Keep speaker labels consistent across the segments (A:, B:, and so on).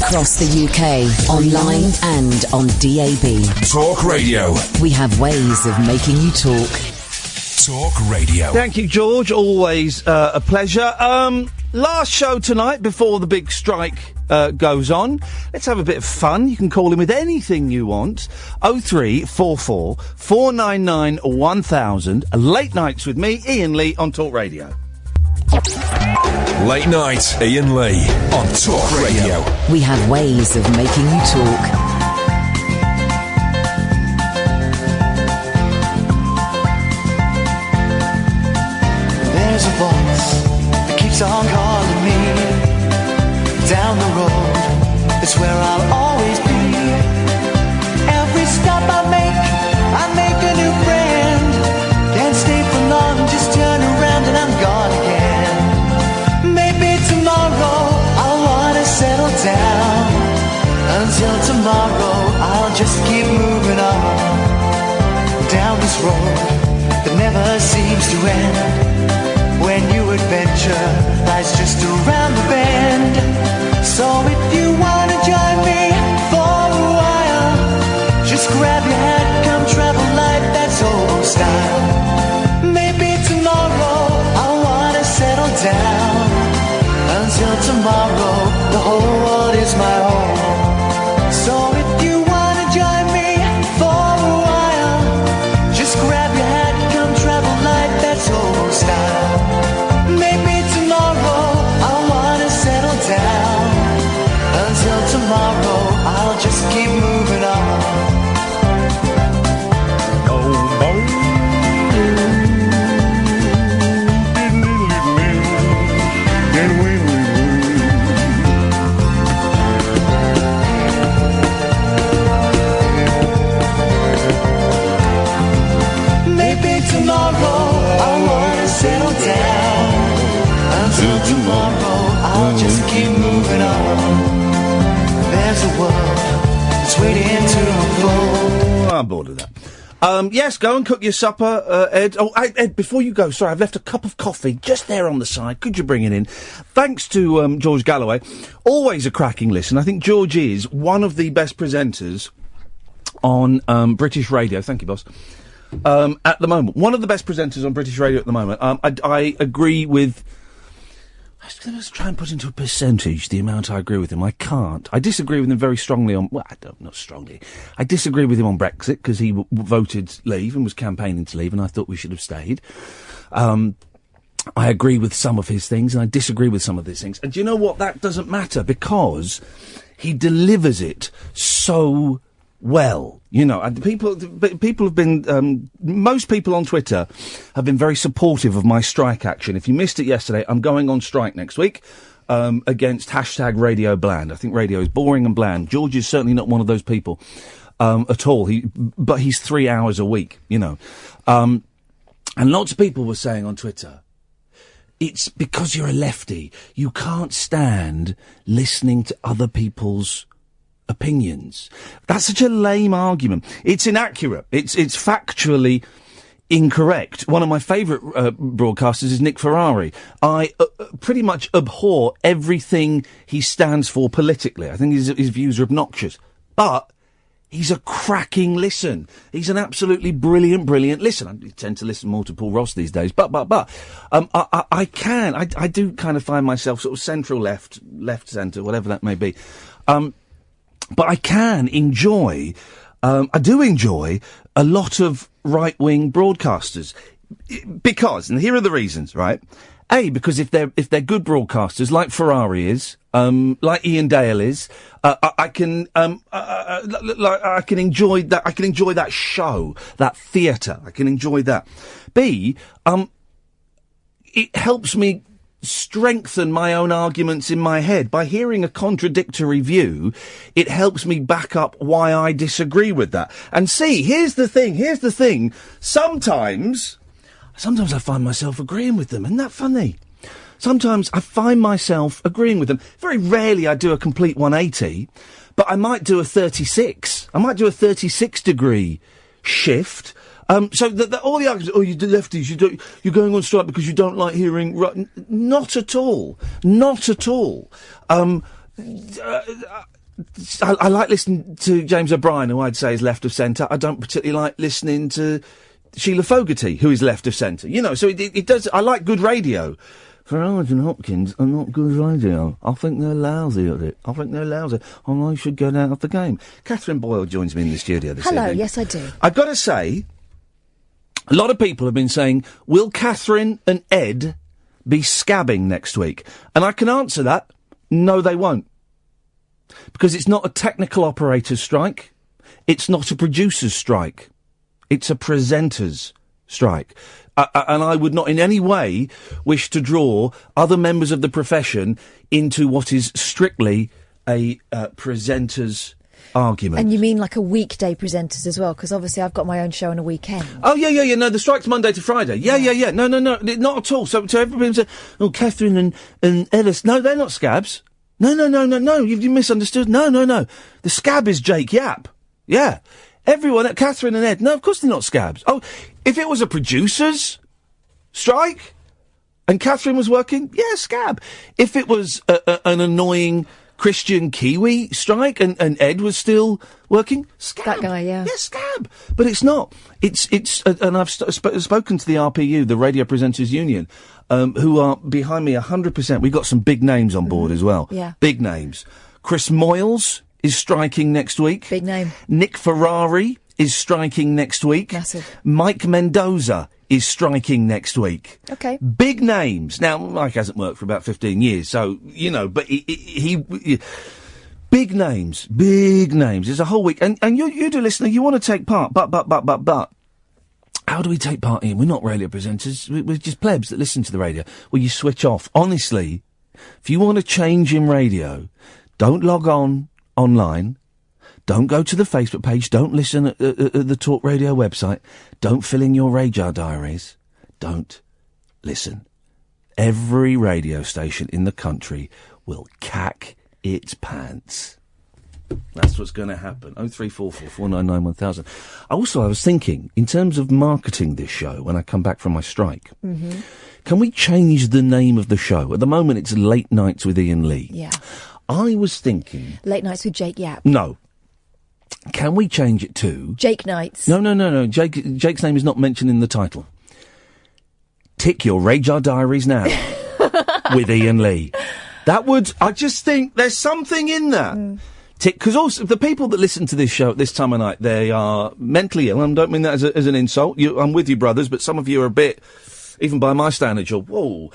A: Across the UK, online and on DAB.
B: Talk Radio.
A: We have ways of making you talk.
B: Talk Radio.
C: Thank you, George. Always a pleasure. Last show tonight before the big strike goes on. Let's have a bit of fun. You can call in with anything you want. 0344 499 1000. Late nights with me, Iain Lee, on Talk Radio.
B: Late night, Iain Lee on Talk Radio.
A: We have ways of making you talk.
D: There's a voice that keeps on calling me down the road. It's where I'll always be. Every stop I make a new friend. Can't stay for long, just turn around and I'm gone again. Maybe tomorrow I'll wanna settle down. Until tomorrow I'll just keep moving on down this road that never seems to end. When new adventure lies just around the bend. So if you wanna join me for a while, just grab your hat, come travel light, that's old style. Maybe tomorrow I'll wanna settle down. Until tomorrow, the whole world is my home. So if you wanna join me for a while, just grab your hat, come travel light, that's old style. Tomorrow, I'll just keep moving on. Maybe tomorrow I wanna settle down. Until tomorrow, I'll just keep moving on. There's a world that's waiting to unfold.
C: I'm bored of that. Yes, go and cook your supper, Ed. Oh, Ed, before you go, sorry, I've left a cup of coffee just there on the side. Could you bring it in? Thanks to George Galloway. Always a cracking listen. I think George is one of the best presenters on British radio. Thank you, boss. At the moment. One of the best presenters on British radio at the moment. I agree with... Let's try and put into a percentage the amount I agree with him. I can't. I disagree with him very strongly on... Well, not strongly. I disagree with him on Brexit because he voted leave and was campaigning to leave and I thought we should have stayed. I agree with some of his things and I disagree with some of his things. And do you know what? That doesn't matter because he delivers it so well. You know, and people have been... most people on Twitter have been very supportive of my strike action. If you missed it yesterday, I'm going on strike next week against hashtag Radio Bland. I think radio is boring and bland. George is certainly not one of those people at all. But he's 3 hours a week, you know. And lots of people were saying on Twitter, it's because you're a lefty. You can't stand listening to other people's opinions. That's such a lame argument. It's inaccurate. It's factually incorrect. One of my favourite broadcasters is Nick Ferrari. I pretty much abhor everything he stands for politically. I think his views are obnoxious. But he's a cracking listen. He's an absolutely brilliant listen. I tend to listen more to Paul Ross these days. But I do kind of find myself sort of central left centre, whatever that may be. But I can enjoy, I do enjoy a lot of right-wing broadcasters because, and here are the reasons, right? A, because if they're good broadcasters, like Ferrari is, like Ian Dale is, I can enjoy that. I can enjoy that show, that theatre. I can enjoy that. B, it helps me strengthen my own arguments in my head. By hearing a contradictory view, it helps me back up why I disagree with that. And see, here's the thing. Sometimes I find myself agreeing with them. Isn't that funny? Sometimes I find myself agreeing with them. Very rarely I do a complete 180, but I might do a 36. I might do a 36-degree shift. So all the arguments, you lefties, you're going on strike because you don't like hearing... Not at all. Not at all. I like listening to James O'Brien, who I'd say is left of centre. I don't particularly like listening to Sheila Fogarty, who is left of centre. You know, so it does. I like good radio. Farage and Hopkins are not good radio. I think they're lousy at it. And I should get out of the game. Catherine Boyle joins me in the studio this evening.
E: Hello, yes I do.
C: I've got to say, a lot of people have been saying, will Catherine and Ed be scabbing next week? And I can answer that, no they won't. Because it's not a technical operator's strike. It's not a producer's strike. It's a presenter's strike. And I would not in any way wish to draw other members of the profession into what is strictly a presenter's argument.
E: And you mean like a weekday presenters as well? Because obviously I've got my own show on a weekend.
C: Oh, yeah. No, the strike's Monday to Friday. Yeah. No, not at all. So everybody says, oh, Catherine and Ellis. No, they're not scabs. No. You misunderstood. No. The scab is Jake Yapp. Yeah. Everyone at Catherine and Ed. No, of course they're not scabs. Oh, if it was a producer's strike and Catherine was working, yeah, scab. If it was an annoying Christian Kiwi strike and Ed was still working, scab.
E: That guy, yeah.
C: Yeah, scab. But it's not. It's and I've spoken to the RPU, the Radio Presenters Union, who are behind me 100%. We've got some big names on board as well.
E: Yeah.
C: Big names. Chris Moyles is striking next week.
E: Big name.
C: Nick Ferrari is striking next week.
E: Massive.
C: Mike Mendoza is striking next week.
E: Okay.
C: Big names. Now, Mike hasn't worked for about 15 years, so, you know, but he big names. It's a whole week. And you do listener, you want to take part, but. How do we take part in? We're not radio presenters. We're just plebs that listen to the radio. Well, you switch off. Honestly, if you want to change in radio, don't log online. Don't go to the Facebook page. Don't listen at the Talk Radio website. Don't fill in your radar diaries. Don't listen. Every radio station in the country will cack its pants. That's what's going to happen. 0344 499 1000. I was thinking, in terms of marketing this show, when I come back from my strike, can we change the name of the show? At the moment, it's Late Nights with Iain Lee.
E: Yeah.
C: I was thinking...
E: Late Nights with Jake Yapp.
C: No. Can we change it to...
E: Jake Nights.
C: No. Jake's name is not mentioned in the title. Tick your radar diaries now with Iain Lee. That would... I just think there's something in that. Because also, the people that listen to this show at this time of night, they are mentally ill. I don't mean that as an insult. I'm with you, brothers, but some of you are a bit... Even by my standards, you're, whoa.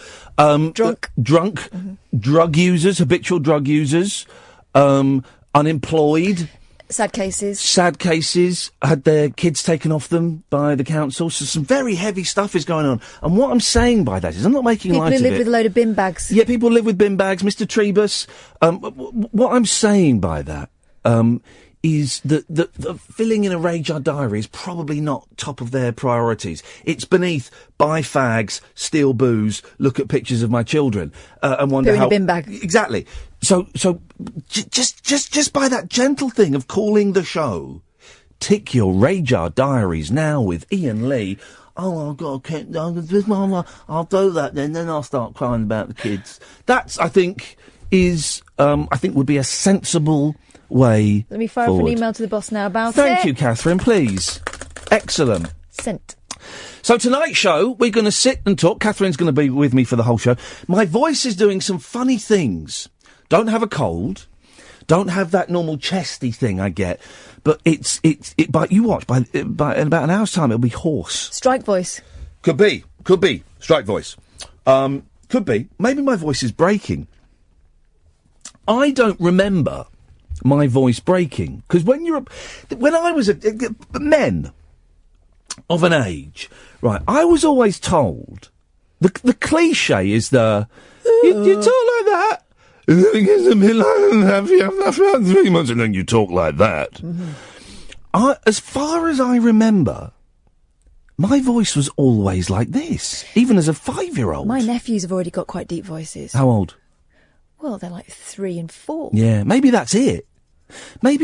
E: Drunk.
C: Drug users, habitual drug users, unemployed.
E: Sad cases. Had their kids taken off them by the council. So some very heavy stuff is going on. And what I'm saying by that is, I'm not making light of it. People who live with a load of bin bags.
C: Yeah, people live with bin bags. Mr. Trebus. What I'm saying by that, is that the filling in a radar diary is probably not top of their priorities. It's beneath buy fags, steal booze, look at pictures of my children, and wonder how...
E: in a bin bag.
C: Exactly. So just by that gentle thing of calling the show, tick your radar diaries now with Iain Lee. Oh, I've got to keep... I'll do that then I'll start crying about the kids. That's, I think, would be a sensible... way
E: Let me fire
C: forward.
E: up an email to the boss now about
C: Thank you, Catherine, please. Excellent.
E: Sent.
C: So tonight's show, we're going to sit and talk. Catherine's going to be with me for the whole show. My voice is doing some funny things. Don't have a cold. Don't have that normal chesty thing I get. But but you watch, by in about an hour's time, it'll be hoarse.
E: Strike voice.
C: Could be. Strike voice. Could be. Maybe my voice is breaking. I don't remember my voice breaking, because when I was men of an age, right, I was always told the cliche is you talk like that. It's a bit like 3 months and then you talk like that. As far as I remember, my voice was always like this, even as a 5-year-old.
E: My nephews have already got quite deep voices.
C: How old?
E: Well, they're like 3 and 4.
C: Yeah, maybe that's it. And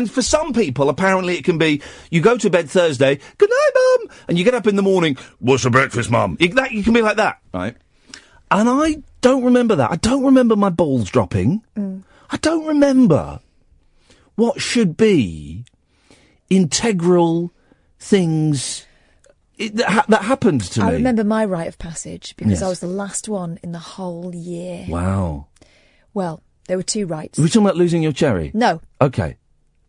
C: for some people, apparently it can be, you go to bed Thursday, good night, Mum, and you get up in the morning, what's for breakfast, Mum? You can be like that, right? And I don't remember that. I don't remember my balls dropping. I don't remember what should be integral things that happened to me.
F: I remember my rite of passage because I was the last one in the whole year.
C: Wow.
F: Well, there were 2 rites.
C: Were we talking about losing your cherry?
F: No.
C: Okay.
F: I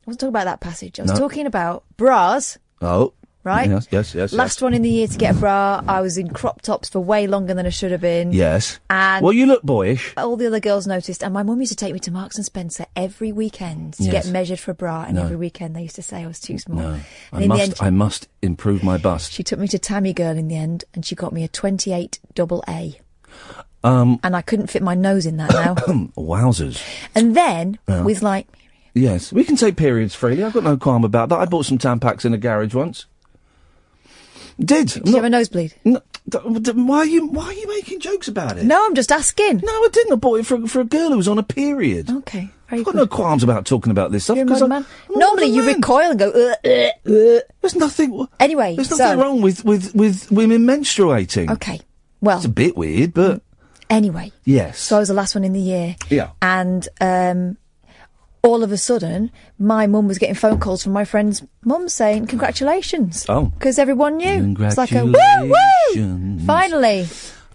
F: wasn't talking about that passage. I was talking about bras.
C: Oh.
F: Right?
C: Yes.
F: Last one in the year to get a bra. I was in crop tops for way longer than I should have been.
C: Yes.
F: And
C: well, you look boyish.
F: All the other girls noticed, and my mum used to take me to Marks and Spencer every weekend to get measured for a bra, and every weekend they used to say I was too small.
C: No.
F: And
C: I must improve my bust.
F: She took me to Tammy Girl in the end, and she got me a 28 double A. And I couldn't fit my nose in that now.
C: Wowzers.
F: And then, with like...
C: Yes, we can take periods freely. I've got no qualm about that. I bought some Tampax in a garage once. Did
F: you have a nosebleed?
C: No, why are you making jokes about it?
F: No, I'm just asking.
C: No, I didn't. I bought it for a girl who was on a period.
F: Okay,
C: I've got no qualms about talking about this stuff.
F: You're a modern man. Normally you recoil and go,
C: There's nothing...
F: Anyway,
C: there's nothing wrong with women menstruating.
F: Okay, well...
C: It's a bit weird, but...
F: Anyway.
C: Yes.
F: So I was the last one in the year.
C: Yeah.
F: And, all of a sudden, my mum was getting phone calls from my friend's mum saying, congratulations.
C: Oh.
F: Because everyone knew.
C: Congratulations.
F: It's like a woo-woo! Finally.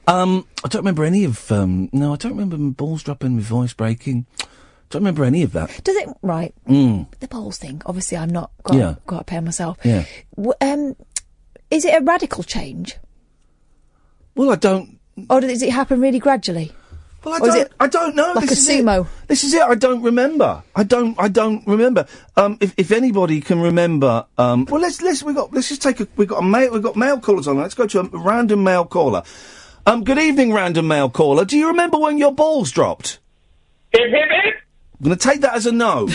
C: I don't remember any of, no, I don't remember my balls dropping, my voice breaking. Don't remember any of that.
F: Does it, right. The balls thing, obviously I've not got a pair myself.
C: Yeah.
F: Is it a radical change?
C: Well, I don't...
F: Or does it happen really gradually?
C: Well, I don't know.
F: Like
C: this
F: a sumo.
C: This is it. I don't remember. I don't remember. If anybody can remember, well, let's just take we've got mail callers on. Let's go to a random mail caller. Good evening, random mail caller. Do you remember when your balls dropped? I'm going to take that as a no.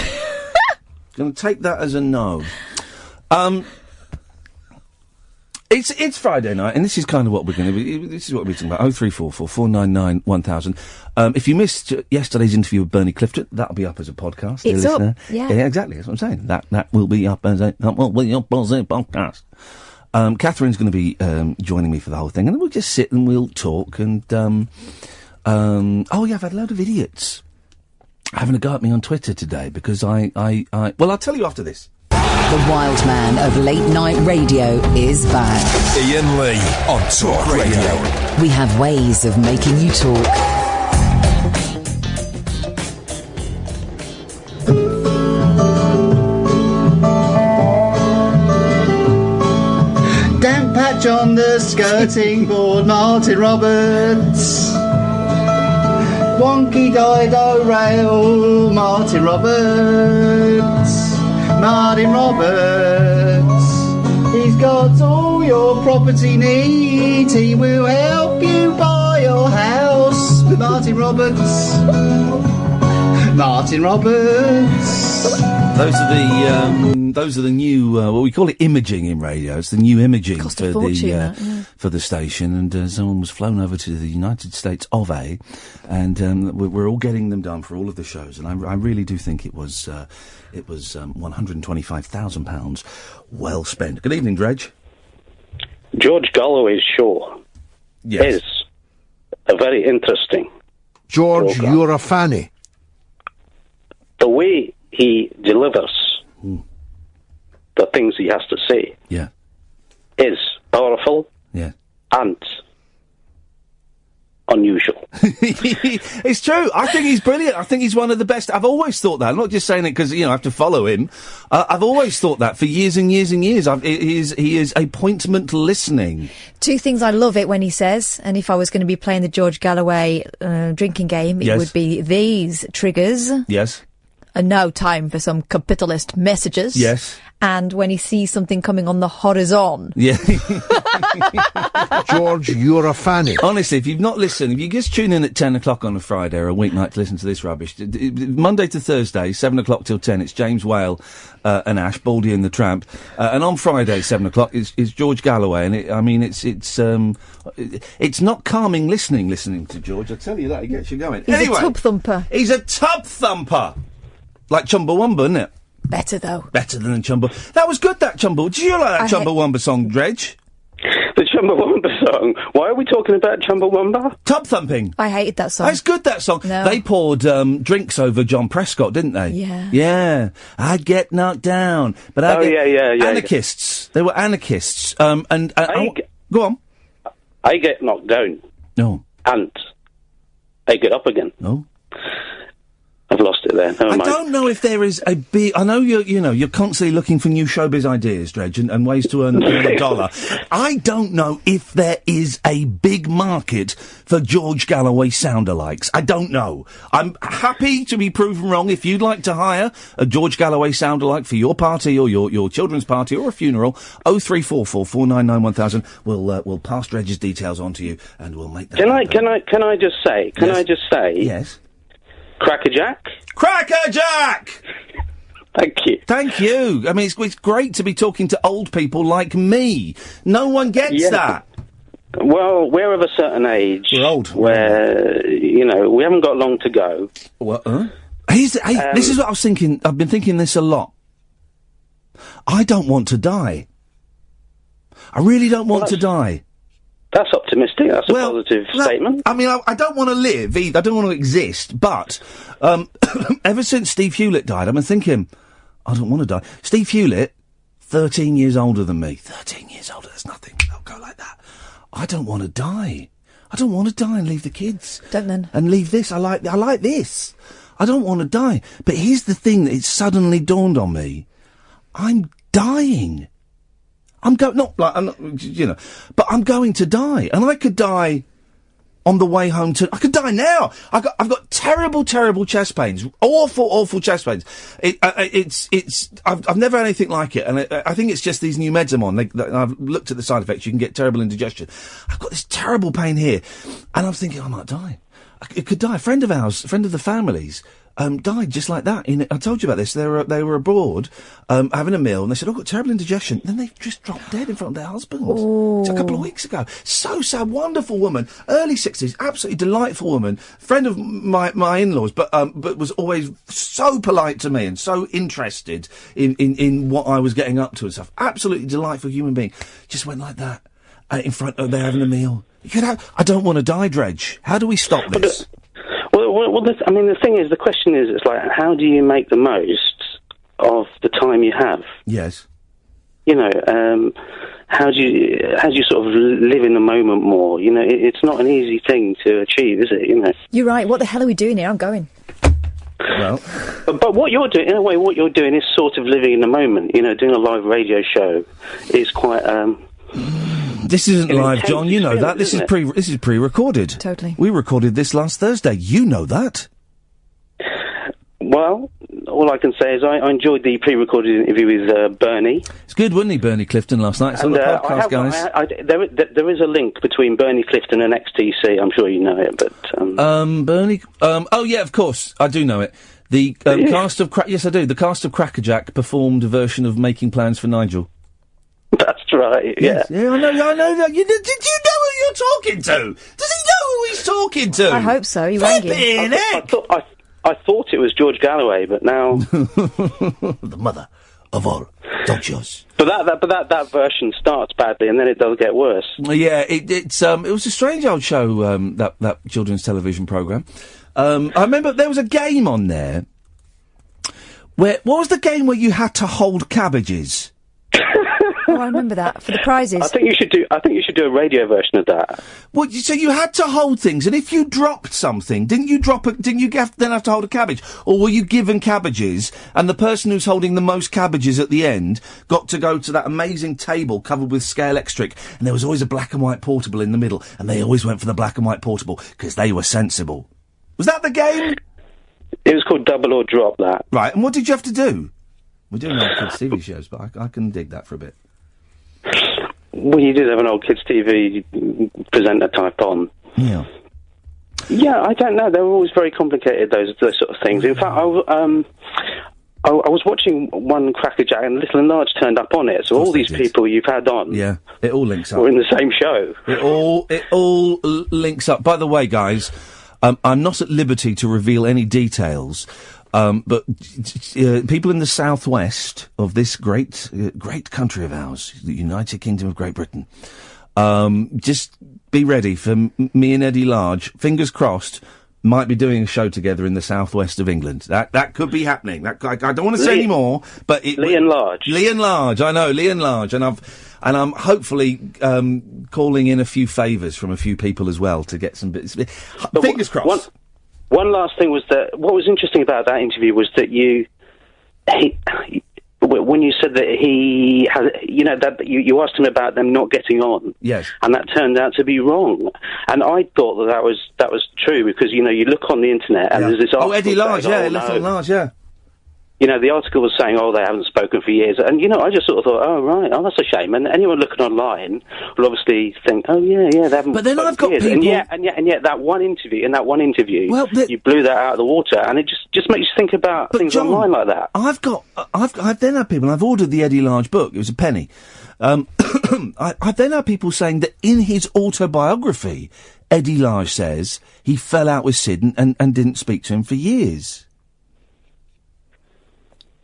C: It's Friday night, and this is kind of what we're going to be. This is what we're talking about. 0344 499 1000. If you missed yesterday's interview with Bernie Clifton, that'll be up as a podcast.
F: It's up.
C: Yeah, exactly. That's what I'm saying. That will be up as a podcast. Catherine's going to be joining me for the whole thing, and then we'll just sit and we'll talk. And I've had a load of idiots having a go at me on Twitter today because well, I'll tell you after this.
A: The wild man of late night radio is back.
B: Iain Lee on Talk Radio.
A: We have ways of making you talk.
G: Damp patch on the skirting board, Martin Roberts. Wonky dido rail, Martin Roberts. Martin Roberts, he's got all your property needs. He will help you buy your house with Martin Roberts. Martin Roberts.
C: Those are the new what we call it imaging in radio. It's the new imaging for the station. And someone was flown over to the United States of A, and we're all getting them done for all of the shows. And I really do think it was £125,000 well spent. Good evening, Dredge.
H: George Galloway's show is a very interesting
I: George,
H: program.
I: You're a fanny.
H: The way he delivers the things he has to say is powerful and unusual.
C: It's true. I think he's brilliant. I think he's one of the best. I've always thought that. I'm not just saying it because, I have to follow him. I've always thought that for years and years and years. He is appointment listening.
F: Two things I love it when he says, and if I was going to be playing the George Galloway drinking game, it would be these triggers.
C: Yes.
F: No time for some capitalist messages.
C: Yes.
F: And when he sees something coming on the horizon.
C: Yeah.
I: George, you're a fanny.
C: Honestly, if you've not listened, if you just tune in at 10 o'clock on a Friday or a weeknight to listen to this rubbish, Monday to Thursday, 7 o'clock till 10, it's James Whale and Ash, Baldy and the Tramp. And on Friday, 7 o'clock, is George Galloway. And it's not calming listening to George. I tell you that, he gets you going.
F: He's a tub thumper.
C: He's a tub thumper. Like Chumbawamba, isn't it?
F: Better, though.
C: Better than Chumba. That was good, that Chumba. Did you like that Chumbawamba song, Dredge?
H: The Chumbawamba song. Why are we talking about Chumbawamba?
C: Tub thumping.
F: I hated that song.
C: It's good, that song.
F: No.
C: They poured drinks over John Prescott, didn't they?
F: Yeah.
C: Yeah. I get knocked down, but
H: yeah.
C: Anarchists. They were anarchists. Go on.
H: I get knocked down.
C: No.
H: And I get up again.
C: No.
H: I've lost it there.
C: I don't know if there is a big... I know you're constantly looking for new showbiz ideas, Dredge, and ways to earn a dollar. I don't know if there is a big market for George Galloway sound-alikes. I don't know. I'm happy to be proven wrong. If you'd like to hire a George Galloway sound-alike for your party or your children's party or a funeral, 0344 499 1000. We'll pass Dredge's details on to you, and we'll make that happen.
H: Can I just say?
C: Yes.
H: Crackerjack?
C: Crackerjack!
H: Thank you.
C: I mean, it's great to be talking to old people like me. No one gets that.
H: Well, we're of a certain age.
C: We're old.
H: Where, we haven't got long to go.
C: What? This is what I was thinking. I've been thinking this a lot. I don't want to die. I really don't want to die.
H: That's optimistic. That's a positive statement.
C: I mean, I don't want to live either. I don't want to exist. But ever since Steve Hewlett died, I've been thinking, I don't want to die. Steve Hewlett, 13 years older than me. 13 years older. That's nothing. I'll go like that. I don't want to die. I don't want to die and leave the kids.
F: Don't then.
C: And leave this. I like this. I don't want to die. But here's the thing that it suddenly dawned on me. I'm dying. But I'm going to die, and I could die on the way home I could die now. I've got terrible, terrible chest pains, awful chest pains. I've never had anything like it, and I think it's just these new meds I'm on. I've looked at the side effects. You can get terrible indigestion. I've got this terrible pain here, and I'm thinking I might die. I could die. A friend of the family's, died just like that. I told you about this. They were abroad, having a meal, and they said, "I've got terrible indigestion." Then they just dropped dead in front of their husbands.
F: Oh.
C: It's a couple of weeks ago. So sad. Wonderful woman, early 60s, absolutely delightful woman, friend of my in-laws, but was always so polite to me and so interested in what I was getting up to and stuff. Absolutely delightful human being. Just went like that in front of they're having a meal. I don't want to die, Dredge. How do we stop this?
H: The thing is, the question is, it's like, how do you make the most of the time you have?
C: Yes.
H: How do you sort of live in the moment more? It's not an easy thing to achieve, is it?
F: You're right. What the hell are we doing here? I'm going.
C: Well,
H: but what you're doing, in a way, is sort of living in the moment. Doing a live radio show is quite.
C: This isn't live, John. You know that. This is pre-recorded.
F: Totally.
C: We recorded this last Thursday. You know that.
H: Well, all I can say is I enjoyed the pre-recorded interview with Bernie.
C: It's good, wasn't he, Bernie Clifton, last night? It's on the podcast, guys.
H: There is a link between Bernie Clifton and XTC. I'm sure you know it, but...
C: Bernie... oh, yeah, of course. I do know it. The cast of... Yes, I do. The cast of Crackerjack performed a version of Making Plans for Nigel.
H: That's right,
C: yes. Yeah, I know that. Did you know who you're talking to? Does he know who he's talking to?
F: I hope so. He rang you.
H: I thought it was George Galloway, but now...
C: The mother of all dodgers.
H: But that version starts badly, and then it does get worse.
C: Yeah, it was a strange old show, that children's television programme. I remember there was a game on there what was the game where you had to hold cabbages?
F: Oh, I remember that, for the prizes.
H: I think you should do a radio version of that.
C: Well, so you had to hold things, and if you dropped something, didn't you then have to hold a cabbage? Or were you given cabbages, and the person who's holding the most cabbages at the end got to go to that amazing table covered with scale extric, and there was always a black and white portable in the middle, and they always went for the black and white portable, because they were sensible. Was that the game?
H: It was called Double or Drop, that.
C: Right, and what did you have to do? We're doing old kids' TV shows, but I can dig that for a bit.
H: Well, you did have an old kids' TV presenter type on.
C: Yeah.
H: Yeah, I don't know. They were always very complicated, those sort of things. In fact, I was watching one Crackerjack, and Little and Large turned up on it. So all these people you've had on,
C: yeah, it all links up.
H: Were in the same show.
C: It all links up. By the way, guys, I'm not at liberty to reveal any details. But people in the southwest of this great country of ours, the United Kingdom of Great Britain, Just be ready for me and Eddie Large, fingers crossed, might be doing a show together in the southwest of England. That could be happening. I don't want to say any more, but
H: Lee and Large.
C: Lee and Large, I know, Lee and Large, and I'm hopefully calling in a few favours from a few people as well to get some bits. Fingers crossed.
H: One last thing was that what was interesting about that interview was that when you said that he had, that you asked him about them not getting on,
C: yes,
H: and that turned out to be wrong, and I thought that was true because you look on the internet and there's this article.
C: Eddie Large, Large, yeah.
H: The article was saying, they haven't spoken for years. And, I just sort of thought, that's a shame. And anyone looking online will obviously think, they haven't.
C: But then I've got
H: years.
C: people...
H: And yet that one interview, you blew that out of the water, and it just makes you think about things
C: John,
H: online like that.
C: I've then had people, I've ordered the Eddie Large book, it was a penny. I've then had people saying that in his autobiography, Eddie Large says he fell out with Sid and didn't speak to him for years.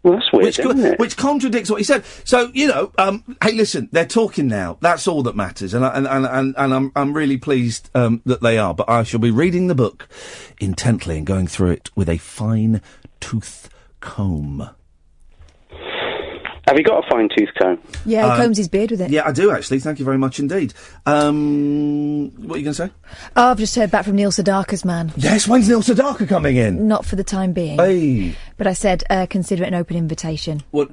H: Well, that's weird, isn't it?
C: Which contradicts what he said. So, hey, listen, they're talking now. That's all that matters, and I'm really pleased that they are. But I shall be reading the book intently and going through it with a fine tooth comb.
H: Have you got a fine tooth comb?
F: Yeah, he combs his beard with it.
C: Yeah, I do actually. Thank you very much indeed. What are you going to say?
F: Oh, I've just heard back from Neil Sedaka's man.
C: Yes, when's Neil Sedaka coming in?
F: Not for the time being.
C: Hey.
F: But I said, consider it an open invitation.
C: What?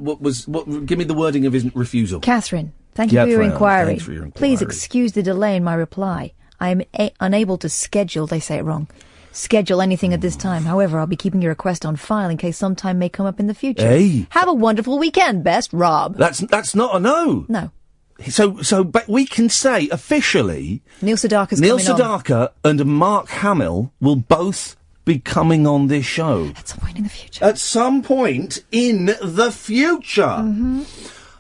C: Give me the wording of his refusal.
F: Catherine, thank you for your inquiry.
C: Thanks for your inquiry.
F: Please excuse the delay in my reply. I am unable to schedule, they say it wrong, schedule anything at this time. However, I'll be keeping your request on file in case some time may come up in the future.
C: Hey.
F: Have a wonderful weekend, best Rob.
C: That's not a no.
F: No.
C: So, but we can say officially,
F: Neil Sedaka's
C: Neil
F: coming
C: Sedaka and Mark Hamill will both be coming on this show.
F: At some point in the future.
C: At some point in the future.
F: Mm-hmm.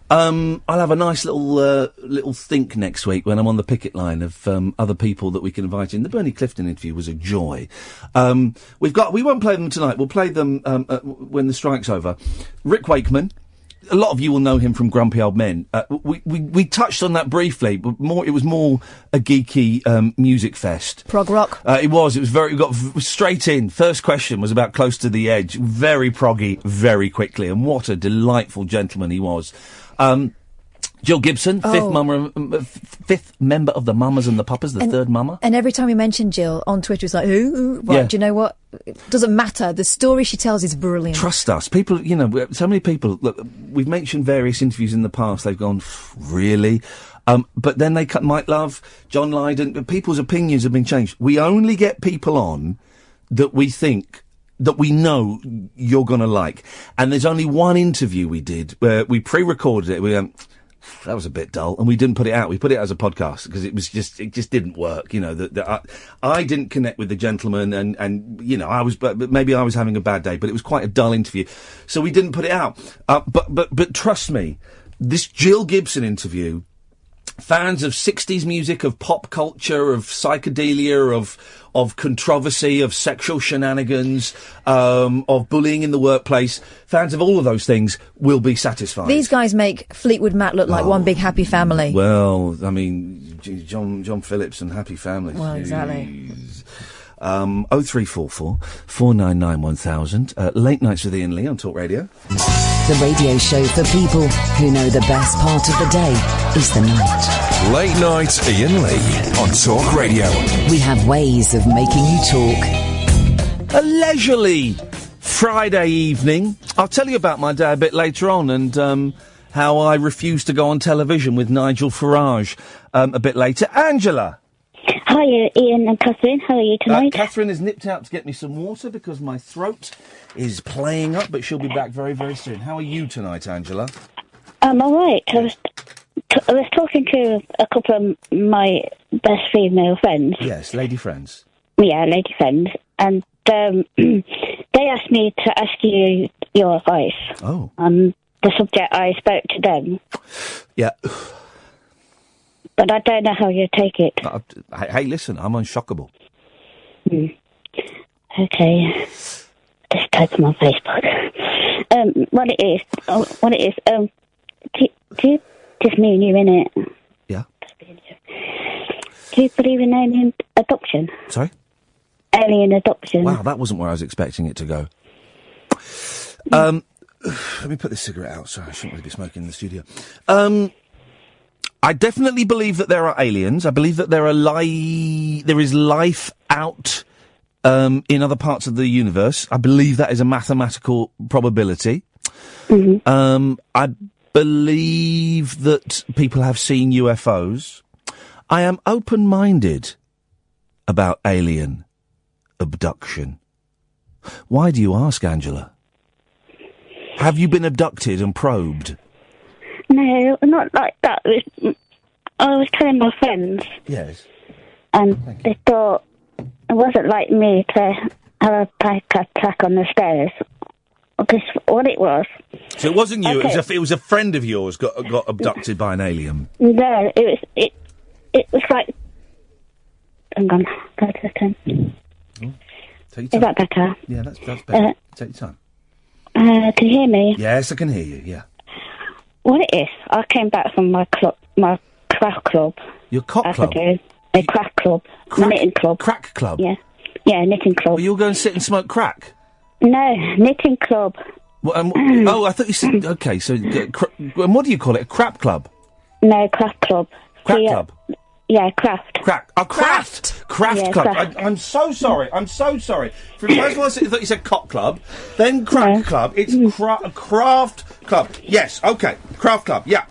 C: I'll have a nice little think next week when I'm on the picket line of other people that we can invite in. The Bernie Clifton interview was a joy. We won't play them tonight. We'll play them when the strike's over. Rick Wakeman. A lot of you will know him from Grumpy Old Men. We touched on that briefly, but it was more a geeky music fest.
F: Prog rock.
C: It was very. We got straight in. First question was about Close to the Edge. Very proggy, very quickly, and what a delightful gentleman he was. Jill Gibson, fifth member of the Mamas and the Papas, third mama.
F: And every time we mention Jill on Twitter, it's like, who? Right, yeah. Do you know what? It doesn't matter. The story she tells is brilliant.
C: Trust us. People, so many people, look, we've mentioned various interviews in the past, they've gone, really? But then they might love John Lydon, but people's opinions have been changed. We only get people on that we think, that we know you're going to like. And there's only one interview we did where we pre-recorded it. We went, that was a bit dull, and we didn't put it out. We put it as a podcast because it just didn't work. I didn't connect with the gentleman, and maybe I was having a bad day, but it was quite a dull interview, so we didn't put it out. But trust me, this Jill Gibson interview. Fans of 60s music, of pop culture, of psychedelia, of controversy, of sexual shenanigans, of bullying in the workplace, fans of all of those things will be satisfied.
F: These guys make Fleetwood Mac look like one big happy family.
C: Well, I mean, John Phillips and Happy Families.
F: Well, exactly.
C: 0344 499 1000. Late Nights with Iain Lee on Talk Radio.
A: The radio show for people who know the best part of the day is the night.
B: Late Night Iain Lee on Talk Radio.
A: We have ways of making you talk.
C: A leisurely Friday evening. I'll tell you about my day a bit later on, and how I refused to go on television with Nigel Farage a bit later. Angela.
J: Hi, Ian and Catherine. How are you tonight?
C: Catherine has nipped out to get me some water because my throat is playing up, but she'll be back very, very soon. How are you tonight, Angela?
J: I'm all right. I was talking to a couple of my best female friends.
C: Yes, lady friends.
J: Yeah, lady friends. And they asked me to ask you your advice.
C: Oh.
J: On the subject I spoke to them.
C: Yeah.
J: But I don't know how you take it.
C: Hey, listen, I'm unshockable.
J: Okay. Just type them on Facebook. What it is, just me and you in it.
C: Yeah.
J: Do you believe in alien adoption?
C: Sorry?
J: Alien adoption.
C: Wow, that wasn't where I was expecting it to go. Let me put this cigarette out. Sorry, I shouldn't really be smoking in the studio. I definitely believe that there are aliens. I believe that there is life out in other parts of the universe. I believe that is a mathematical probability. I believe that people have seen UFOs. I am open-minded about alien abduction. Why do you ask, Angela? Have you been abducted and probed?
J: No, not like that. I was telling my friends.
C: Yes.
J: And they thought it wasn't like me to have a panic attack on the stairs. Because what it was...
C: So it wasn't you,
J: Okay.
C: it was a friend of yours got abducted by an alien.
J: No, it was like... Hang on, go to the turn.
C: Take
J: Is
C: your time.
J: that better?
C: Yeah, that's better. Take your time.
J: Can you hear me?
C: Yes, I can hear you, yeah.
J: What it is, I came back from my craft club.
C: Your cock club?
J: A craft club. My knitting club.
C: Crack club?
J: Yeah. Yeah, knitting club.
C: Well, you'll go and sit and smoke crack?
J: No, knitting club.
C: Well, oh, I thought you said... Okay, so... and what do you call it? A crap club?
J: No, craft club.
C: Crack club?
J: Yeah, craft.
C: Crack. Oh, craft
J: Yeah,
C: club.
J: craft.
C: I'm so sorry. First of all, I thought you said cock club, then crack club. It's craft club. Yes, okay. Craft club, yeah.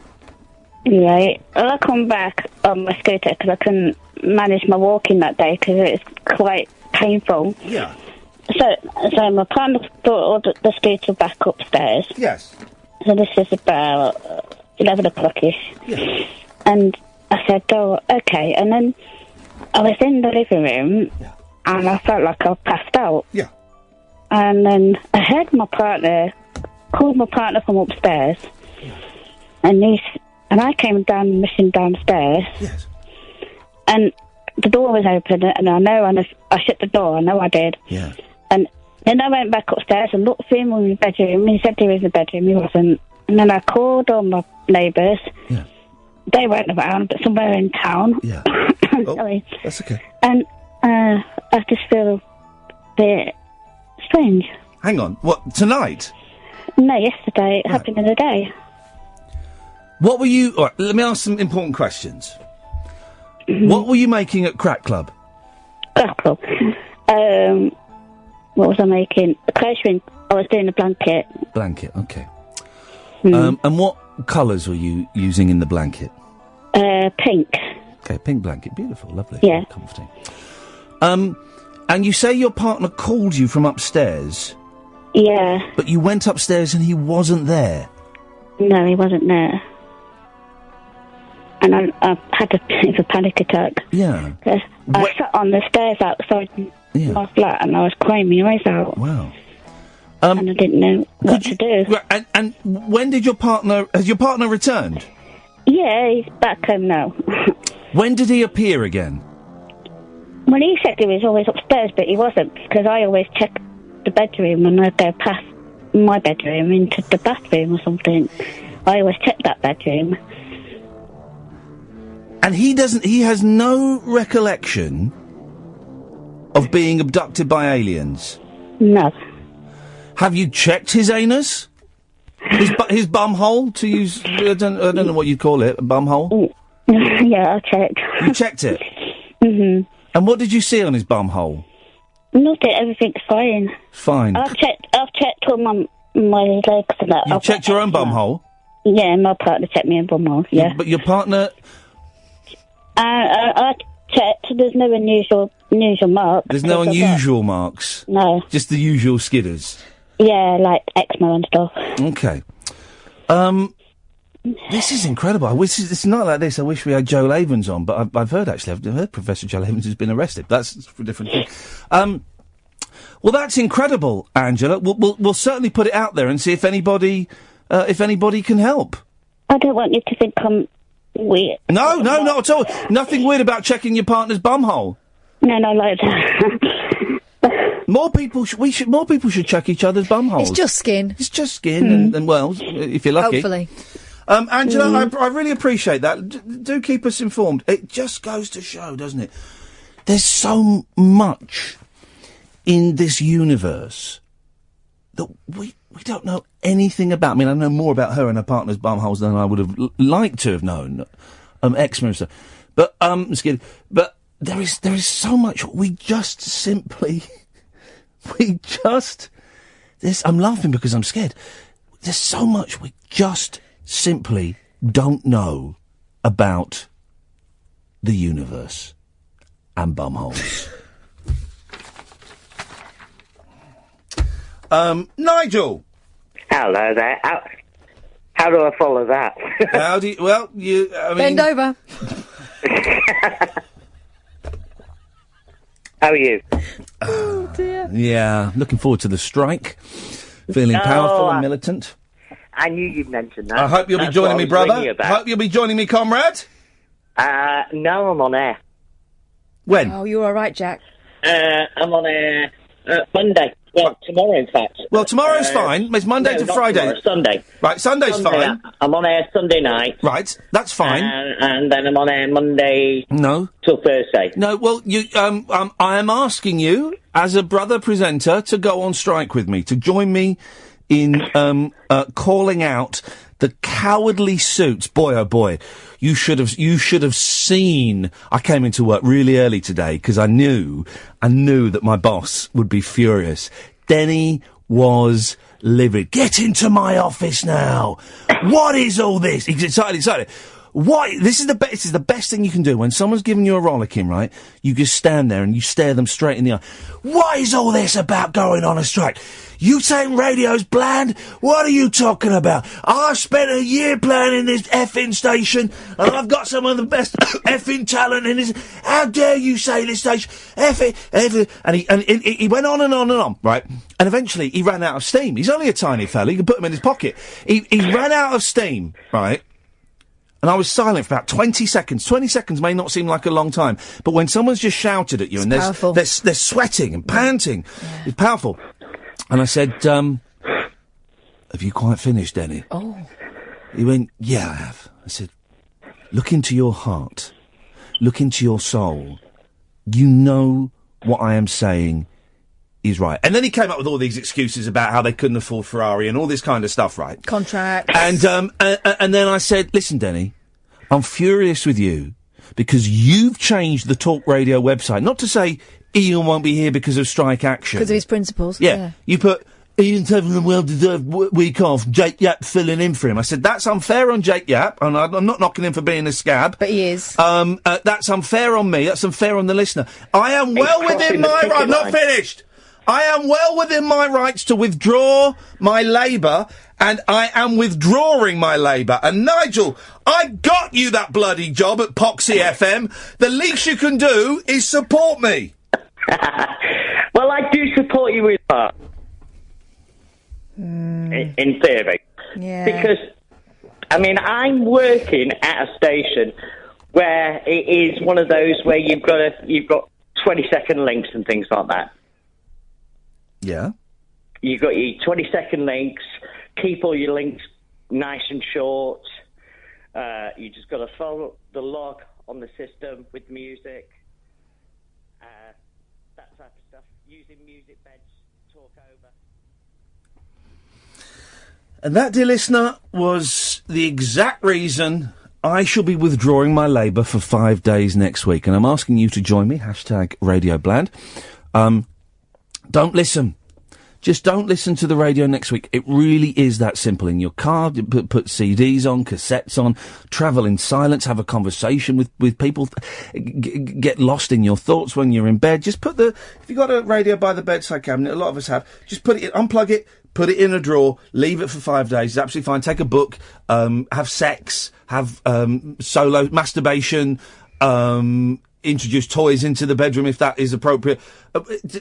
J: Yeah, well, I come back on my scooter because I couldn't manage my walking that day because it was quite painful.
C: Yeah.
J: So my partner brought the scooter back upstairs.
C: Yes.
J: So this is about 11 o'clock-ish.
C: Yeah.
J: And I said, oh, okay. And then I was in the living room and I felt like I passed out.
C: Yeah.
J: And then I heard called my partner from upstairs.
C: Yeah.
J: And I came down, mission downstairs.
C: Yes.
J: And the door was open, and I shut the door. I know I did.
C: Yeah.
J: And then I went back upstairs and looked for him in the bedroom. He said he was in the bedroom. He wasn't. And then I called all my neighbours.
C: Yeah.
J: They weren't around, but somewhere in town.
C: Yeah.
J: Sorry.
C: That's okay.
J: And I just feel a bit strange.
C: Hang on. What, tonight?
J: No, yesterday. It happened in the day.
C: What were you... All right, let me ask some important questions. What were you making at Crack Club?
J: Crack Club. What was I making? A clothesline. I was doing a blanket.
C: Blanket, okay. And what colours were you using in the blanket?
J: Pink.
C: Okay, pink blanket. Beautiful, lovely.
J: Yeah.
C: Comforting. And you say your partner called you from upstairs?
J: Yeah.
C: But you went upstairs and he wasn't there?
J: No, he wasn't there. And I had a bit of a panic attack.
C: Yeah.
J: I sat on the stairs outside my flat and I was crying my eyes out.
C: Wow.
J: And I didn't know what to do.
C: Right, and when did has your partner returned?
J: Yeah, he's back home now.
C: When did he appear again?
J: Well, he said he was always upstairs, but he wasn't, because I always check the bedroom when I go past my bedroom into the bathroom or something. I always check that bedroom.
C: And he has no recollection of being abducted by aliens?
J: No.
C: Have you checked his anus? His bum hole, to use... I don't know what you'd call it, a bum hole?
J: Yeah, I checked.
C: You checked it?
J: Mm-hmm.
C: And what did you see on his bum hole?
J: Nothing, everything's fine.
C: Fine.
J: I've checked all my legs and that.
C: You checked your own bum hole?
J: Yeah, my partner checked me in bum hole, yeah.
C: But your partner...
J: I checked, there's no unusual marks.
C: There's no unusual marks?
J: No.
C: Just the usual skidders?
J: Yeah, like eczema and stuff.
C: Okay. This is incredible. I wish it's not like this. I wish we had Joe Lavens on, but I've heard Professor Joe Lavens has been arrested. That's a different thing. Well, that's incredible, Angela. We'll certainly put it out there and see if anybody can help.
J: I don't want you to think I'm weird.
C: No, not at all. Nothing weird about checking your partner's bumhole.
J: No, like that.
C: More people should check each other's bumholes.
F: It's just skin.
C: It's just skin, and well, if you're lucky.
F: Hopefully.
C: Angela, I really appreciate that. Do keep us informed. It just goes to show, doesn't it? There's so much in this universe that we don't know anything about. I mean, I know more about her and her partner's bumholes than I would have liked to have known. Eczema and stuff. But, but there is so much we just simply... I'm laughing because I'm scared. There's so much we just simply don't know about the universe and bumholes. Nigel!
K: Hello there. How do I follow that?
C: How do you... Well,
F: Bend over.
K: How are you?
F: Oh, dear.
C: Yeah, looking forward to the strike. Feeling powerful and militant.
K: I knew you'd mention that.
C: I hope you'll be joining me, brother. Hope you'll be joining me, comrade.
K: No, I'm on air.
C: When?
F: Oh, you're all right, Jack.
K: I'm on air Monday. Well, tomorrow, in fact.
C: Well, tomorrow's fine. It's Monday to Friday.
K: Tomorrow, Sunday.
C: Right, Sunday's fine.
K: I'm on air Sunday night.
C: Right, that's fine.
K: And then I'm on air Monday.
C: No.
K: Till Thursday.
C: No, well, I am asking you, as a brother presenter, to go on strike with me, to join me in calling out the cowardly suits. Boy, oh boy, you should have seen. I came into work really early today because I knew that my boss would be furious. Denny was livid. Get into my office now. What is all this? He's excited. Why? This is the best thing you can do when someone's giving you a rollicking, right? You just stand there and you stare them straight in the eye. What is all this about going on a strike? You saying radio's bland? What are you talking about? I spent a year planning this effing station, and I've got some of the best effing talent in this. How dare you say this station? Effing. And he went on and on and on, right? And eventually he ran out of steam. He's only a tiny fella. You can put him in his pocket. He ran out of steam, right? And I was silent for about 20 seconds. 20 seconds may not seem like a long time, but when someone's just shouted at you and they're sweating and panting, it's powerful. And I said, have you quite finished, Denny?
F: Oh.
C: He went, yeah, I have. I said, look into your heart. Look into your soul. You know what I am saying is right. And then he came up with all these excuses about how they couldn't afford Ferrari and all this kind of stuff, right?
F: Contract.
C: And then I said, listen, Denny, I'm furious with you because you've changed the Talk Radio website. Not to say Ian won't be here because of strike action.
F: Because of his principles.
C: Yeah. You put Ian's having a well-deserved week off. Jake Yapp filling in for him. I said, that's unfair on Jake Yapp, and I'm not knocking him for being a scab.
F: But he is.
C: That's unfair on me. That's unfair on the listener. I am well within my... I'm not finished. I am well within my rights to withdraw my labour, and I am withdrawing my labour. And Nigel, I got you that bloody job at Poxy FM. The least you can do is support me.
K: Well, I do support you with that. In theory.
F: Yeah.
K: Because, I mean, I'm working at a station where it is one of those where you've got 20-second links and things like that.
C: Yeah.
K: You've got your 20-second links. Keep all your links nice and short. You just got to follow the log on the system with music. That type of stuff. Using music beds, talk over.
C: And that, dear listener, was the exact reason I shall be withdrawing my labour for 5 days next week. And I'm asking you to join me, #RadioBland. Don't listen. Just don't listen to the radio next week. It really is that simple. In your car, put CDs on, cassettes on, travel in silence, have a conversation with people, get lost in your thoughts when you're in bed. Just if you've got a radio by the bedside cabinet, a lot of us have, just put it in, unplug it, put it in a drawer, leave it for 5 days. It's absolutely fine. Take a book, have sex, have solo masturbation, introduce toys into the bedroom if that is appropriate.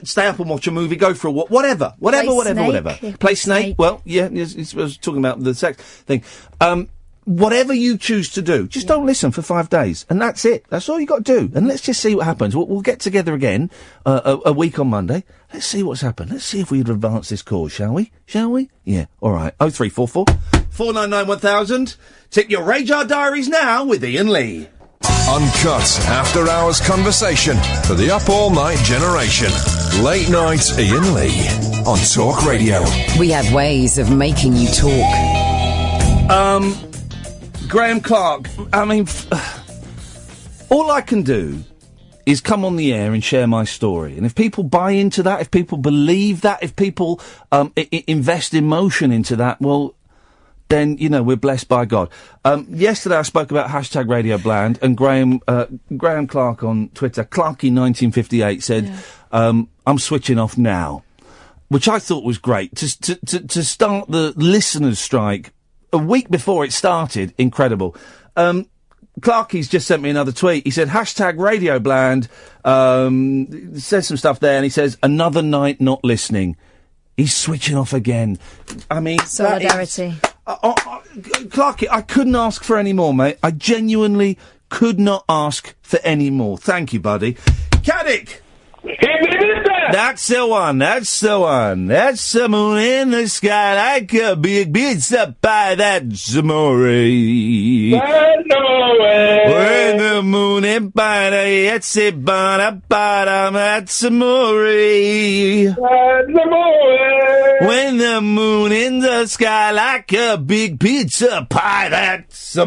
C: Stay up and watch a movie, go for a walk, whatever. Play Snake. Well, yeah, I was talking about the sex thing. Whatever you choose to do, just don't listen for 5 days. And that's it. That's all you got to do. And let's just see what happens. We'll get together again a week on Monday. Let's see what's happened. Let's see if we advance this cause, shall we? Yeah, all right. 0344 499 1000. Tip your Radar Diaries now with Iain Lee.
B: Uncut after-hours conversation for the up-all-night generation. Late night Iain Lee on Talk Radio.
A: We have ways of making you talk.
C: Graham Clark, I mean, all I can do is come on the air and share my story. And if people buy into that, if people believe that, if people invest emotion into that, well, then, you know, we're blessed by God. Yesterday I spoke about hashtag Radio Bland, and Graham Clark on Twitter, Clarky1958, said, I'm switching off now, which I thought was great. To start the listeners' strike a week before it started, incredible. Clarky's just sent me another tweet. He said, hashtag Radio Bland, says some stuff there, and he says, another night not listening. He's switching off again. I mean...
F: Solidarity.
C: Clarky, I couldn't ask for any more, mate. I genuinely could not ask for any more. Thank you, buddy. Caddick! That's the one, that's the one. That's the moon in the sky like a big pizza pie, that's the when the moon in bada, it's a bada bada, that's the when the moon in the sky like a big pizza pie, that's the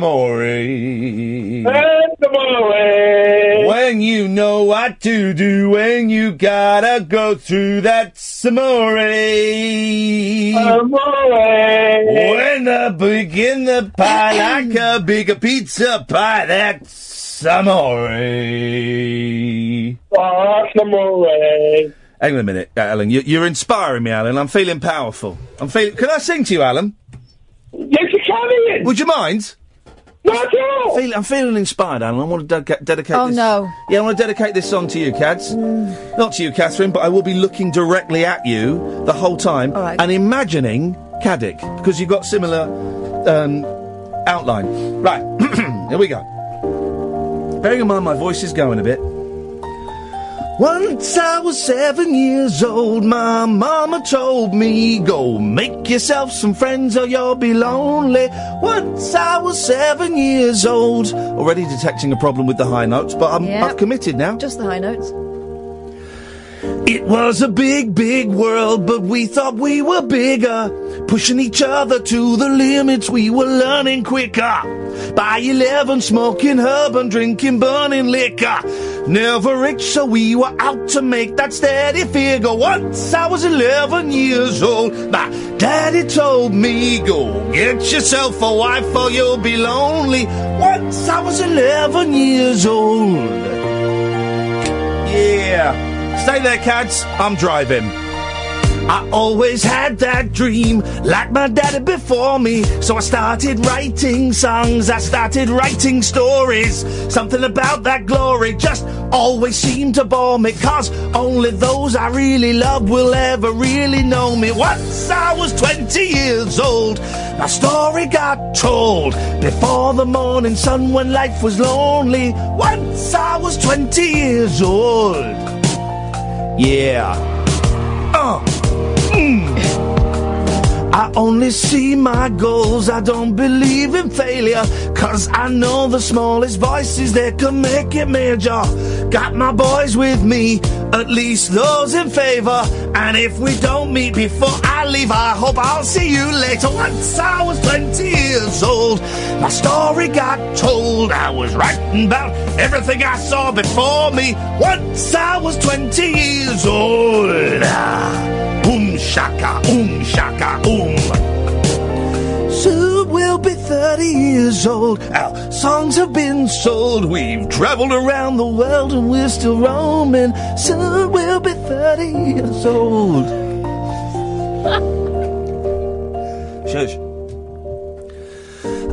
C: when you know what to do, when you gotta go through that amore. When the big in the pie like a bigger pizza pie, that's amore. Hang on a minute, Alan. You're inspiring me, Alan. I'm feeling powerful. Can I sing to you, Alan?
L: Yes, you can, Ian.
C: Would you mind?
L: Not at all.
C: I'm feeling inspired, Alan. I want to dedicate this...
F: Oh, no.
C: Yeah, I want to dedicate this song to you, Cads. Not to you, Catherine, but I will be looking directly at you the whole time and imagining Caddick, because you've got similar outline. Right, here we go. Bearing in mind my voice is going a bit. Once I was 7 years old, my mama told me, go make yourself some friends or you'll be lonely. Once I was 7 years old. Already detecting a problem with the high notes, but I've committed now.
F: Just the high notes.
C: It was a big, big world, but we thought we were bigger. Pushing each other to the limits, we were learning quicker. By 11, smoking herb and drinking burning liquor. Never rich, so we were out to make that steady figure. Once I was 11 years old, my daddy told me, go get yourself a wife or you'll be lonely. Once I was 11 years old. Yeah. Stay there, cats. I'm driving. I always had that dream, like my daddy before me. So I started writing songs, I started writing stories. Something about that glory just always seemed to bore me, 'cause only those I really love will ever really know me. Once I was 20 years old, my story got told before the morning sun when life was lonely. Once I was 20 years old. Yeah. I only see my goals, I don't believe in failure, 'cause I know the smallest voices, they can make it major. Got my boys with me, at least those in favour, and if we don't meet before I leave, I hope I'll see you later. Once I was 20 years old, my story got told, I was writing about everything I saw before me. Once I was 20 years old. Shaka, shaka, Soon we'll be 30 years old. Our songs have been sold. We've travelled around the world and we're still roaming. Soon we'll be 30 years old. Shush.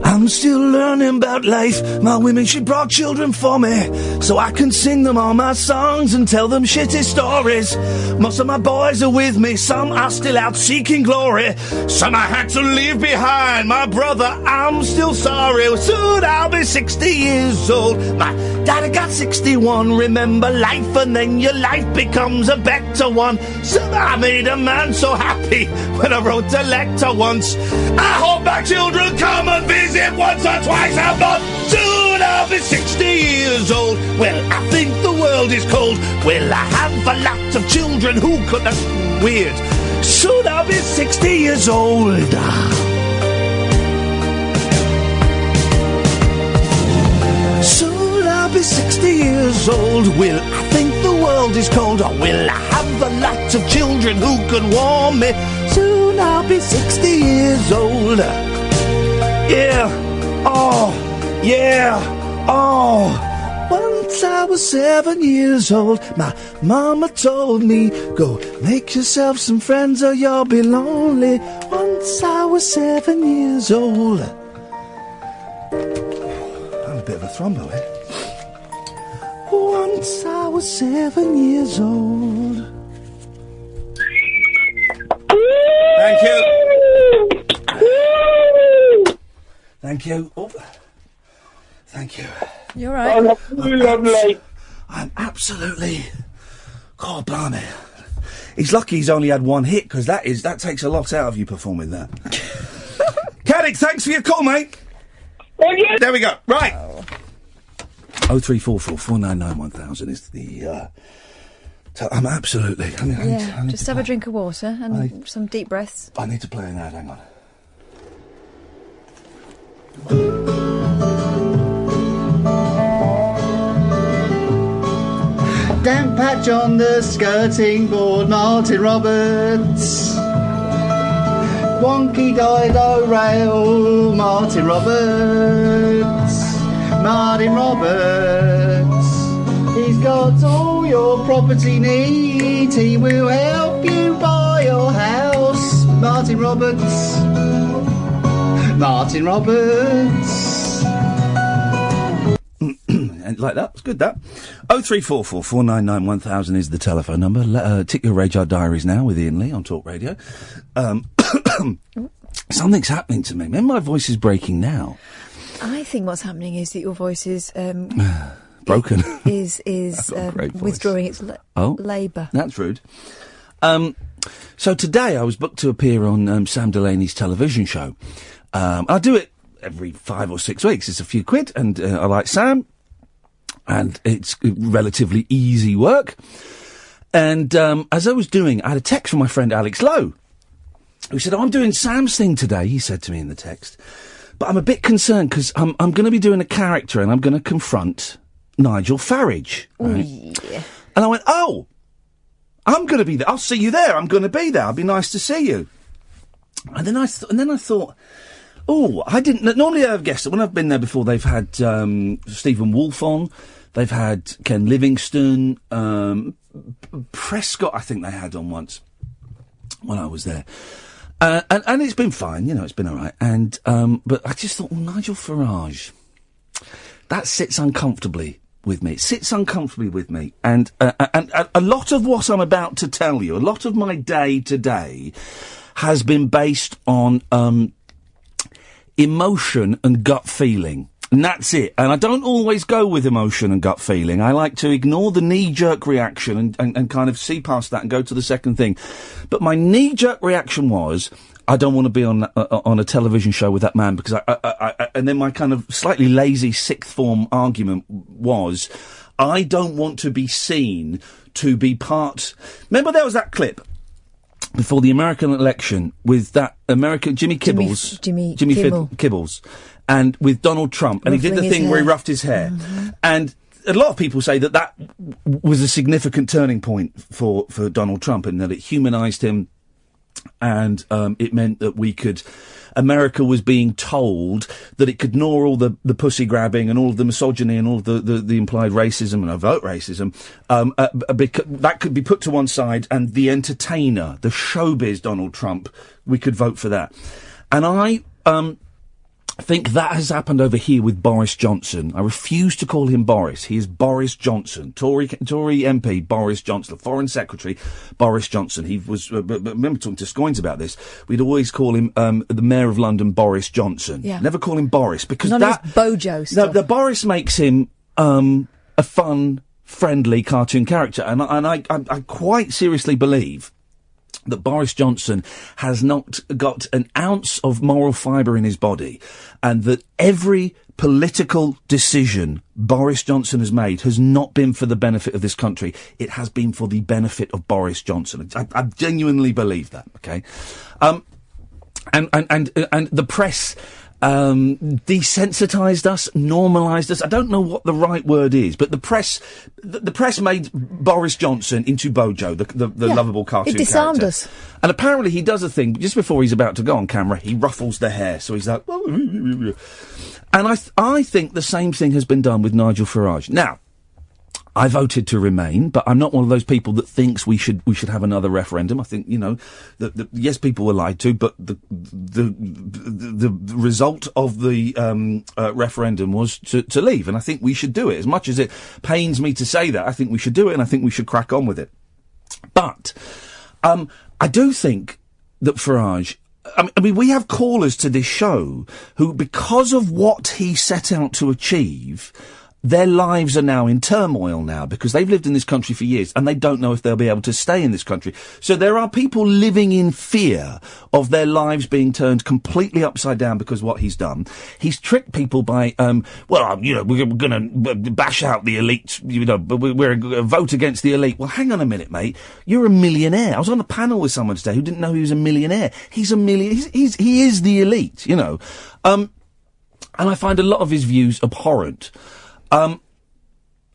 C: I'm I'm still learning about life. My women, she brought children for me, so I can sing them all my songs and tell them shitty stories. Most of my boys are with me, some are still out seeking glory. Some I had to leave behind. My brother, I'm still sorry. Soon I'll be 60 years old. My daddy got 61. Remember life, and then your life becomes a better one. So I made a man so happy when I wrote a letter once. I hope my children come and visit once or twice a month. Soon I'll be 60 years old. Well, I think the world is cold. Will I have a lot of children who could... That's weird. Soon I'll be 60 years old. Soon I'll be 60 years old. Will I think the world is cold? Or will I have a lot of children who can warm me? Soon I'll be 60 years old. Yeah. Oh. Yeah. Oh. Once I was 7 years old, my mama told me, go make yourself some friends or you'll be lonely. Once I was 7 years old. I'm a bit of a thrombo, eh? Once I was 7 years old. Thank you. Thank you. Oh. Thank you.
F: You're right.
L: Oh, lovely.
C: I'm absolutely... God, blimey. He's lucky he's only had one hit, because that takes a lot out of you performing that. Caddick, thanks for your call, mate.
L: Oh, yeah.
C: There we go. Right. 0344 499 1000 is the... I'm absolutely... I need
F: just have a drink of water and some deep breaths.
C: I need to play an ad, hang on.
G: Damp patch on the skirting board, Martin Roberts. Wonky dido rail, Martin Roberts. Martin Roberts. He's got all your property needs. He will help you buy your house. Martin Roberts. Martin Roberts.
C: And like that, it's good that. 0344 499 1000 is the telephone number. Tick your radar diaries now with Iain Lee on Talk Radio. Something's happening to me. Maybe my voice is breaking now.
F: I think what's happening is that your voice is
C: broken.
F: Is withdrawing its labour.
C: That's rude. So today I was booked to appear on Sam Delaney's television show. I do it every 5 or 6 weeks. It's a few quid, and I like Sam, and it's relatively easy work. And as I was doing, I had a text from my friend Alex Lowe, who said, I'm doing Sam's thing today, he said to me in the text, but I'm a bit concerned because I'm going to be doing a character and I'm going to confront Nigel Farage. Right?
F: Yeah.
C: And I went, oh, I'm going to be there. I'll see you there. I'm going to be there. It'll be nice to see you. And then I thought, oh, I didn't... Normally I've guessed that when I've been there before, they've had Stephen Wolfe on, they've had Ken Livingstone, Prescott I think they had on once when I was there. And it's been fine, it's been all right. And but I just thought, Nigel Farage, that sits uncomfortably with me. It sits uncomfortably with me. And a lot of what I'm about to tell you, a lot of my day today has been based on emotion and gut feeling. And that's it. And I don't always go with emotion and gut feeling. I like to ignore the knee-jerk reaction and kind of see past that and go to the second thing. But my knee-jerk reaction was, I don't want to be on a television show with that man, because and then my kind of slightly lazy sixth form argument was, I don't want to be seen to be part... Remember there was that clip before the American election with that Jimmy Kibbles.
F: Jimmy
C: Kibbles. And with Donald Trump. And he did the thing where he roughed his hair. Mm-hmm. And a lot of people say that was a significant turning point for Donald Trump, and that it humanised him. And it meant that America was being told that it could ignore all the pussy grabbing and all of the misogyny and all of the implied racism and overt racism. That could be put to one side, and the entertainer, the showbiz Donald Trump, we could vote for that. And I think that has happened over here with Boris Johnson. I refuse to call him Boris. He is Boris Johnson. Tory MP Boris Johnson. Foreign Secretary Boris Johnson. He was, but remember talking to Scoins about this, we'd always call him the Mayor of London Boris Johnson.
F: Yeah.
C: Never call him Boris, because
F: none of his Bojo stuff.
C: The Boris makes him a fun, friendly cartoon character. And I quite seriously believe that Boris Johnson has not got an ounce of moral fibre in his body, and that every political decision Boris Johnson has made has not been for the benefit of this country. It has been for the benefit of Boris Johnson. I genuinely believe that, okay? And the press desensitised us, normalised us. I don't know what the right word is, but the press made Boris Johnson into Bojo, the lovable cartoon
F: character. It disarmed
C: character.
F: us.
C: And apparently he does a thing, just before he's about to go on camera, he ruffles the hair, so he's like... And I think the same thing has been done with Nigel Farage. Now, I voted to remain, but I'm not one of those people that thinks we should have another referendum. I think, that yes, people were lied to, but the result of the referendum was to leave, and I think we should do it. As much as it pains me to say that, I think we should do it, and I think we should crack on with it. But I do think that Farage... I mean, we have callers to this show who, because of what he set out to achieve... Their lives are now in turmoil now, because they've lived in this country for years and they don't know if they'll be able to stay in this country. So there are people living in fear of their lives being turned completely upside down because of what he's done. He's tricked people by, we're going to bash out the elite, but we're going to vote against the elite. Well, hang on a minute, mate. You're a millionaire. I was on a panel with someone today who didn't know he was a millionaire. He is the elite, and I find a lot of his views abhorrent. And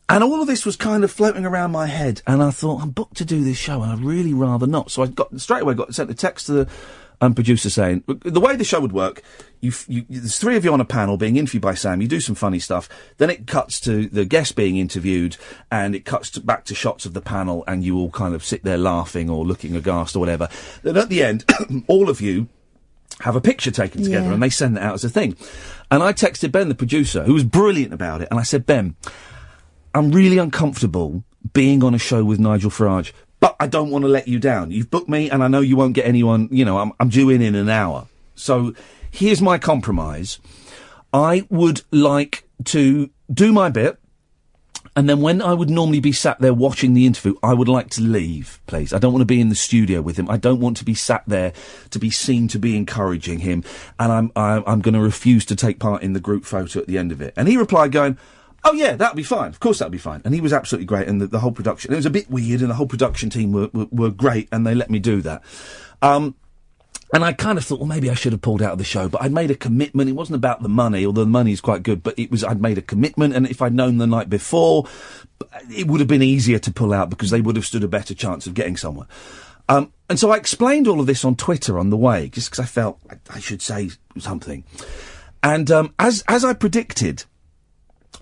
C: all of this was kind of floating around my head, and I thought, I'm booked to do this show, and I'd really rather not. So I straight away sent a text to the producer saying, the way the show would work, there's three of you on a panel being interviewed by Sam, you do some funny stuff, then it cuts to the guest being interviewed, and it cuts back to shots of the panel, and you all kind of sit there laughing or looking aghast or whatever. Then at the end, all of you have a picture taken together, and they send that out as a thing. And I texted Ben, the producer, who was brilliant about it, and I said, Ben, I'm really uncomfortable being on a show with Nigel Farage, but I don't want to let you down. You've booked me, and I know you won't get anyone, I'm due in an hour. So here's my compromise. I would like to do my bit, and then when I would normally be sat there watching the interview, I would like to leave, please. I don't want to be in the studio with him. I don't want to be sat there to be seen to be encouraging him. And I'm going to refuse to take part in the group photo at the end of it. And he replied going, oh yeah, that'll be fine. Of course that'll be fine. And he was absolutely great. And the whole production, it was a bit weird, and the whole production team were great, and they let me do that. And I kind of thought, well, maybe I should have pulled out of the show, but I'd made a commitment. It wasn't about the money, although the money's quite good, but I'd made a commitment, and if I'd known the night before, it would have been easier to pull out, because they would have stood a better chance of getting somewhere. And so I explained all of this on Twitter on the way, just because I felt I should say something. And as I predicted,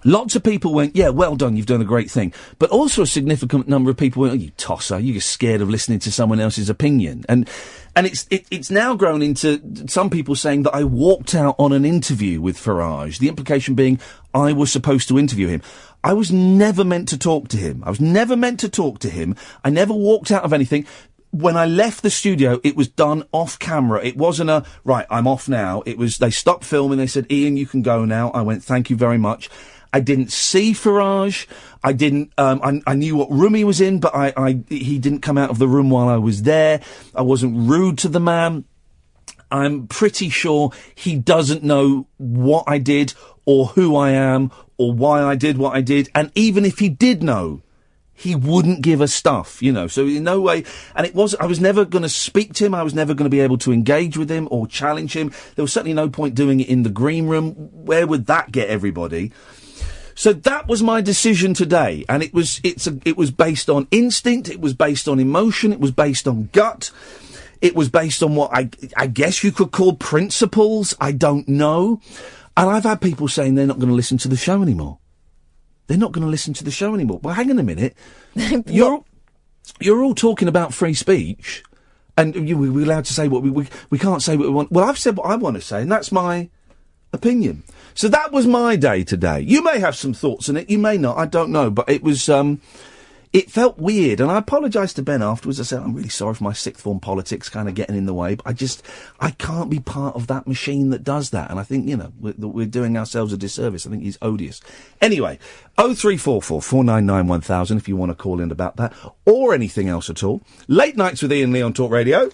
C: lots of people went, yeah, well done, you've done a great thing. But also a significant number of people went, oh, you tosser, you're just scared of listening to someone else's opinion. And it's now grown into some people saying that I walked out on an interview with Farage, the implication being I was supposed to interview him. I was never meant to talk to him. I never walked out of anything. When I left the studio, it was done off camera. It wasn't right, I'm off now. It was, they stopped filming, they said, Ian, you can go now. I went, thank you very much. I didn't see Farage. I didn't, I knew what room he was in, but he didn't come out of the room while I was there. I wasn't rude to the man. I'm pretty sure he doesn't know what I did, or who I am, or why I did what I did. And even if he did know, he wouldn't give a stuff, so in no way. And I was never going to speak to him. I was never going to be able to engage with him or challenge him. There was certainly no point doing it in the green room. Where would that get everybody? So that was my decision today, and it was based on instinct, it was based on emotion, it was based on gut, it was based on what I guess you could call principles. I don't know. And I've had people saying they're not going to listen to the show anymore. They're not going to listen to the show anymore. Well, hang on a minute. You're all talking about free speech, and we're allowed to say what we can't say what we want. Well, I've said what I want to say, and that's my opinion. So that was my day today. You may have some thoughts on it, you may not, I don't know, but it was, it felt weird, and I apologised to Ben afterwards. I said, I'm really sorry for my sixth form politics kind of getting in the way, but I can't be part of that machine that does that, and I think, we're doing ourselves a disservice. I think he's odious. Anyway, 0344 499 1000 if you want to call in about that, or anything else at all. Late Nights with Iain Lee on Talk Radio.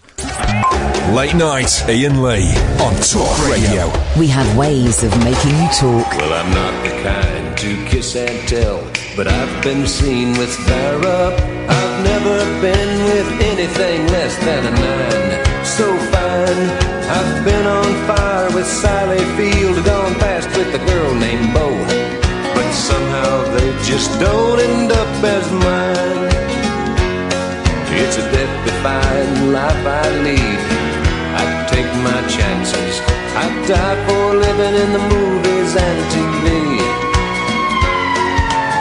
B: Late Night, Iain Lee on Talk Radio.
A: We have ways of making you talk.
M: Well, I'm not the kind to kiss and tell, but I've been seen with fire up. I've never been with anything less than a 9. So fine, I've been on fire with Sally Field, gone past with a girl named Bo, but somehow they just don't end up as mine. It's a death-defying life I lead. I take my chances. I die for living in the movies and TV.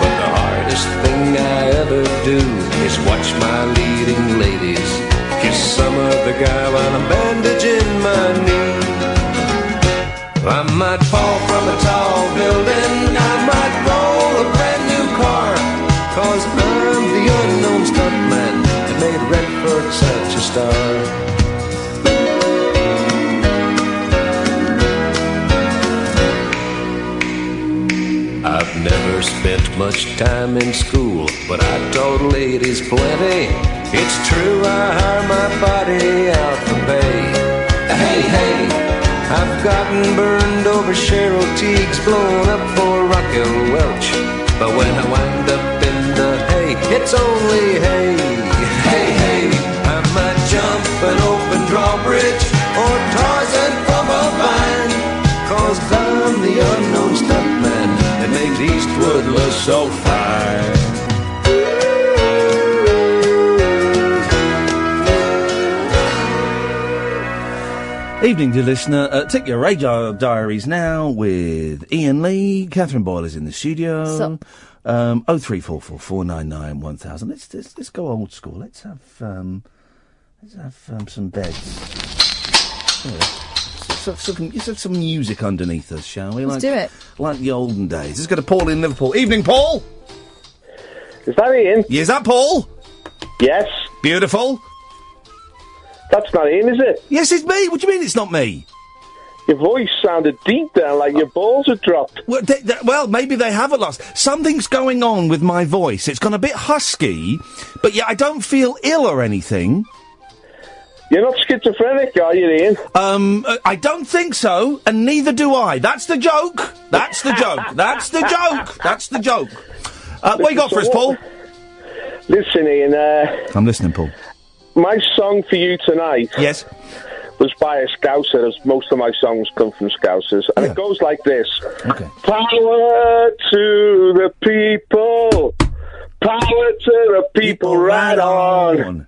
M: But the hardest thing I ever do is watch my leading ladies kiss some other guy while I'm bandaging my knee. I might fall from a tall building, I might roll a brand new car, 'cause I'm the unknown stuntman that made Redford such a star. I've never spent much time in school, but I taught ladies plenty. It's true, I hire my body out for pay. Hey, hey, I've gotten burned over Cheryl Teague's, blown up for Raquel Welch. But when I wind up in the hay, it's only hay. Hey, hey, I might jump an open drawbridge or Tarzan from a vine, 'cause I'm the unknown stuntman that makes Eastwood look so fine.
C: Evening, dear listener. Take your radio diaries now with Iain Lee. Catherine Boyle is in the studio. 0344 499 1000. Let's go old school. Let's have some beds. Let's have some music underneath us, shall we?
F: Let's do it.
C: Like the olden days. Let's go to Paul in Liverpool. Evening, Paul.
L: Is that Ian?
C: Is that Paul?
L: Yes.
C: Beautiful.
L: That's not Ian, is it?
C: Yes, it's me. What do you mean it's not me?
L: Your voice sounded deep there, like your balls had dropped.
C: Well, maybe they have at last. Something's going on with my voice. It's gone a bit husky, but yeah, I don't feel ill or anything.
L: You're not schizophrenic, are you, Ian?
C: I don't think so, and neither do I. That's the joke. That's the joke. That's the joke. That's the joke. What you got for us, Paul?
L: Listen, Ian.
C: I'm listening, Paul.
L: My song for you tonight.
C: Yes.
L: Was by a Scouser, as most of my songs come from Scousers, and it goes like this.
C: Okay.
L: Power to the people. Power to the people, right on.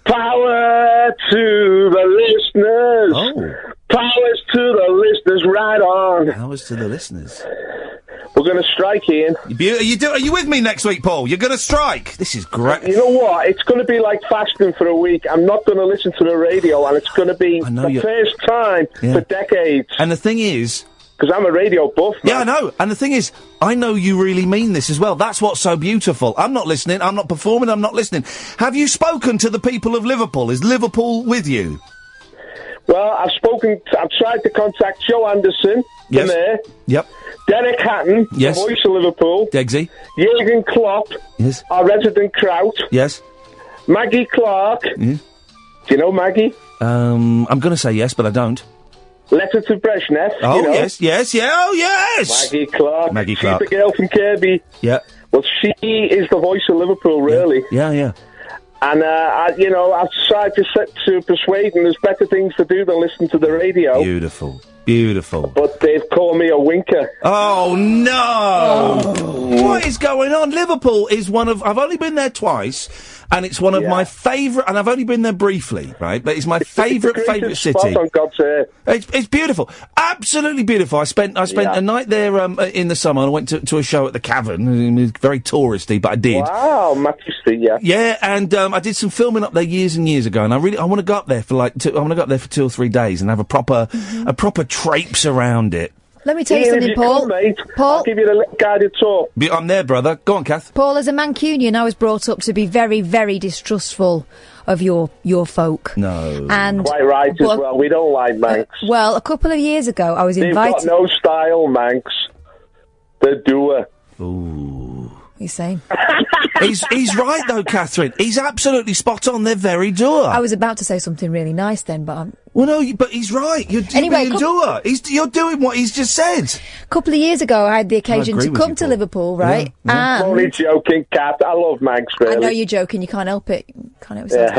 L: Power to the listeners.
C: Oh.
L: Powers to the listeners, right on.
C: Powers to the listeners.
L: We're going to strike, Ian.
C: Are you with me next week, Paul? You're going to strike. This is great.
L: You know what? It's going to be like fasting for a week. I'm not going to listen to the radio, and it's going to be the first time for decades.
C: And the thing is...
L: Because I'm a radio buff, man.
C: Yeah, I know. And the thing is, I know you really mean this as well. That's what's so beautiful. I'm not listening. I'm not performing. I'm not listening. Have you spoken to the people of Liverpool? Is Liverpool with you?
L: Well, I've tried to contact Joe Anderson, the mayor.
C: Yep.
L: Derek Hatton,
C: yes.
L: the voice of Liverpool.
C: Degsy.
L: Jürgen Klopp,
C: yes.
L: Our resident Kraut.
C: Yes.
L: Maggie Clark.
C: Mm.
L: Do you know Maggie?
C: I'm going to say yes, but I don't.
L: Letter to Brezhnev.
C: Oh,
L: you know?
C: yes. Oh, yes!
L: Maggie Clark.
C: Maggie Clark.
L: She's the girl from Kirby.
C: Yeah.
L: Well, she is the voice of Liverpool, really.
C: Yeah.
L: And, I've tried to persuade them there's better things to do than listen to the radio.
C: Beautiful.
L: But they've called me a winker.
C: Oh, no! Oh. What is going on? Liverpool is I've only been there twice, and it's one of my favourite, and I've only been there briefly, right? But it's my favourite city.
L: Spot on God's earth.
C: It's beautiful. Absolutely beautiful. I spent a night there in the summer, and I went to a show at the Cavern. It was very touristy, but I did.
L: Wow, Matthew Street, yeah.
C: Yeah, and I did some filming up there years and years ago, and I want to go up there for 2 or 3 days and have a proper traipse around it.
F: Let me tell you
L: Ian,
F: something,
L: if
F: Paul.
L: Come, mate,
F: Paul,
L: I'll give you the guided tour.
C: I'm there, brother. Go on, Kath.
F: Paul, as a Mancunian, I was brought up to be very, very distrustful of your folk.
C: No.
F: And
L: quite right as well. We don't like Manx.
F: Well, a couple of years ago, I was invited.
L: They've got no style, Manx. They're doer.
C: Ooh.
F: What are you saying?
C: He's right, though, Catherine. He's absolutely spot on. They're very doer.
F: I was about to say something really nice then, but I'm...
C: Well, no, but he's right. You're being doer. You're doing what he's just said.
F: A couple of years ago, I had the occasion to come to Liverpool, right?
C: Yeah.
F: And
L: Only joking, Cat. I love Manx, really.
F: I know you're joking. You can't help it. Can't help yourself.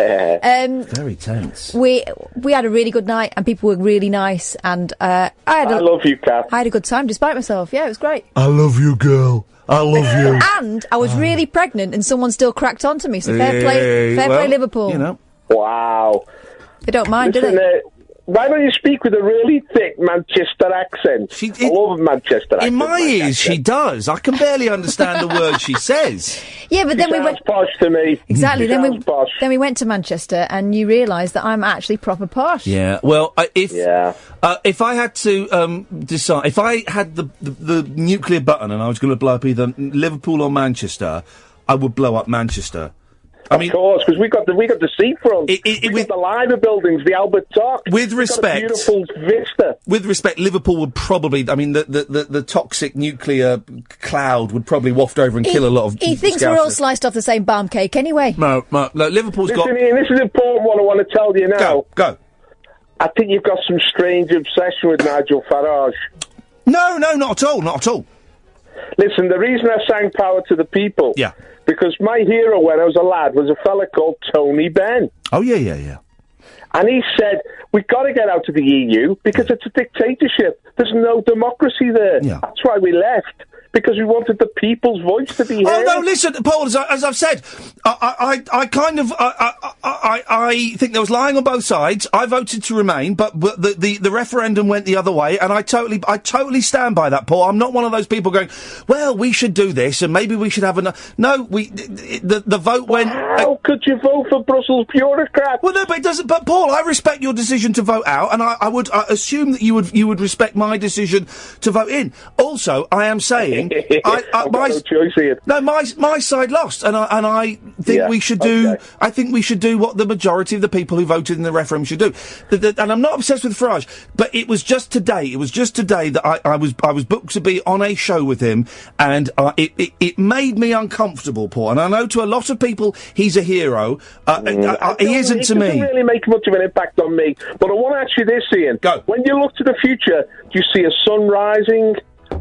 C: Very tense.
F: We had a really good night, and people were really nice, and I
L: love you, Cat.
F: I had a good time despite myself. Yeah, it was great.
I: I love you, girl. I love you.
F: And I was really pregnant, and someone still cracked onto me. So fair play, Liverpool.
C: You know.
L: Wow.
F: They don't mind,
L: Listen,
F: do they?
L: Why don't you speak with a really thick Manchester accent? I love a Manchester accent.
C: In my ears, she does. I can barely understand the words she says.
F: Yeah, but then we went
L: posh to me.
F: Exactly.
L: She
F: Then
L: sounds posh.
F: we went to Manchester, and you realise that I'm actually proper posh.
C: Yeah. Well, if I had to decide, if I had the nuclear button and I was going to blow up either Liverpool or Manchester, I would blow up Manchester.
L: Of course, because we got the seafront. We got the Liver buildings, the Albert Dock.
C: With respect,
L: beautiful vista.
C: With respect, Liverpool would probably. I mean, the toxic nuclear cloud would probably waft over and kill a lot of.
F: He thinks
C: Scousers.
F: we're all sliced off the same barm cake, anyway.
C: No, Liverpool's got.
L: Listen, Ian, this is an important one. I want to tell you now.
C: Go.
L: I think you've got some strange obsession with Nigel Farage.
C: No, not at all. Not at all.
L: Listen, the reason I sang Power to the People.
C: Yeah.
L: Because my hero when I was a lad was a fella called Tony Benn.
C: Oh, yeah.
L: And he said, we've got to get out of the EU because it's a dictatorship. There's no democracy there. Yeah. That's why we left. Because we wanted the people's voice to be heard.
C: Oh, no, listen, Paul, as I've said, I think there was lying on both sides. I voted to remain, but the referendum went the other way, and I totally stand by that, Paul. I'm not one of those people going, well, we should do this, and maybe we should have No, the vote went...
L: How could you vote for Brussels bureaucrats?
C: Well, no, but it doesn't... But, Paul, I respect your decision to vote out, and I would assume that you would respect my decision to vote in. Also, I am saying... my side lost, and I think we should do. Okay. I think we should do what the majority of the people who voted in the referendum should do. And I'm not obsessed with Farage, but it was just today. It was just today that I was booked to be on a show with him, and it made me uncomfortable, Paul. And I know to a lot of people he's a hero. He isn't to me.
L: It doesn't really make much of an impact on me. But I want to ask you this, Ian.
C: Go.
L: When you look to the future, do you see a sun rising?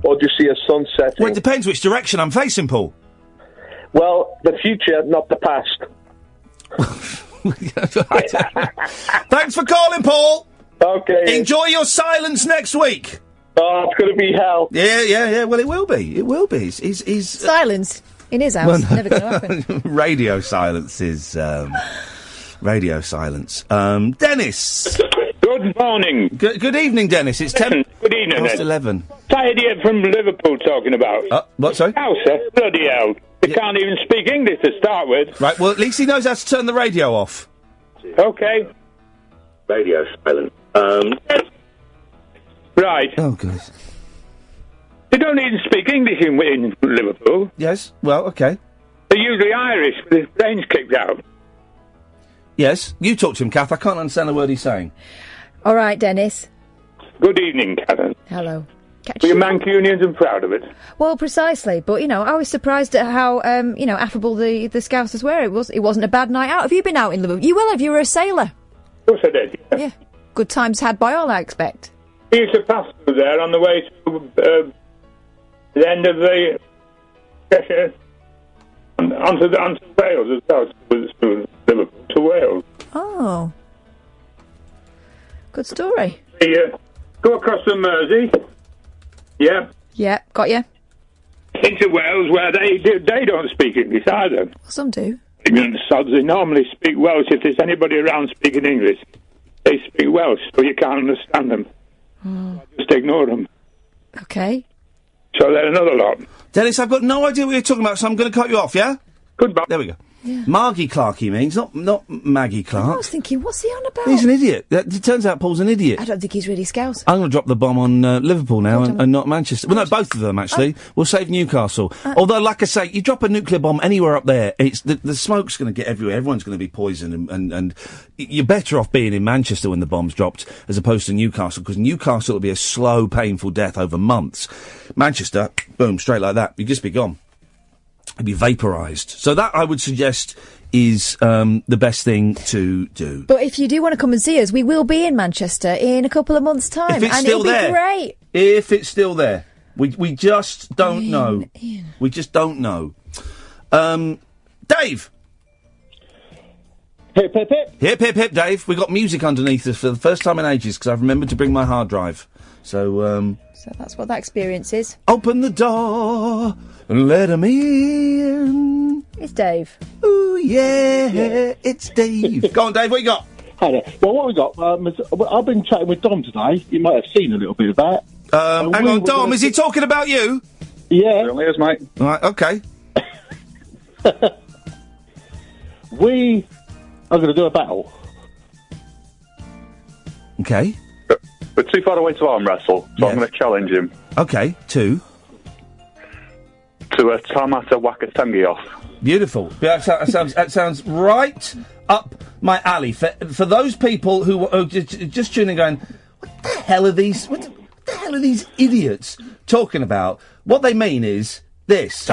L: Or do you see a sun setting?
C: Well, it depends which direction I'm facing, Paul.
L: Well, the future, not the past.
C: Thanks for calling, Paul.
L: Okay.
C: Enjoy your silence next week.
L: Oh, it's going to be hell.
C: Yeah. Well, it will be. It will be. He's
F: silence in his house. Never going to happen.
C: Radio silence is radio silence. Dennis.
N: Good morning.
C: Good evening, Dennis. It's 10
N: Good evening,
C: past 11.
N: That idiot from Liverpool talking about.
C: What, sorry?
N: Scouser, bloody hell. They can't even speak English to start with.
C: Right, well, at least he knows how to turn the radio off.
N: Okay. Radio silent. Right.
C: Oh, good.
N: They don't even speak English in Liverpool.
C: Yes, well, okay.
N: They're usually Irish, with their brains kicked out.
C: Yes, you talk to him, Kath. I can't understand a word he's saying.
F: All right, Dennis.
N: Good evening, Catherine.
F: Hello.
N: We're Mancunians and proud of it.
F: Well, precisely. But, I was surprised at how, affable the Scousers were. It wasn't a bad night out. Have you been out in Liverpool? You will have. You were a sailor.
N: Of course I did,
F: yeah. Good times had by all, I expect.
N: We used to pass through there on the way to the end of the Cheshire onto Wales as well, to Liverpool to Wales.
F: Oh. Good story.
N: Go across the Mersey. Yeah.
F: Yeah, got you.
N: Into Wales, where they don't speak English either.
F: Some do.
N: Sods, they normally speak Welsh. If there's anybody around speaking English, they speak Welsh, so you can't understand them. Just ignore them.
F: Okay.
N: So they're another lot.
C: Dennis, I've got no idea what you're talking about, so I'm going to cut you off, yeah?
N: Goodbye.
C: There we go.
F: Yeah.
C: Margie Clark, he means, not Maggie Clark.
F: I was thinking, what's he on about?
C: He's an idiot. It turns out Paul's an idiot.
F: I don't think he's really Scouse.
C: I'm going to drop the bomb on Liverpool now and not Manchester. Well, no, both of them, actually. We'll save Newcastle. Although, like I say, you drop a nuclear bomb anywhere up there, the smoke's going to get everywhere. Everyone's going to be poisoned, and you're better off being in Manchester when the bomb's dropped as opposed to Newcastle, because Newcastle will be a slow, painful death over months. Manchester, boom, straight like that. You'd just be gone. You'd be vaporised. So that, I would suggest, is the best thing to do.
F: But if you do want to come and see us, we will be in Manchester in a couple of months' time.
C: If it's
F: and
C: still
F: it'll
C: there.
F: be great.
C: If it's still there. We just don't know. We just don't know. Dave!
O: Hip, hip, hip.
C: Hip, hip, hip, Dave. We got music underneath us for the first time in ages, because I've remembered to bring my hard drive. So
F: that's what that experience is.
C: Open the door and let 'em in.
F: It's Dave.
C: Ooh, yeah, it's Dave. Go on, Dave, what you got?
O: Hi there. Well, what we got, I've been chatting with Dom today. You might have seen a little bit of that.
C: Hang on, Dom, is he talking about you?
O: Yeah.
L: Certainly is, mate.
C: All right, okay.
O: We are going to do a battle.
C: Okay.
L: We're too far away to arm wrestle, so I'm going to challenge him.
C: Okay, to
L: a Tamata Wakatangi off.
C: Beautiful. Yeah, that sounds right up my alley. For those people who are just tuning in going, what the hell are these idiots talking about? What they mean is this.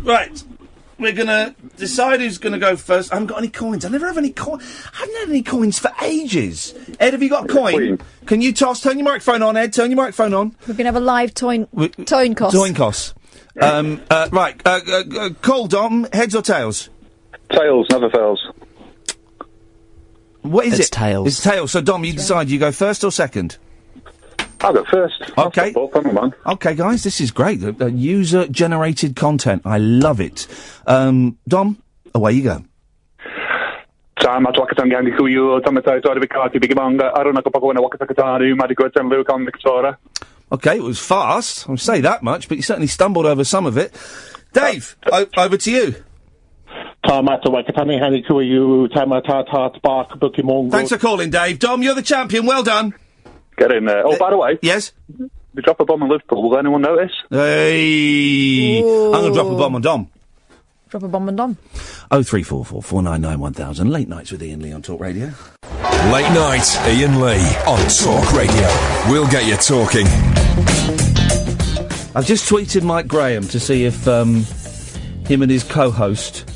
C: Right. We're gonna decide who's gonna go first. I haven't got any coins. I never have any coins. I haven't had any coins for ages. Ed, have you got a coin? Can you turn your microphone on, Ed? Turn your microphone on.
F: We're gonna have a live toin cost.
C: Toin cost. Right. Call, Dom. Heads or tails?
L: Tails, never fails.
C: What is it?
P: It's tails.
C: It's tails. So, Dom, you decide. You go first or second?
L: I'll go first.
C: Okay. Okay, guys, this is great. User-generated content. I love it. Dom, away you go. Okay, it was fast. I'll say that much, but you certainly stumbled over some of it. Dave, over to you.
O: Thanks
C: for calling, Dave. Dom, you're the champion. Well done.
L: Get in there. Oh, by the way.
C: Yes?
L: We drop a bomb in Liverpool. Will anyone notice?
C: Hey! I'm going to drop a bomb on Dom.
F: Drop a bomb on Dom.
C: 0344 499 1000. Late nights with Iain Lee on Talk Radio.
B: Late night, Iain Lee on Talk Radio. We'll get you talking.
C: I've just tweeted Mike Graham to see if him and his co-host,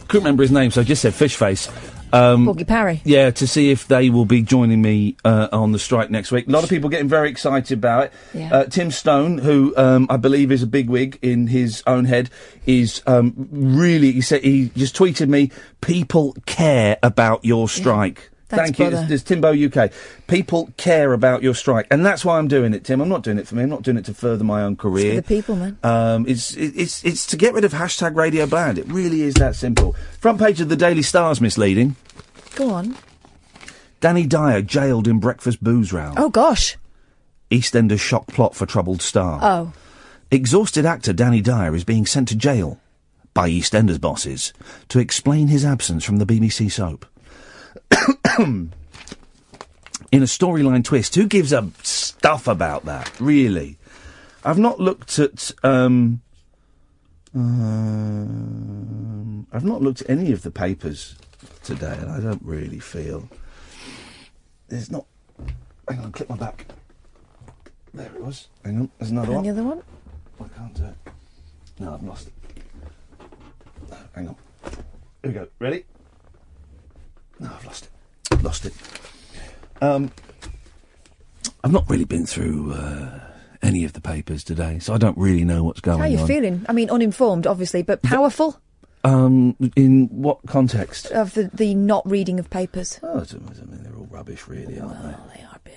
C: couldn't remember his name, so I just said Fishface.
F: Porky Parry.
C: Yeah, to see if they will be joining me on the strike next week. A lot of people getting very excited about it.
F: Yeah.
C: Tim Stone, who I believe is a bigwig in his own head, is really. He just tweeted me, "People care about your strike."
F: Yeah. Thanks,
C: Thank you.
F: brother.
C: There's Timbo UK. People care about your strike, and that's why I'm doing it, Tim. I'm not doing it for me. I'm not doing it to further my own career.
F: It's for the people, man.
C: It's to get rid of hashtag Radio Bland. It really is that simple. Front page of the Daily Star's misleading.
F: Go on.
C: Danny Dyer jailed in breakfast booze row.
F: Oh gosh.
C: EastEnders shock plot for troubled star.
F: Oh.
C: Exhausted actor Danny Dyer is being sent to jail by EastEnders bosses to explain his absence from the BBC soap. In a storyline twist, who gives a stuff about that, really? I've not looked at any of the papers today, and I don't really feel there's not. Hang on, clip my back. There it was. Hang on, there's another one.
F: And the other one?
C: I can't do it. No, I've lost it. No, hang on. Here we go. Ready? No, I've lost it. I've not really been through any of the papers today, so I don't really know what's going on.
F: How are you feeling? I mean, uninformed, obviously, but powerful?
C: In what context?
F: Of the not reading of papers.
C: Oh, I mean, they're all rubbish, really, aren't they?
F: They are, aren't they?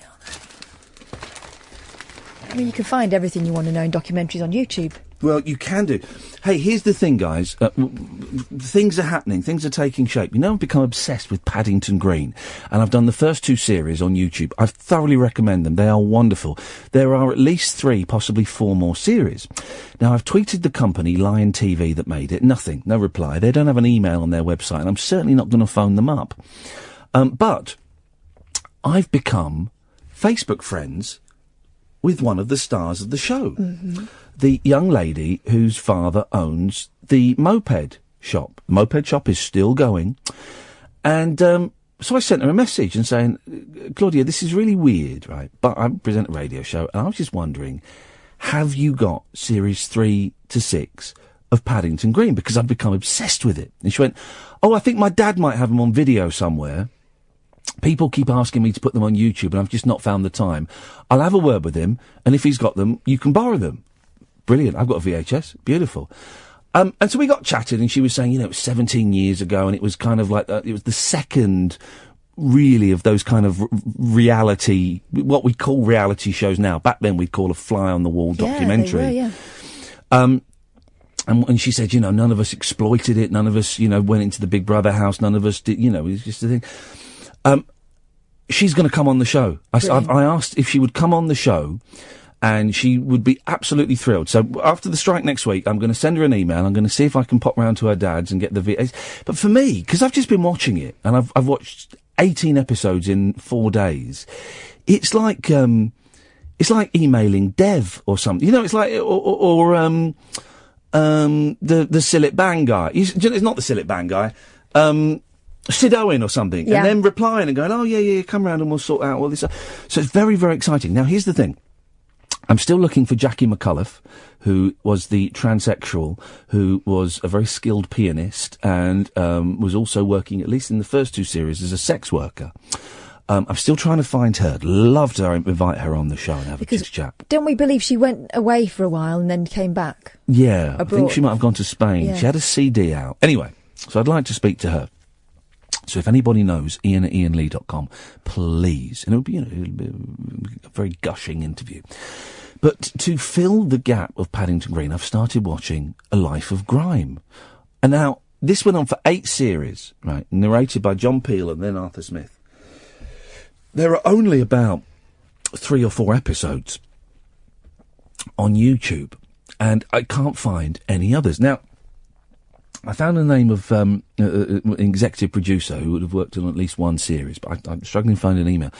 F: I mean, you can find everything you want to know in documentaries on YouTube.
C: Well, you can do. Hey, here's the thing, guys. Things are happening. Things are taking shape. You know, I've become obsessed with Paddington Green, and I've done the first 2 series on YouTube. I thoroughly recommend them. They are wonderful. There are at least 3, possibly 4 more series. Now, I've tweeted the company, Lion TV, that made it. Nothing. No reply. They don't have an email on their website, and I'm certainly not going to phone them up. But I've become Facebook friends with one of the stars of the show.
F: Mm-hmm.
C: The young lady whose father owns the moped shop. The moped shop is still going. And so I sent her a message and saying, Claudia, this is really weird, right? But I present a radio show, and I was just wondering, have you got series 3 to 6 of Paddington Green? Because I've become obsessed with it. And she went, oh, I think my dad might have them on video somewhere. People keep asking me to put them on YouTube, and I've just not found the time. I'll have a word with him, and if he's got them, you can borrow them. Brilliant. I've got a VHS. Beautiful. And so we got chatted, and she was saying, you know, it was 17 years ago, and it was kind of like, it was the second, really, of those kind of reality, what we call reality shows now. Back then, we'd call a fly-on-the-wall documentary.
F: They were, yeah.
C: And she said, you know, none of us exploited it. None of us, you know, went into the Big Brother house. None of us did, you know, it was just a thing. She's going to come on the show. I asked if she would come on the show, and she would be absolutely thrilled. So after the strike next week, I'm going to send her an email. I'm going to see if I can pop round to her dad's and get the VHS. But for me, because I've just been watching it, and I've watched 18 episodes in 4 days, it's like emailing Dev or something. You know, it's like, the Sillet Bang guy. It's not the Sillet Bang guy. Sid Owen or something, and then replying and going, oh, yeah, come round and we'll sort out all this. So it's very, very exciting. Now, here's the thing. I'm still looking for Jackie McCullough, who was the transsexual, who was a very skilled pianist and was also working, at least in the first 2 series, as a sex worker. I'm still trying to find her. Love to invite her on the show and have a chat.
F: Don't we believe she went away for a while and then came back?
C: Yeah,
F: abroad?
C: I think she might have gone to Spain.
F: Yeah.
C: She had a CD out. Anyway, so I'd like to speak to her. So if anybody knows, Iain at iainlee.com, please. And it'll be a very gushing interview. But to fill the gap of Paddington Green, I've started watching A Life of Grime. And now, this went on for 8 series, right, narrated by John Peel and then Arthur Smith. There are only about 3 or 4 episodes on YouTube, and I can't find any others. Now, I found the name of an executive producer who would have worked on at least 1 series, but I'm struggling to find an email.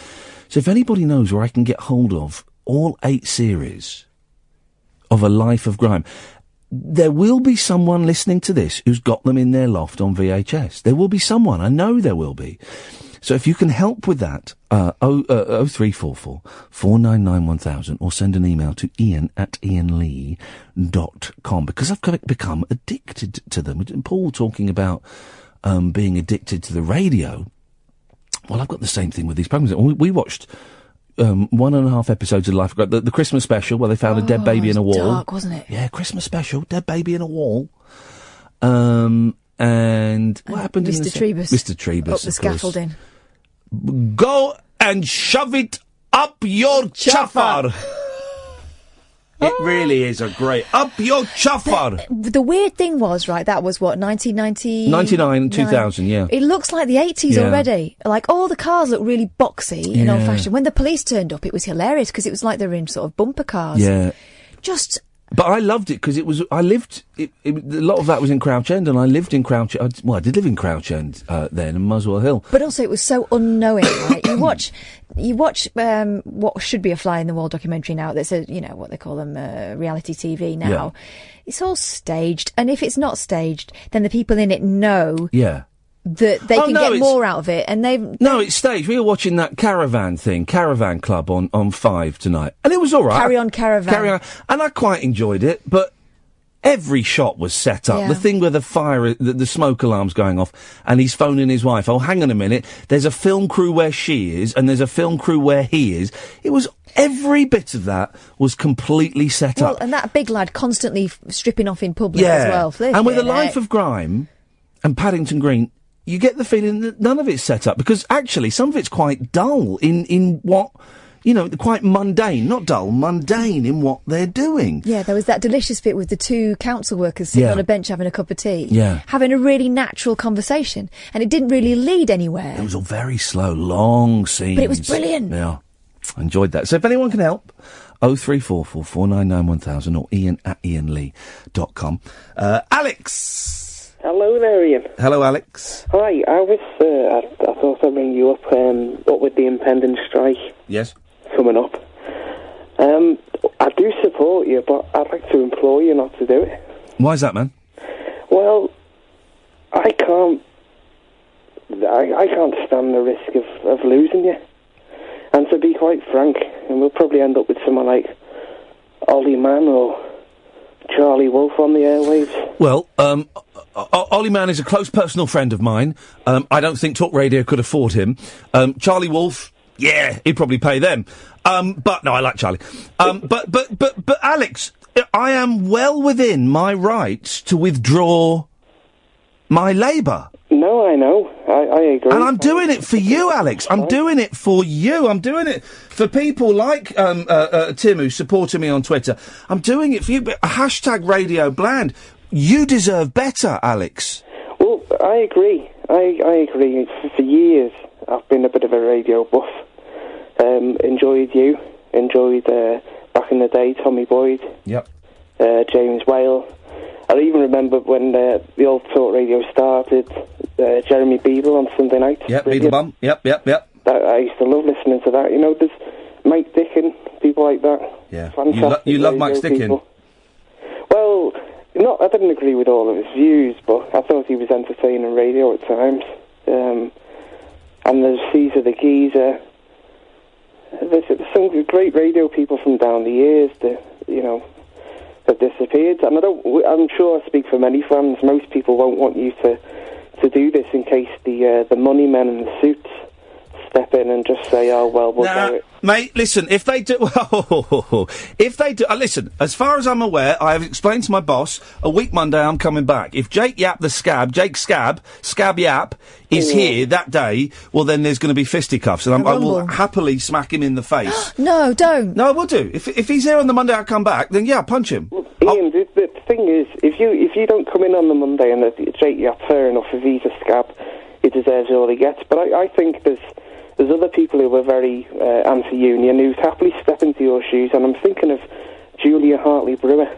C: So if anybody knows where I can get hold of all 8 series of A Life of Grime, there will be someone listening to this who's got them in their loft on VHS. There will be someone. I know there will be. So if you can help with that, 0344 499 1000, or send an email to Iain at iainlee.com, because I've become addicted to them. Paul talking about being addicted to the radio. Well, I've got the same thing with these programs. We watched 1.5 episodes of Life of Grime, the Christmas special where they found a dead baby in a wall.
F: Dark, wasn't it?
C: Yeah, Christmas special, dead baby in a wall. And what happened
F: Mr.
C: in the
F: Trebus.
C: Mr. Trebus,
F: Up the scaffolding.
C: Go and shove it up your chaffer. It really is a great... Up your chaffer!
F: The weird thing was, right, that was what, 1990...
C: 99, 2000, yeah.
F: It looks like the 80s already. Like, all the cars look really boxy and old-fashioned. When the police turned up, it was hilarious, because it was like they were in sort of bumper cars.
C: Yeah.
F: Just...
C: But I loved it because a lot of that was in Crouch End, and I lived in Crouch End. Well, I did live in Crouch End then, in Muswell Hill.
F: But also it was so unknowing, right? You watch what should be a fly in the wall documentary now that's what they call them, reality TV now. Yeah. It's all staged, and if it's not staged, then the people in it know. Yeah. That they can get more out of it, and No,
C: it's staged. We were watching that Caravan Club on 5 tonight, and it was all right.
F: Carry on, Caravan.
C: And I quite enjoyed it, but every shot was set up. Yeah. The thing with the fire, the smoke alarm's going off, and he's phoning his wife. Oh, hang on a minute. There's a film crew where she is, and there's a film crew where he is. It was... Every bit of that was completely set up.
F: And that big lad constantly stripping off in public as well.
C: And with A Life of Grime and Paddington Green... You get the feeling that none of it's set up, because actually some of it's quite dull in what quite mundane, not dull, mundane in what they're doing.
F: Yeah, there was that delicious bit with the two council workers sitting on a bench having a cup of tea.
C: Yeah.
F: Having a really natural conversation. And it didn't really lead anywhere.
C: It was all very slow, long scenes.
F: But it was brilliant.
C: Yeah. Enjoyed that. So if anyone can help, 0344 499 1000 or ian@iainlee.com. Alex!
P: Hello there, Ian.
C: Hello, Alex.
P: Hi, I thought I'd ring you up, what with the impending strike.
C: Yes.
P: Coming up. I do support you, but I'd like to implore you not to do it.
C: Why is that, man?
P: Well, I can't stand the risk of losing you. And to be quite frank, and we'll probably end up with someone like Ollie Mann or Charlie Wolf on the airwaves.
C: Well, Ollie Mann is a close personal friend of mine. I don't think Talk Radio could afford him. Charlie Wolf, yeah, he'd probably pay them. But no, I like Charlie. But Alex, I am well within my rights to withdraw my Labour.
P: No, I know. I agree.
C: And I'm doing it for you, Alex. I'm doing it for you. I'm doing it for people like Tim, who's supporting me on Twitter. I'm doing it for you. Hashtag Radio Bland. You deserve better, Alex.
P: Well, I agree. I agree. For years, I've been a bit of a radio buff. Enjoyed you. Enjoyed, back in the day, Tommy Boyd.
C: Yep.
P: James Whale. I even remember when the old Talk Radio started, Jeremy Beadle on Sunday night.
C: Yep, Beadlebum. Yep.
P: I used to love listening to that. There's Mike Dickin, people like that.
C: Yeah.
P: Fantastic.
C: You love Mike Dickin?
P: Well, I didn't agree with all of his views, but I thought he was entertaining radio at times. And there's Caesar the Geezer. There's some great radio people from down the years that, have disappeared. And I'm sure I speak for many fans. Most people won't want you to do this in case the money men in the suits step in and just say, "Oh well, we'll do it."
C: Mate, listen, if they do, listen, as far as I'm aware, I have explained to my boss, a week Monday I'm coming back. If Jake Yap Scab Yap, is here that day, well then there's going to be fisticuffs, and I will happily smack him in the face.
F: No, don't.
C: No, I will do. If he's here on the Monday I come back, then yeah, punch him.
P: Well, Ian, the thing is, if you don't come in on the Monday and Jake Yap, fair enough, if he's a scab, he deserves all he gets. But I think there's other people who were very anti-union who'd happily step into your shoes, and I'm thinking of Julia Hartley-Brewer.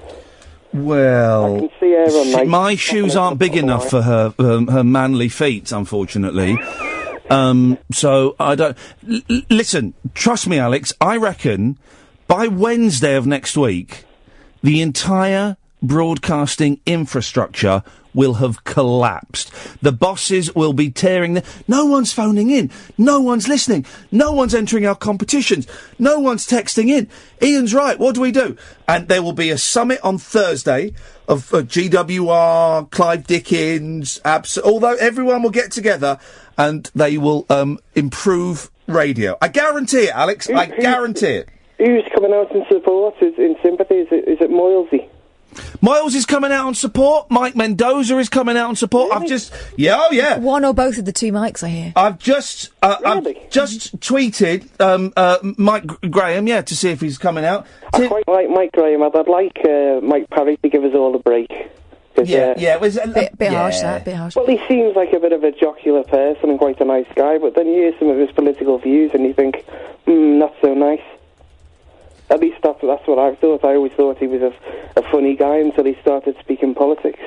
C: Well,
P: I can see her on
C: my shoes aren't big enough for her manly feet, unfortunately. So I don't... listen, trust me, Alex, I reckon by Wednesday of next week, the entire broadcasting infrastructure will have collapsed. The bosses will be tearing no one's phoning in. No one's listening. No one's entering our competitions. No one's texting in. Ian's right. What do we do? And there will be a summit on Thursday of GWR, Clive Dickens, although everyone will get together and they will improve radio. I guarantee it, Alex. I guarantee it.
P: Who's coming out in support, in sympathy? Is it Moylesy?
C: Miles is coming out on support. Mike Mendoza is coming out on support.
P: Really?
C: I've just... Yeah, oh, yeah.
F: One or both of the two Mikes, I hear.
C: I've just tweeted Mike Graham, to see if he's coming out.
P: I quite like Mike Graham. I'd like Mike Parry to give us all a break.
F: It was bit harsh, that. Bit harsh.
P: Well, he seems like a bit of a jocular person and quite a nice guy, but then you hear some of his political views and you think, not so nice. At least that's what I thought. I always thought he was a funny guy until he started speaking politics.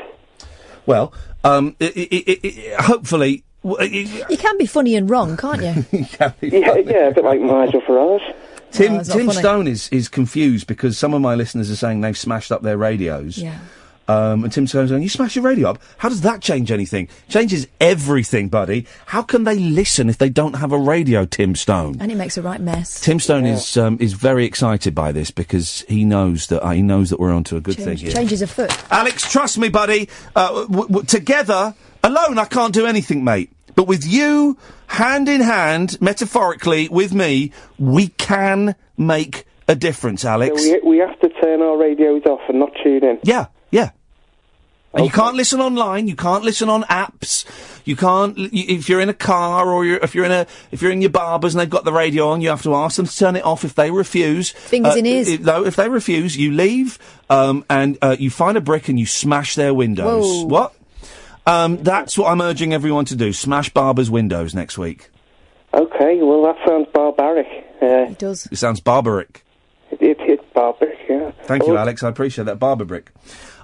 C: Well, hopefully...
F: you can be funny and wrong, can't you?
P: Yeah, a bit like Nigel Farage.
C: Tim Stone is confused because some of my listeners are saying they've smashed up their radios.
F: Yeah.
C: And Tim Stone's going, you smash your radio up? How does that change anything? Changes everything, buddy. How can they listen if they don't have a radio, Tim Stone?
F: And it makes a right mess.
C: Tim Stone is very excited by this because he knows that we're onto a good thing here.
F: Changes afoot.
C: Alex, trust me, buddy. Together, alone, I can't do anything, mate. But with you, hand in hand, metaphorically, with me, we can make a difference, Alex.
P: So we have to turn our radios off and not tune in.
C: Yeah. And you can't listen online, you can't listen on apps, You can't. If you're in a car or if you're in your barber's and they've got the radio on, you have to ask them to turn it off. If they refuse,
F: fingers in ears.
C: If they refuse, you leave and you find a brick and you smash their windows.
F: Whoa.
C: What? That's what I'm urging everyone to do. Smash barbers' windows next week.
P: Okay, well, that sounds barbaric.
F: It does.
C: It sounds barbaric.
P: It's barbaric, yeah.
C: Thank you, Alex. I appreciate that. Barber brick.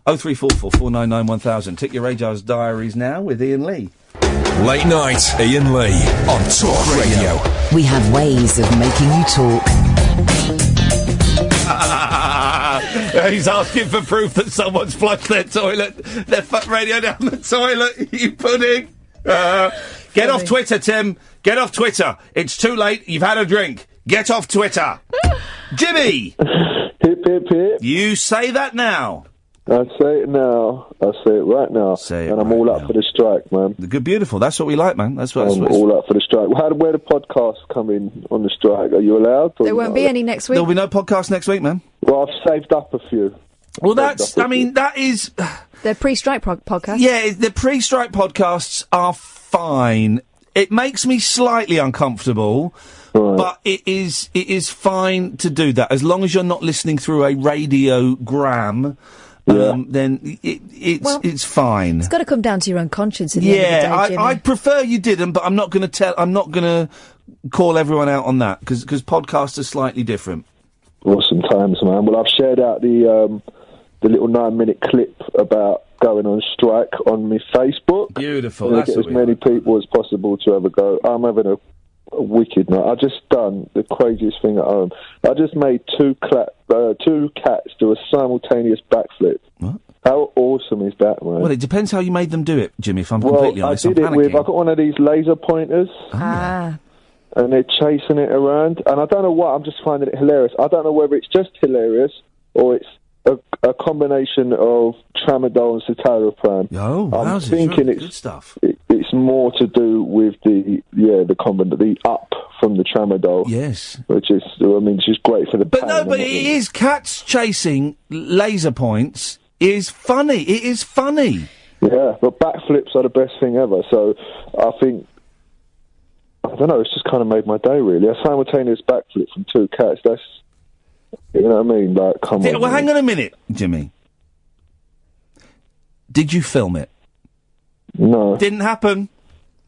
C: 0344 499 1000. Tick your radio's diaries now with Iain Lee.
B: Late night, Iain Lee on Talk Radio.
A: We have ways of making you talk.
C: He's asking for proof that someone's flushed their radio down the toilet. You pudding. Get off Twitter, Tim. Get off Twitter. It's too late. You've had a drink. Get off Twitter. Jimmy.
Q: Hip, hip, hip.
C: You say that now.
Q: I say it now. I say it right now. And I'm all up for the strike, man.
C: Good, beautiful. That's what we like, man. That's what.
Q: I'm all up for the strike. Where the podcasts come in on the strike? Are you allowed?
F: There won't be any next week.
C: There'll be no podcast next week, man.
Q: Well, I've saved up a few.
C: Well, that is.
F: They're pre-strike podcasts.
C: Yeah, the pre-strike podcasts are fine. It makes me slightly uncomfortable.
Q: Right.
C: But it is fine to do that as long as you're not listening through a radiogram. Then it's fine.
F: It's got to come down to your own conscience. At the end of the day, Jimmy.
C: I'd prefer you didn't, but I'm not going to call everyone out on that because podcasts are slightly different.
Q: Awesome times, man. Well, I've shared out the little 9-minute clip about going on strike on my Facebook.
C: Beautiful.
Q: That's get as many people as possible to have a go. I'm having a wicked night. I just done the craziest thing at home. I just made two cats do a simultaneous backflip.
C: What?
Q: How awesome is that, man?
C: Well, it depends how you made them do it, Jimmy. If I'm completely honest,
Q: I got one of these laser pointers.
F: Ah.
Q: And they're chasing it around, and I don't know why. I'm just finding it hilarious. I don't know whether it's just hilarious or it's a combination of tramadol and citalopram.
C: Oh,
Q: I'm thinking it's
C: good stuff.
Q: It's more to do with the up from the tramadol.
C: Yes,
Q: which is it's just great for the.
C: But no, but it is cats chasing laser points is funny. It is funny.
Q: Yeah, but backflips are the best thing ever. So I think. I don't know, it's just kind of made my day, really. A simultaneous backflip from two cats, that's... You know what I mean? Like, come on.
C: Well, hang on a minute, Jimmy. Did you film it?
Q: No.
C: Didn't happen.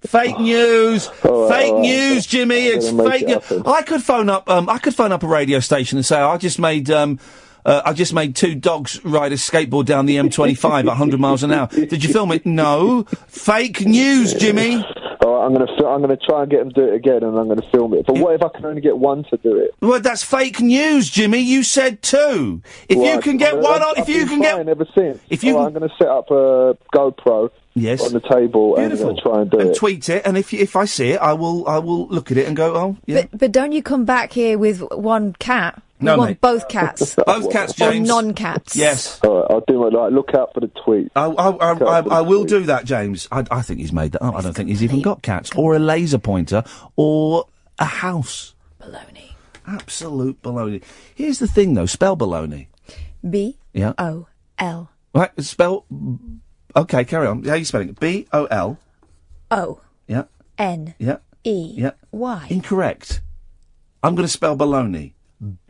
C: Fake news. Fake news, Jimmy. It's fake news. I could phone up a radio station and say, I just made two dogs ride a skateboard down the M25 at 100 miles an hour. Did you film it? No. Fake news, Jimmy.
Q: I'm going to try and get them to do it again, and I'm going to film it. But what if I can only get one to do it?
C: Well, that's fake news, Jimmy. You said two. If you can get one,
Q: ever since. I'm going to set up a GoPro.
C: Yes.
Q: On the table.
C: Beautiful.
Q: And try and do it.
C: And tweet it, and if I see it, I will look at it and go, oh, yeah.
F: But don't you come back here with one cat?
C: No,
F: you want
C: mate.
F: both cats.
C: Both cats, James.
F: Or non-cats.
C: Yes.
Q: All right, I'll do my look out for the tweet.
C: I will do that, James. I think he's made that up. I don't think he's even got cats or a laser pointer or a house.
F: Baloney.
C: Absolute baloney. Here's the thing, though. Spell baloney.
F: B-O-L.
C: Right. Spell. Okay, carry on. How are you spelling it? B-O-L.
F: O.
C: Yeah.
F: N.
C: Yeah.
F: E.
C: Yeah.
F: Y.
C: Incorrect. I'm going to spell baloney.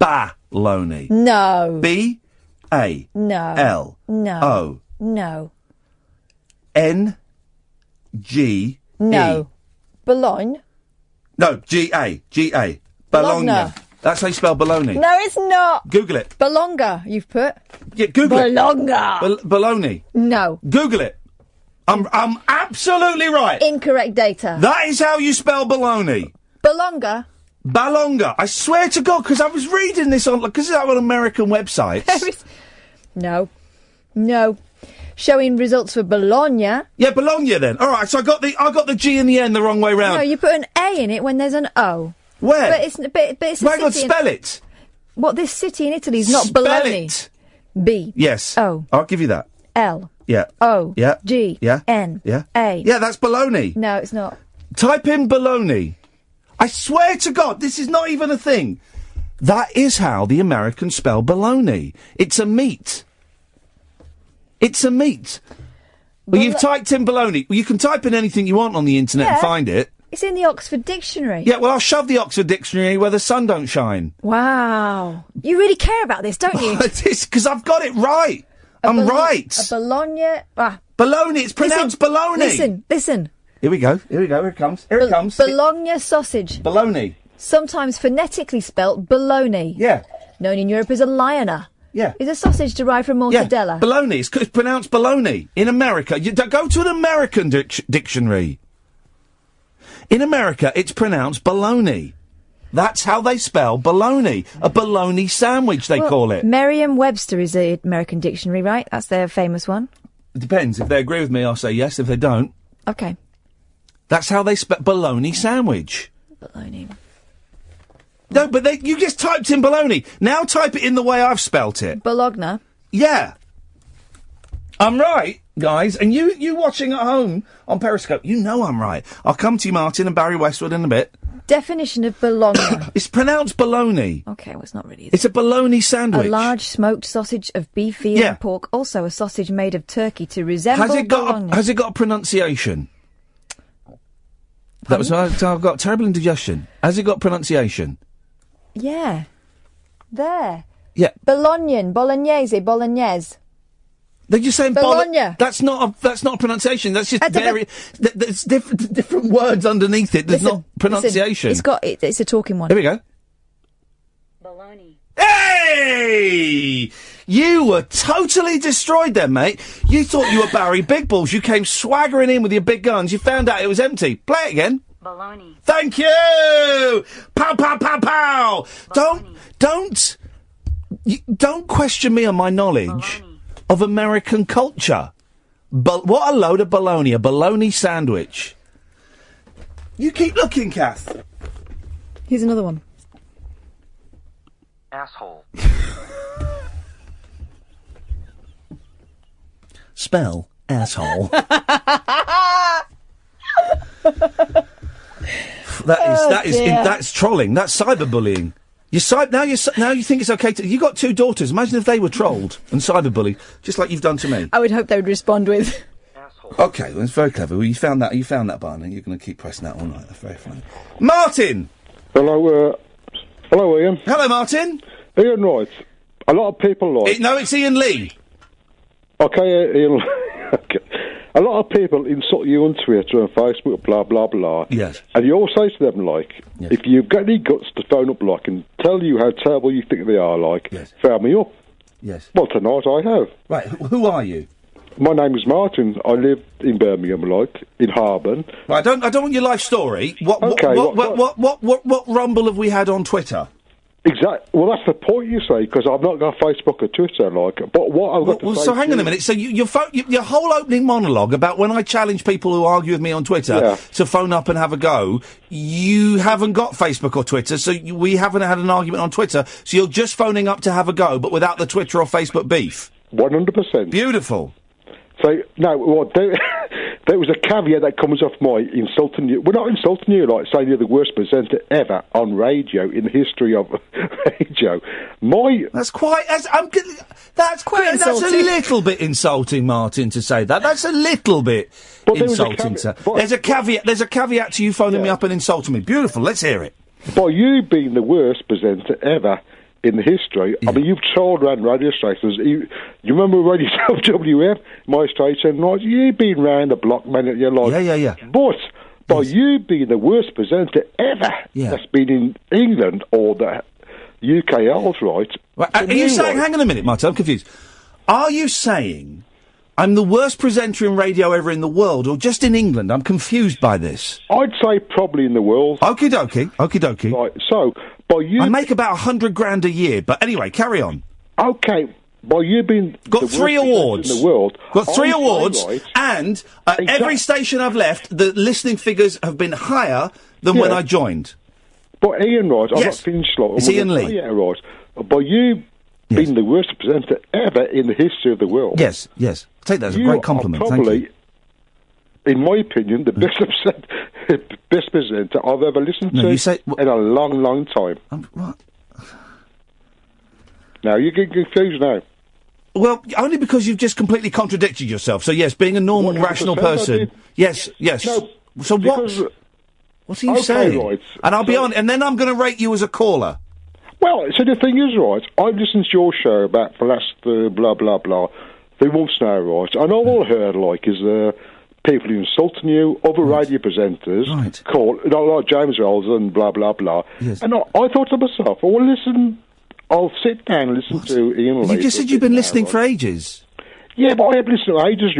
C: Baloney.
F: No.
C: B-A.
F: No.
C: L.
F: No.
C: O.
F: No.
C: N-G.
F: No. Boulogne.
C: No, G-A. G-A.
F: Bologna.
C: Bologna. That's how you spell baloney.
F: No, it's not.
C: Google it.
F: Bologna, you've put.
C: Yeah, Google
F: Bologna.
C: it. Bologna.
F: No.
C: Google it. I'm absolutely right.
F: Incorrect data.
C: That is how you spell baloney.
F: Bologna.
C: Balonga. I swear to God, because I was reading this on, because it's on American websites.
F: No. Showing results for Bologna.
C: Yeah, Bologna then. All right, so I got the G and the N the wrong way round.
F: No, you put an A in it when there's an O.
C: Where?
F: But it's a
C: Hang on, spell it.
F: What, this city in Italy is not
C: Spell
F: Bologna.
C: it.
F: B.
C: Yes.
F: O.
C: I'll give you that.
F: L.
C: Yeah.
F: O.
C: Yeah.
F: G.
C: Yeah.
F: N.
C: Yeah.
F: A.
C: Yeah, that's baloney.
F: No, it's not.
C: Type in baloney. I swear to God, this is not even a thing. That is how the Americans spell baloney. It's a meat. It's a meat. Well, you've typed in baloney. Well, you can type in anything you want on the internet and find it.
F: It's in the Oxford Dictionary.
C: Yeah, well, I'll shove the Oxford Dictionary where the sun don't shine.
F: Wow. You really care about this, don't you?
C: It is, because I've got it right. I'm right.
F: A Bologna...
C: Baloney, it's pronounced baloney.
F: Listen.
C: Here we go, here it comes. Here it comes.
F: Bologna sausage.
C: Baloney.
F: Sometimes phonetically spelt baloney.
C: Yeah.
F: Known in Europe as a lioner.
C: Yeah.
F: Is a sausage derived from mortadella.
C: Yeah, baloney. It's pronounced baloney. In America, go to an American dictionary. In America, it's pronounced baloney. That's how they spell baloney. A baloney sandwich, they call it.
F: Merriam-Webster is the American dictionary, right? That's their famous one.
C: It depends. If they agree with me, I'll say yes. If they don't...
F: Okay.
C: That's how they spell baloney sandwich.
F: Baloney.
C: No, but you just typed in baloney. Now type it in the way I've spelt it.
F: Bologna.
C: Yeah. I'm right, guys. And you watching at home on Periscope, you know I'm right. I'll come to you, Martin, and Barry Westwood in a bit.
F: Definition of bologna.
C: It's pronounced baloney.
F: Okay, well, it's not really.
C: It's a bologna sandwich.
F: A large smoked sausage of beef, veal, and pork. Also a sausage made of turkey to resemble bologna.
C: Has it got a pronunciation? That was I've got terrible indigestion. Has it got pronunciation?
F: Yeah. There.
C: Yeah.
F: Bolognian, bolognese.
C: They're just saying
F: Bologna.
C: That's not a pronunciation. That's just there's different words underneath it. There's not pronunciation.
F: It's a talking one.
C: Here we go.
F: Baloney.
C: Hey! You were totally destroyed then, mate. You thought you were Barry Big Balls. You came swaggering in with your big guns. You found out it was empty. Play it again.
F: Baloney.
C: Thank you! Pow, pow, pow, pow! Baloney. Don't question me on my knowledge of American culture. What a load of baloney. A baloney sandwich. You keep looking, Kath.
F: Here's another one.
R: Asshole.
C: Spell asshole. That's trolling. That's cyberbullying. Now you think it's okay to... You got two daughters. Imagine if they were trolled and cyberbullied, just like you've done to me.
F: I would hope they would respond with...
C: Okay, well, it's very clever. Well, you found that button, and you're going to keep pressing that all night. That's very funny. Martin!
Q: Hello, Ian.
C: Hello, Martin.
Q: Ian Wright. A lot of people like...
C: No, it's Ian Lee.
Q: Okay, Ian. Okay. A lot of people insult you on Twitter and Facebook, blah, blah, blah.
C: Yes.
Q: And you all say to them, like, if you've got any guts to phone up, like, and tell you how terrible you think they are, like, phone me up.
C: Yes.
Q: Well, tonight I have.
C: Right, who are you?
Q: My name is Martin. I live in Birmingham, like, in Harborne.
C: Right, I don't want your life story. What rumble have we had on Twitter?
Q: Exactly. Well, that's the point you say, because I've not got Facebook or Twitter, like. But what I've got to say.
C: So hang on a minute. So your whole opening monologue about when I challenge people who argue with me on Twitter to phone up and have a go, you haven't got Facebook or Twitter, so we haven't had an argument on Twitter. So you're just phoning up to have a go, but without the Twitter or Facebook beef.
Q: 100%.
C: Beautiful.
Q: So no, well, there was a caveat that comes off my insulting you. We're not insulting you, like saying you're the worst presenter ever on radio in the history of radio.
C: That's a little bit insulting, Martin, to say that. That's a little bit insulting. There's a caveat to you phoning me up and insulting me. Beautiful. Let's hear it.
Q: By you being the worst presenter ever in the history, I mean, you've trawled around radio stations. You remember Radio WF, my station, right? You've been round the block, man, you're like...
C: Yeah.
Q: But by you being the worst presenter ever that's been in England or the UK alt-right...
C: Are you saying... Hang on a minute, Martin, I'm confused. Are you saying I'm the worst presenter in radio ever in the world, or just in England? I'm confused by this.
Q: I'd say probably in the world.
C: Okie dokie.
Q: Right, so... I
C: make about $100,000 a year, but anyway, carry on.
Q: Okay, by you being
C: got 3 awards
Q: in the world,
C: got 3 awards, and every station I've left, the listening figures have been higher than when I joined.
Q: But Ian, right, I've not finished. Like,
C: it's Ian Lee.
Q: Yeah, right. By you being the worst presenter ever in the history of the world.
C: Yes. Take that as a great compliment. Thank you.
Q: In my opinion, the best presenter I've ever listened to in a long, long time.
C: What?
Q: Now, you're getting confused now.
C: Well, only because you've just completely contradicted yourself. So yes, being a normal, rational person. Yes.
R: No,
C: so what? What are you saying?
R: Right.
C: And I'll be on, and then I'm going to rate you as a caller.
R: Well, so the thing is, right, I've listened to your show about the last blah, blah, blah, 3 months now, right, and all I heard, like, is people insulting you, other radio presenters, like James Wells and blah, blah, blah.
C: Yes.
R: And I thought to myself, I'll sit down and listen to Ian Lee.
C: You just said you've been listening for ages.
R: Yeah, but I have listened to ages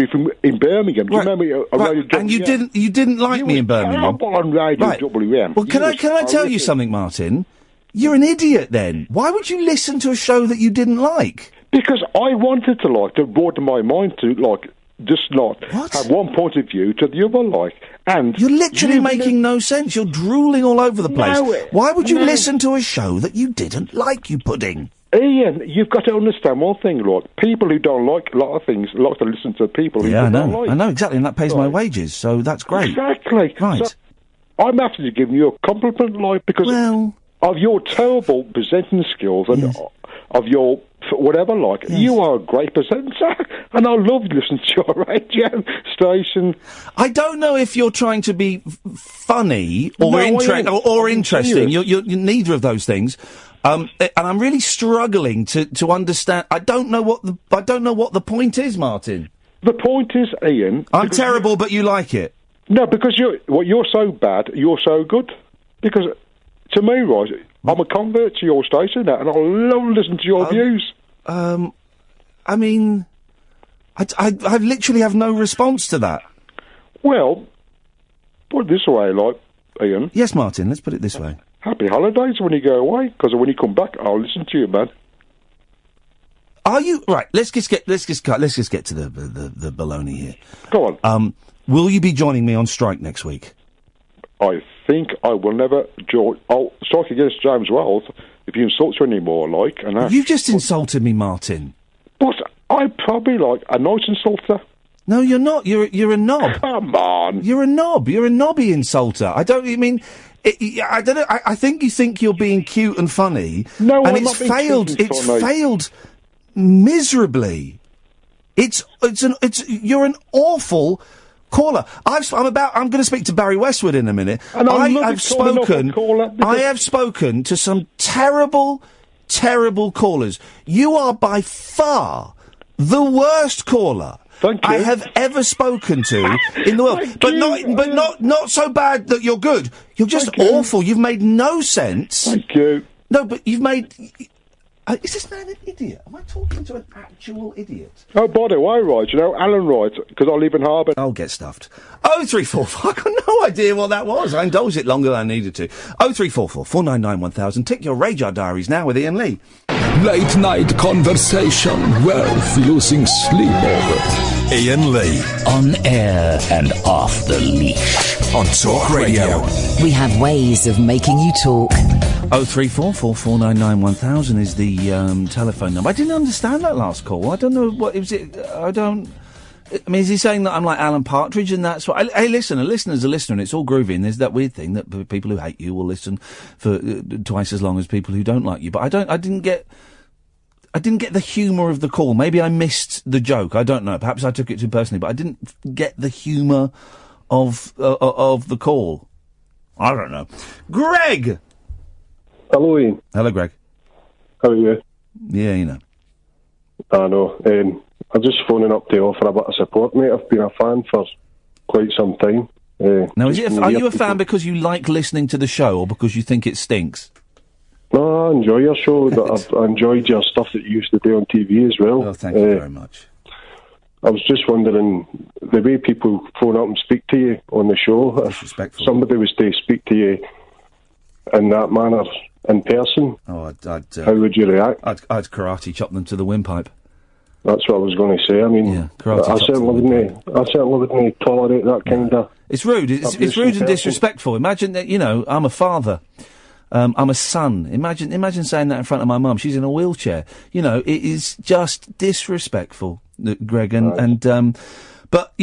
R: in Birmingham. Do you remember?
C: And you didn't like me in Birmingham.
R: On Radio WM.
C: Well, can I tell you something, Martin? You're an idiot. Then why would you listen to a show that you didn't like?
R: Because I wanted to broaden my mind to just not have one point of view to the other, and
C: you're literally making no sense. You're drooling all over the place. Why would you listen to a show that you didn't like, you pudding?
R: Ian, you've got to understand one thing, people who don't like a lot of things like to listen to people who don't like.
C: I know, exactly, and that pays my wages, so that's great.
R: Exactly.
C: Right.
R: So I'm actually giving you a compliment, because of your terrible presenting skills and of your whatever, you are a great presenter, and I love listening to your radio station.
C: I don't know if you're trying to be funny or interesting. You're neither of those things. And I'm really struggling to understand. I don't know what the point is, Martin.
R: The point is, Ian,
C: I'm terrible, but you like it.
R: No, because you're so bad, you're so good. Because to me, right, I'm a convert to your station now, and I love listening to your views.
C: I mean, I literally have no response to that.
R: Well, put it this way, Ian.
C: Yes, Martin. Let's put it this way.
R: Happy holidays when you go away, because when you come back, I'll listen to you, man.
C: Are you right? Let's just get to the baloney here.
R: Go
C: on. Will you be joining me on strike next week?
R: I think I will never join. I'll strike against James Wells if you insult you anymore,
C: You've just insulted me, Martin.
R: But I'm probably a nice insulter.
C: No, you're not. You're a knob.
R: Come on.
C: You're a knob. You're a knobby insulter. I don't know. I think you think you're being cute and funny.
R: No,
C: and
R: I'm
C: it's
R: not being
C: failed.
R: cute and
C: It's
R: funny.
C: failed miserably. You're an awful caller. I'm going to speak to Barry Westwood in a minute.
R: And
C: I have spoken to some terrible, terrible callers. You are by far the worst caller I have ever spoken to in the world. But not so bad that you're good. You're just awful. You've made no sense.
R: Thank you.
C: No, but you've made. Is this man an idiot? Am I talking to an actual idiot?
R: Oh, by the way, Alan Wright, because I live in Harbour.
C: I'll get stuffed. 0344. I got no idea what that was. I indulged it longer than I needed to. 0344 499 1000. Tick your radar diaries now with Iain Lee.
B: Late night conversation worth losing sleep over. Iain Lee.
A: On air and off the leash.
B: On Talk Radio.
A: We have ways of making you talk.
C: 0344 499 1000 is the telephone number. I didn't understand that last call. I don't know what was it. I mean, is he saying that I'm like Alan Partridge and that's what? Hey, listen, a listener's a listener, and it's all groovy. And there's that weird thing that people who hate you will listen for twice as long as people who don't like you. But I didn't get the humour of the call. Maybe I missed the joke. I don't know. Perhaps I took it too personally, but I didn't get the humour of the call. I don't know. Greg.
S: Hello, Ian.
C: Hello, Greg.
S: How are you?
C: Yeah, you know.
S: I know. I'm just phoning up to offer a bit of support, mate. I've been a fan for quite some time.
C: Now, are you a fan because you like listening to the show, or because you think it stinks?
S: No, I enjoy your show. I enjoyed your stuff that you used to do on TV as well.
C: Oh, thank you very much.
S: I was just wondering, the way people phone up and speak to you on the show, if somebody was to speak to you in that manner in person,
C: how
S: would you react?
C: I'd karate chop them to the windpipe.
S: That's what I was going to say. I mean, I certainly wouldn't tolerate that kind of...
C: It's rude. It's rude and disrespectful. Imagine that, I'm a father. I'm a son. Imagine saying that in front of my mum. She's in a wheelchair. It is just disrespectful, Greg. But,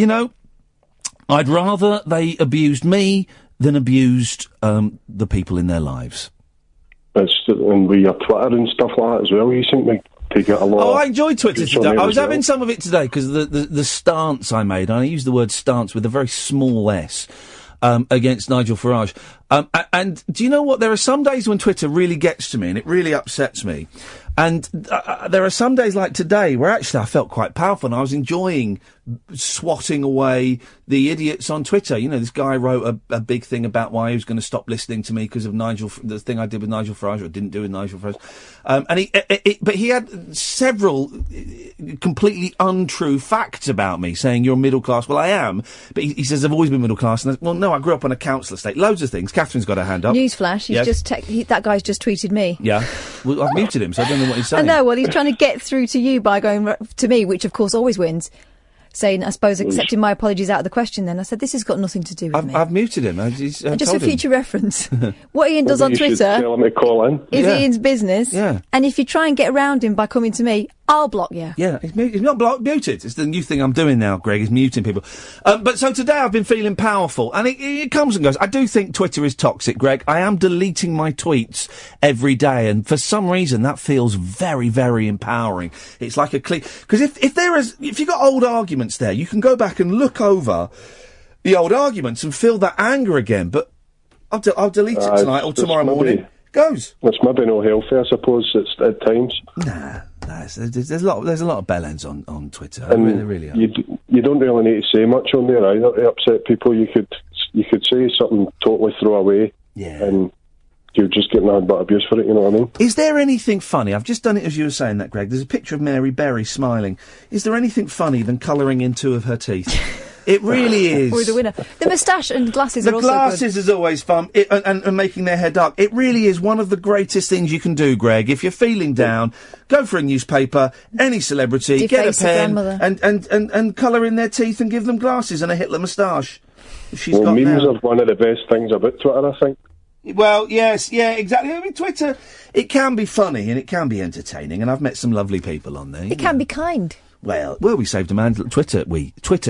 C: I'd rather they abused me than abused the people in their lives.
S: And with your Twitter and stuff like that as well, you think to get a lot.
C: Oh, I enjoyed Twitter today. I was having some of it today because the stance I made, and I use the word stance with a very small s, against Nigel Farage. And do you know what? There are some days when Twitter really gets to me and it really upsets me. And there are some days like today where actually I felt quite powerful and I was enjoying swatting away the idiots on Twitter. You know, this guy wrote a big thing about why he was going to stop listening to me because of the thing I did with Nigel Farage, or didn't do with Nigel Farage. But he had several completely untrue facts about me, saying you're middle class. Well, I am, but he says I've always been middle class. And well, no, I grew up on a council estate. Loads of things. Catherine's got her hand up.
F: Newsflash, that guy's just tweeted me.
C: Yeah. Well, I've muted him, so I don't know what he's saying.
F: I know, well, he's trying to get through to you by going to me, which of course always wins. Saying, I suppose, accepting my apologies out of the question then. I said, this has got nothing to do with me.
C: I've muted him.
F: Just for future reference. What Iain does on Twitter
S: tell him to call in.
F: is Ian's business.
C: Yeah.
F: And if you try and get around him by coming to me, I'll block you.
C: Yeah, he's not muted. It's the new thing I'm doing now, Greg, is muting people. But so today I've been feeling powerful, and it comes and goes. I do think Twitter is toxic, Greg. I am deleting my tweets every day, and for some reason that feels very, very empowering. It's like a click. Because if you've got old arguments there, you can go back and look over the old arguments and feel that anger again. But I'll delete it tonight or tomorrow morning. Goes.
S: It's maybe no healthy, I suppose, it's at times.
C: Nah, there's a lot of bellends on Twitter.
S: And
C: there really are.
S: You don't really need to say much on there either to upset people. You could say something totally throwaway, and you're just getting a bit of abuse for it, you know what I mean?
C: Is there anything funny? I've just done it as you were saying that, Greg. There's a picture of Mary Berry smiling. Is there anything funny than colouring in two of her teeth? It really is.
F: Or the winner. The moustache and glasses are also good.
C: The glasses is always fun, and making their hair dark. It really is one of the greatest things you can do, Greg. If you're feeling down, go for a newspaper, any celebrity,
F: Deface
C: get a pen, and colour in their teeth and give them glasses and a Hitler moustache.
S: Memes are one of the best things about Twitter, I think.
C: Well, yes, yeah, exactly. I mean, Twitter, it can be funny and it can be entertaining, and I've met some lovely people on there.
F: It can be kind.
C: Well, we saved a man's Twitter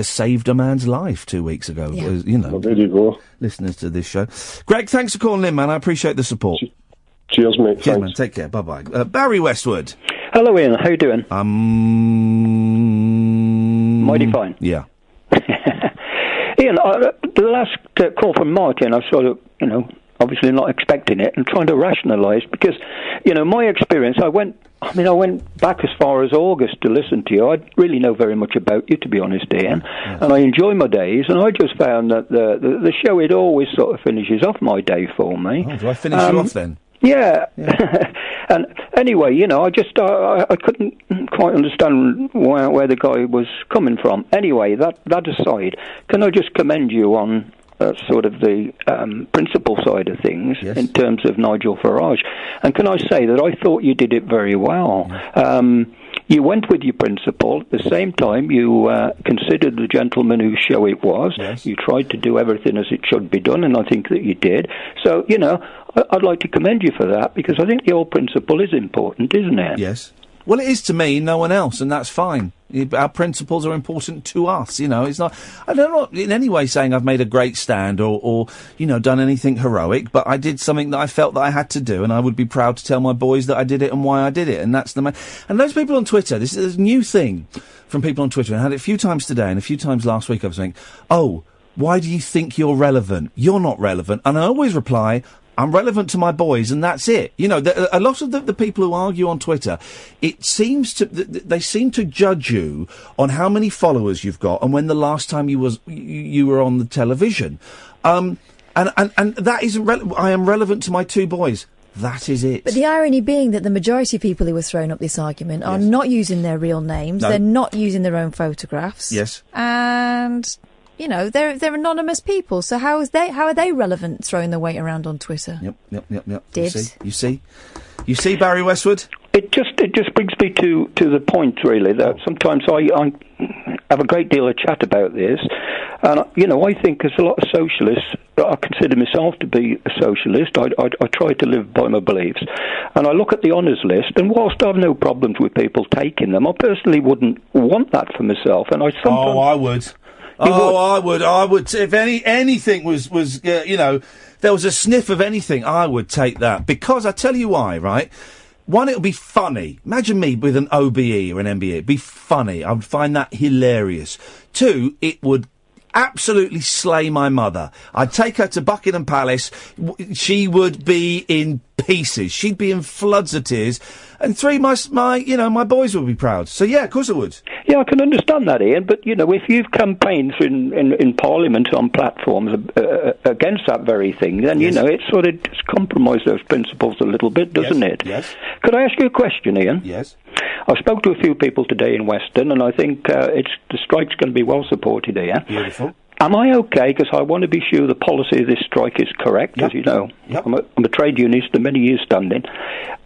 C: saved a man's life 2 weeks ago.
F: Yeah.
S: Well, there you go.
C: Listeners to this show. Greg, thanks for calling in, man. I appreciate the support.
S: Cheers, mate.
C: Cheers, man. Take care. Bye-bye. Barry Westwood.
T: Hello, Ian. How you doing? Mighty fine.
C: Yeah.
T: Ian, the last call from Martin, I sort of, obviously not expecting it and trying to rationalise because, my experience, I went back as far as August to listen to you. I really know very much about you, to be honest, Ian, and I enjoy my days, and I just found that the show, it always sort of finishes off my day for me.
C: Oh, do I finish you off then?
T: Yeah. And anyway, I couldn't quite understand where the guy was coming from. Anyway, that aside, can I just commend you on sort of the principle side of things in terms of Nigel Farage? And can I say that I thought you did it very well. You went with your principle. At the same time, you considered the gentleman whose show it was. Yes. You tried to do everything as it should be done, and I think that you did. So, I'd like to commend you for that, because I think the old principle is important, isn't it?
C: Yes. Well, it is to me, no one else, and that's fine. Our principles are important to us, It's not... I'm not in any way saying I've made a great stand or done anything heroic, but I did something that I felt that I had to do, and I would be proud to tell my boys that I did it and why I did it, and that's the... And those people on Twitter, this is a new thing from people on Twitter, and I had it a few times today and a few times last week. I was saying, why do you think you're relevant? You're not relevant. And I always reply... I'm relevant to my boys, and that's it. A lot of the people who argue on Twitter, it seems they seem to judge you on how many followers you've got and when the last time you were on the television, and that isn't relevant. I am relevant to my two boys. That is it.
F: But the irony being that the majority of people who are throwing up this argument are not using their real names. No. They're not using their own photographs.
C: Yes.
F: And... they're anonymous people, so how are they relevant throwing their weight around on Twitter?
C: Yep.
F: Dibs.
C: You see, Barry Westwood?
T: It just brings me to the point, really, that sometimes I have a great deal of chat about this, and I think there's a lot of socialists. I consider myself to be a socialist. I try to live by my beliefs, and I look at the honours list, and whilst I have no problems with people taking them, I personally wouldn't want that for myself, and I sometimes...
C: I would. I would. If anything was there was a sniff of anything, I would take that. Because I tell you why, right? One, it would be funny. Imagine me with an OBE or an MBE. It'd be funny. I would find that hilarious. Two, it would absolutely slay my mother. I'd take her to Buckingham Palace. She would be in pieces. She'd be in floods of tears. And three, my boys would be proud. So yeah, of course I would.
T: Yeah, I can understand that, Ian. But if you've campaigned in Parliament on platforms against that very thing, then it sort of compromises those principles a little bit, doesn't it?
C: Yes.
T: Could I ask you a question, Ian?
C: Yes.
T: I've spoke to a few people today in Weston, and I think the strike's going to be well supported here.
C: Beautiful.
T: Am I okay? Because I want to be sure the policy of this strike is correct, as you know.
C: Yep.
T: I'm a trade unionist of many years standing.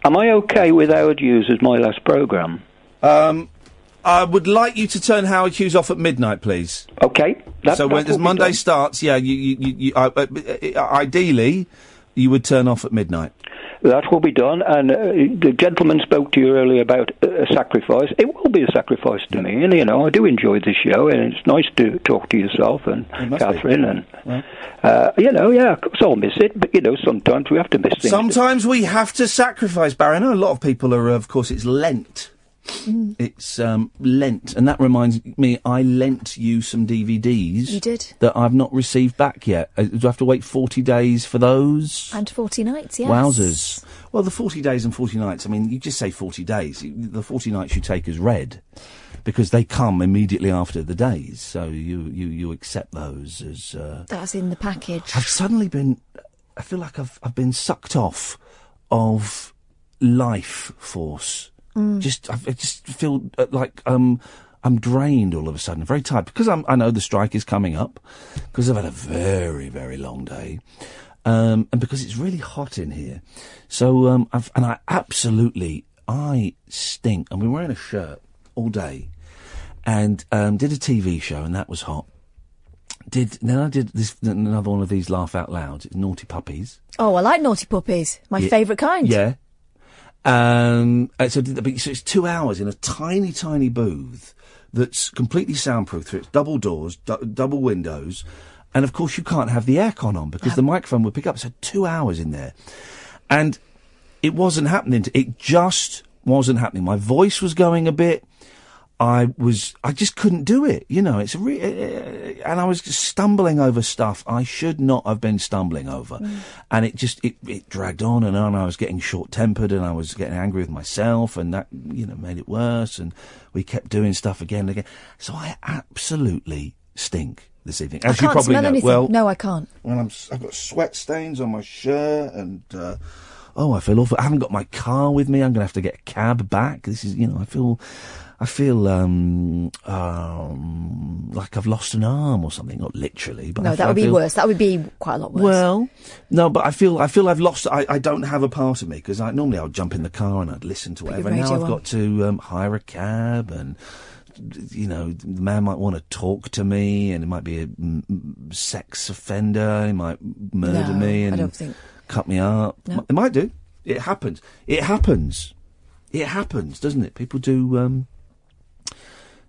T: Am I okay with Howard Hughes as my last programme?
C: I would like you to turn Howard Hughes off at midnight, please.
T: Okay.
C: So when Monday starts, ideally, you would turn off at midnight.
T: That will be done, and the gentleman spoke to you earlier about a sacrifice. It will be a sacrifice to me, and I do enjoy the show, and it's nice to talk to yourself and Catherine, and so I'll miss it. But sometimes we have to miss things.
C: Sometimes we have to sacrifice, Barry. I know a lot of people are, of course, it's Lent. It's Lent, and that reminds me, I lent you some DVDs.
F: You did.
C: That I've not received back yet. Do I have to wait 40 days for those?
F: And 40 nights, yes.
C: Wowzers. Well, the 40 days and 40 nights, I mean, you just say 40 days. The 40 nights you take as read, because they come immediately after the days, so you accept those as...
F: That's in the package.
C: I've suddenly I feel like I've been sucked off of life force. I just feel like I'm drained all of a sudden, very tired, because I know the strike is coming up, because I've had a very, very long day, and because it's really hot in here. So I stink. I've been wearing a shirt all day, and did a TV show, and that was hot. Then I did another one of these laugh out louds, Naughty Puppies.
F: Oh, I like Naughty Puppies. My favourite kind.
C: Yeah. So it's 2 hours in a tiny, tiny booth that's completely soundproof through its double doors, double windows, and of course you can't have the aircon on because the microphone would pick up. So 2 hours in there, and it wasn't happening. It just wasn't happening. My voice was going a bit. I just couldn't do it. And I was just stumbling over stuff I should not have been stumbling over. And it dragged on and on. I was getting short-tempered and I was getting angry with myself, and that, made it worse. And we kept doing stuff again and again. So I absolutely stink this evening. As you probably know.
F: Anything.
C: Well,
F: no, I can't.
C: Well, I've got sweat stains on my shirt and, I feel awful. I haven't got my car with me. I'm going to have to get a cab back. This is, I feel like I've lost an arm or something. Not literally, but
F: no, that would be worse. That would be quite a lot worse.
C: Well, no, but I feel I've lost. I don't have a part of me, because normally I would jump in the car and I'd listen to whatever. Now I've got to hire a cab, and the man might want to talk to me, and it might be a sex offender. He might murder me and
F: I don't think...
C: cut me up.
F: No.
C: It might do. It happens. It happens, doesn't it? People do.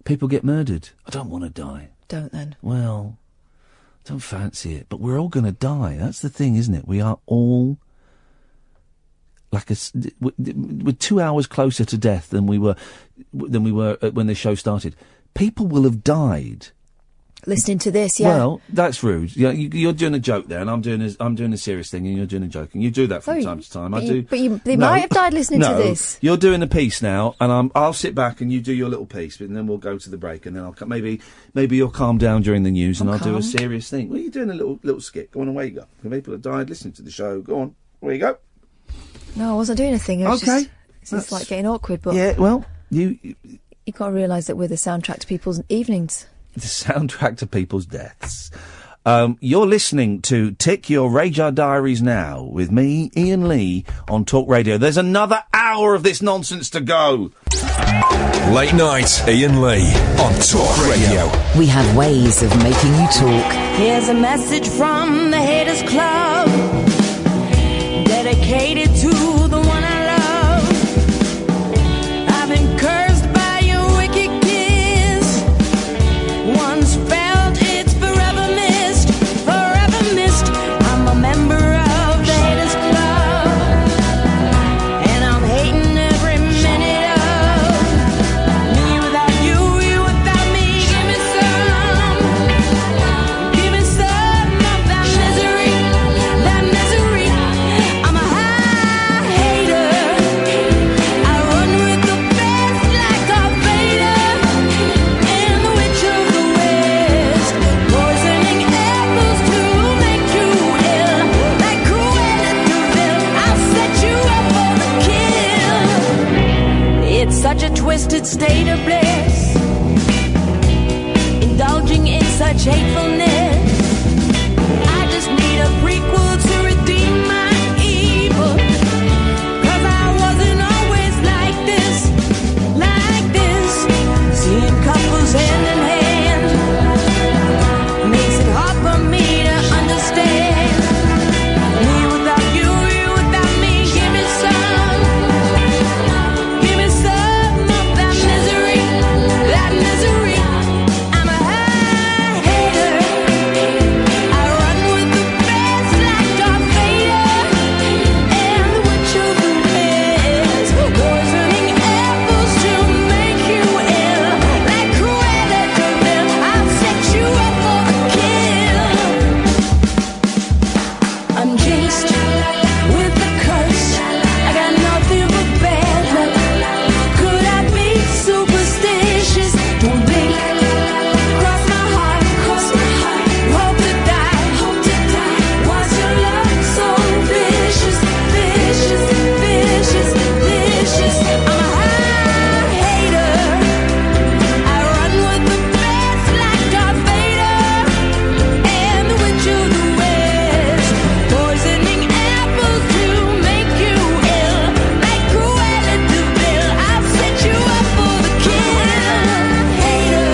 C: People get murdered. I don't want to die.
F: Don't then.
C: Well, don't fancy it. But we're all going to die. That's the thing, isn't it? We are all we're 2 hours closer to death than we were when the show started. People will have died.
F: Listening to this, yeah.
C: Well, that's rude. Yeah, you're doing a joke there, and I'm doing a serious thing, and you're doing a joke, and you do that from time to time.
F: They might have died listening to this.
C: You're doing a piece now, and I'll sit back and you do your little piece, and then we'll go to the break, and then maybe you'll calm down during the news, and I'll do a serious thing. Well, you're doing a little skit. Go on, away you go. People have died listening to the show. Go on, away you go.
F: No, I wasn't doing a thing. It's like getting awkward, but
C: yeah. Well, you
F: got to realise that we're the soundtrack to people's evenings.
C: The soundtrack to people's deaths. You're listening to Tick Your Radar Diaries Now with me, Iain Lee, on Talk Radio. There's another hour of this nonsense to go.
B: Late night, Iain Lee on Talk Radio.
A: We have ways of making you talk.
U: Here's a message from the Haters Club, dedicated to the one I love. I've been cursed by your wicked kiss. Once felt, it's forever missed, forever missed. I'm a member of the Haters Club, and I'm hating unwanted state of bliss, indulging in such hatefulness. I just need a prequel to redeem my evil, 'cause I wasn't always like this, seeing couples hand in hand makes it hard for me to understand. Me without you, you without me. Give me some of that misery, I'm a high hater. I run with the best like Darth Vader, and the witch of the west, poisoning apples to make you ill, like Cruella de Vil. I'll set you up for a kill. I'm jinxed with a curse. I got nothing but bad luck. Could I be superstitious? Don't blink. Cross my heart. Hope to die. Why's your love so vicious? I'm a high hater. I run with the best like Darth Vader, and the witch of the west, poisoning apples to make you ill, like Cruella de Vil. I'll set you up for the kill. Hater,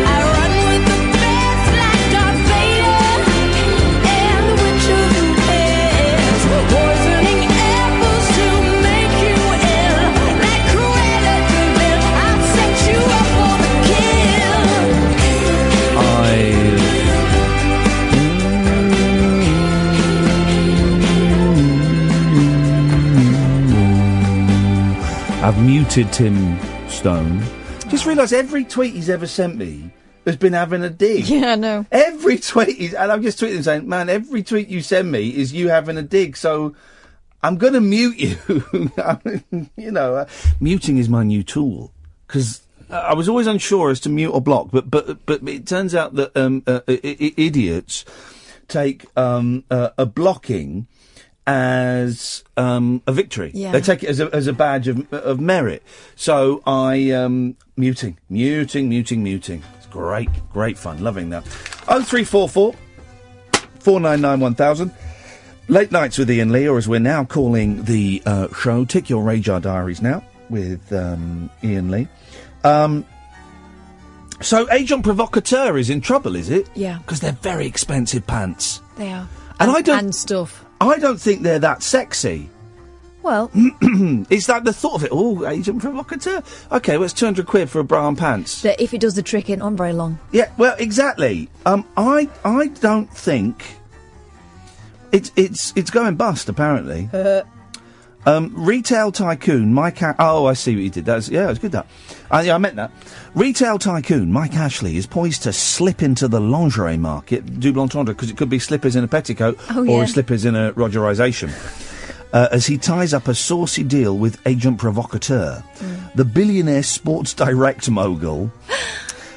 U: I run with the best like Darth Vader, and the witch of the west, poisoning apples to make you ill, like Cruella de Vil. I'll set you up for the kill.
C: I've muted Tim Stone. Just realised every tweet he's ever sent me has been having a dig.
F: Yeah, I know.
C: Every tweet, and I've just tweeted him saying, man, every tweet you send me is you having a dig, so I'm going to mute you. Muting is my new tool, because I was always unsure as to mute or block, but it turns out that idiots take a blocking as a victory.
F: Yeah.
C: They take it as a badge of merit. So I muting. It's great fun. Loving that. 0344 499 1000. Late Nights with Iain Lee, or as we're now calling the show, Tick Your Radar Diaries now with Iain Lee. So Agent Provocateur is in trouble, is it?
F: Yeah.
C: Because they're very expensive pants.
F: They are.
C: And
F: stuff.
C: I don't think they're that sexy.
F: Well,
C: it's like the thought of it. Oh, Agent Provocateur. Okay, well, it's 200 quid for a bra and pants.
F: that if it does the trick, it on very long.
C: Yeah, well, exactly. I don't think it's going bust. Apparently, retail tycoon Mike. Oh, I see what you did. It was good. That. Yeah, I meant that. Retail tycoon Mike Ashley is poised to slip into the lingerie market, double entendre, because it could be slippers in a petticoat or slippers in a Rogerisation. As he ties up a saucy deal with Agent Provocateur, the billionaire Sports Direct mogul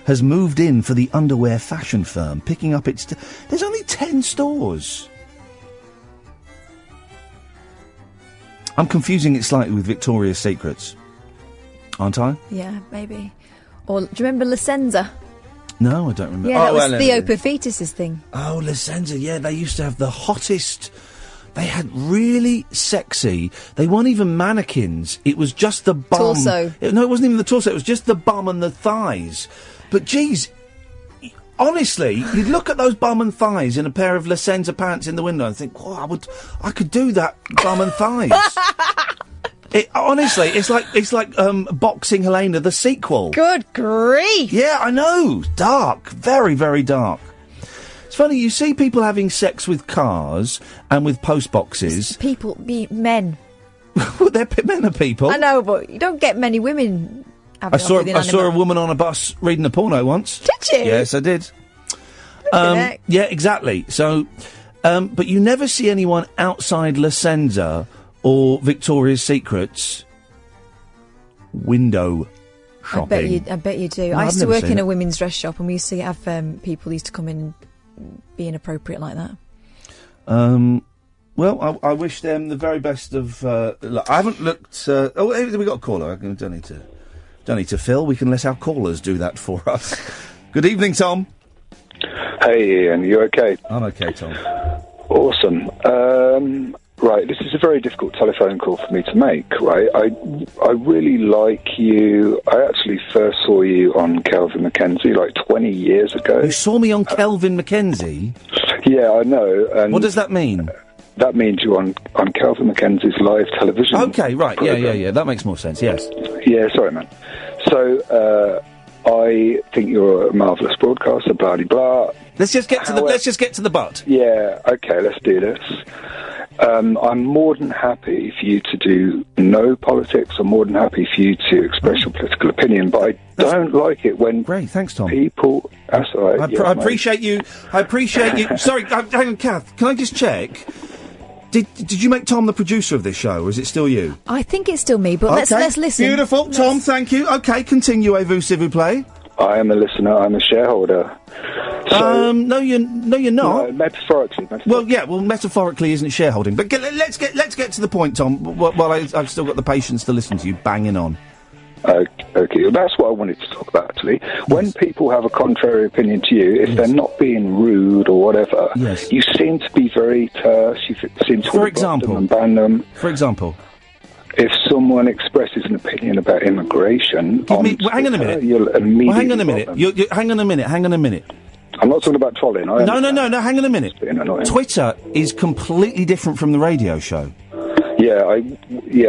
C: has moved in for the underwear fashion firm, picking up its... There's only 10 stores. I'm confusing it slightly with Victoria's Secrets, aren't I?
F: Yeah, maybe. Or, do you remember Licenza?
C: No, I don't remember.
F: Yeah, that was Theo Perfitus's thing.
C: Oh, Licenza, yeah, they used to have the hottest... They had really sexy... They weren't even mannequins. It was just the bum.
F: Torso.
C: No, it wasn't even the torso. It was just the bum and the thighs. But, geez, honestly, you'd look at those bum and thighs in a pair of Licenza pants in the window and think, oh, I could do that bum and thighs. Honestly, it's like Boxing Helena, the sequel.
F: Good grief!
C: Yeah, I know. Dark. Very, very dark. It's funny, you see people having sex with cars and with post boxes.
F: Men.
C: Well, men are people.
F: I know, but you don't get many women having
C: I saw a woman on a bus reading a porno once.
F: Did you?
C: Yes, I did. Yeah, exactly. So, but you never see anyone outside Licenza or Victoria's Secrets window shopping.
F: I bet you do.
C: No,
F: I
C: I've
F: used to
C: never
F: work
C: seen
F: in
C: it.
F: a women's dress shop, and we used to have people used to come in and be inappropriate like that.
C: Well, I wish them the very best of luck. I haven't looked... we got a caller. I don't need to Don't need to fill. We can let our callers do that for us. Good evening, Tom.
D: Hey, Ian, you okay?
C: I'm okay, Tom.
D: Awesome. Right, this is a very difficult telephone call for me to make, right? I really like you. I actually first saw you on Kelvin Mackenzie like 20 years ago.
C: You saw me on Kelvin Mackenzie?
D: Yeah, I know. And
C: what does that mean?
D: That means you're on Kelvin Mackenzie's live television.
C: Okay, right.
D: program.
C: Yeah. That makes more sense, yes.
D: Yeah, sorry, man. So, I think you're a marvellous broadcaster, blah, blah, blah.
C: Let's just get to the butt.
D: Yeah, okay, let's do this. I'm more than happy for you to do no politics. I'm more than happy for you to express your political opinion, but I don't like it when
C: thanks, Tom.
D: People... That's all right.
C: I appreciate you. Sorry, hang on, Kath. Can I just check? Did you make Tom the producer of this show, or is it still you?
F: I think it's still me, but
C: Okay.
F: let's listen.
C: Beautiful, Tom. Thank you. Okay, continuez-vous, s'il vous plaît.
D: I am a listener. I'm a shareholder. So,
C: no, you're not.
D: No, metaphorically.
C: Well, yeah. Well, metaphorically isn't shareholding. But let's get to the point, Tom. While I've still got the patience to listen to you banging on.
D: Okay, well, that's what I wanted to talk about, actually. When people have a contrary opinion to you, if they're not being rude or whatever, you seem to be very terse. You seem to rebut them and ban them.
C: For example?
D: If someone expresses an opinion about immigration,
C: hang on a minute.
D: You'll immediately
C: hang on a minute. Hang on a minute.
D: I'm not talking about trolling.
C: No. Hang on a minute. Twitter is completely different from the radio show.
D: Yeah,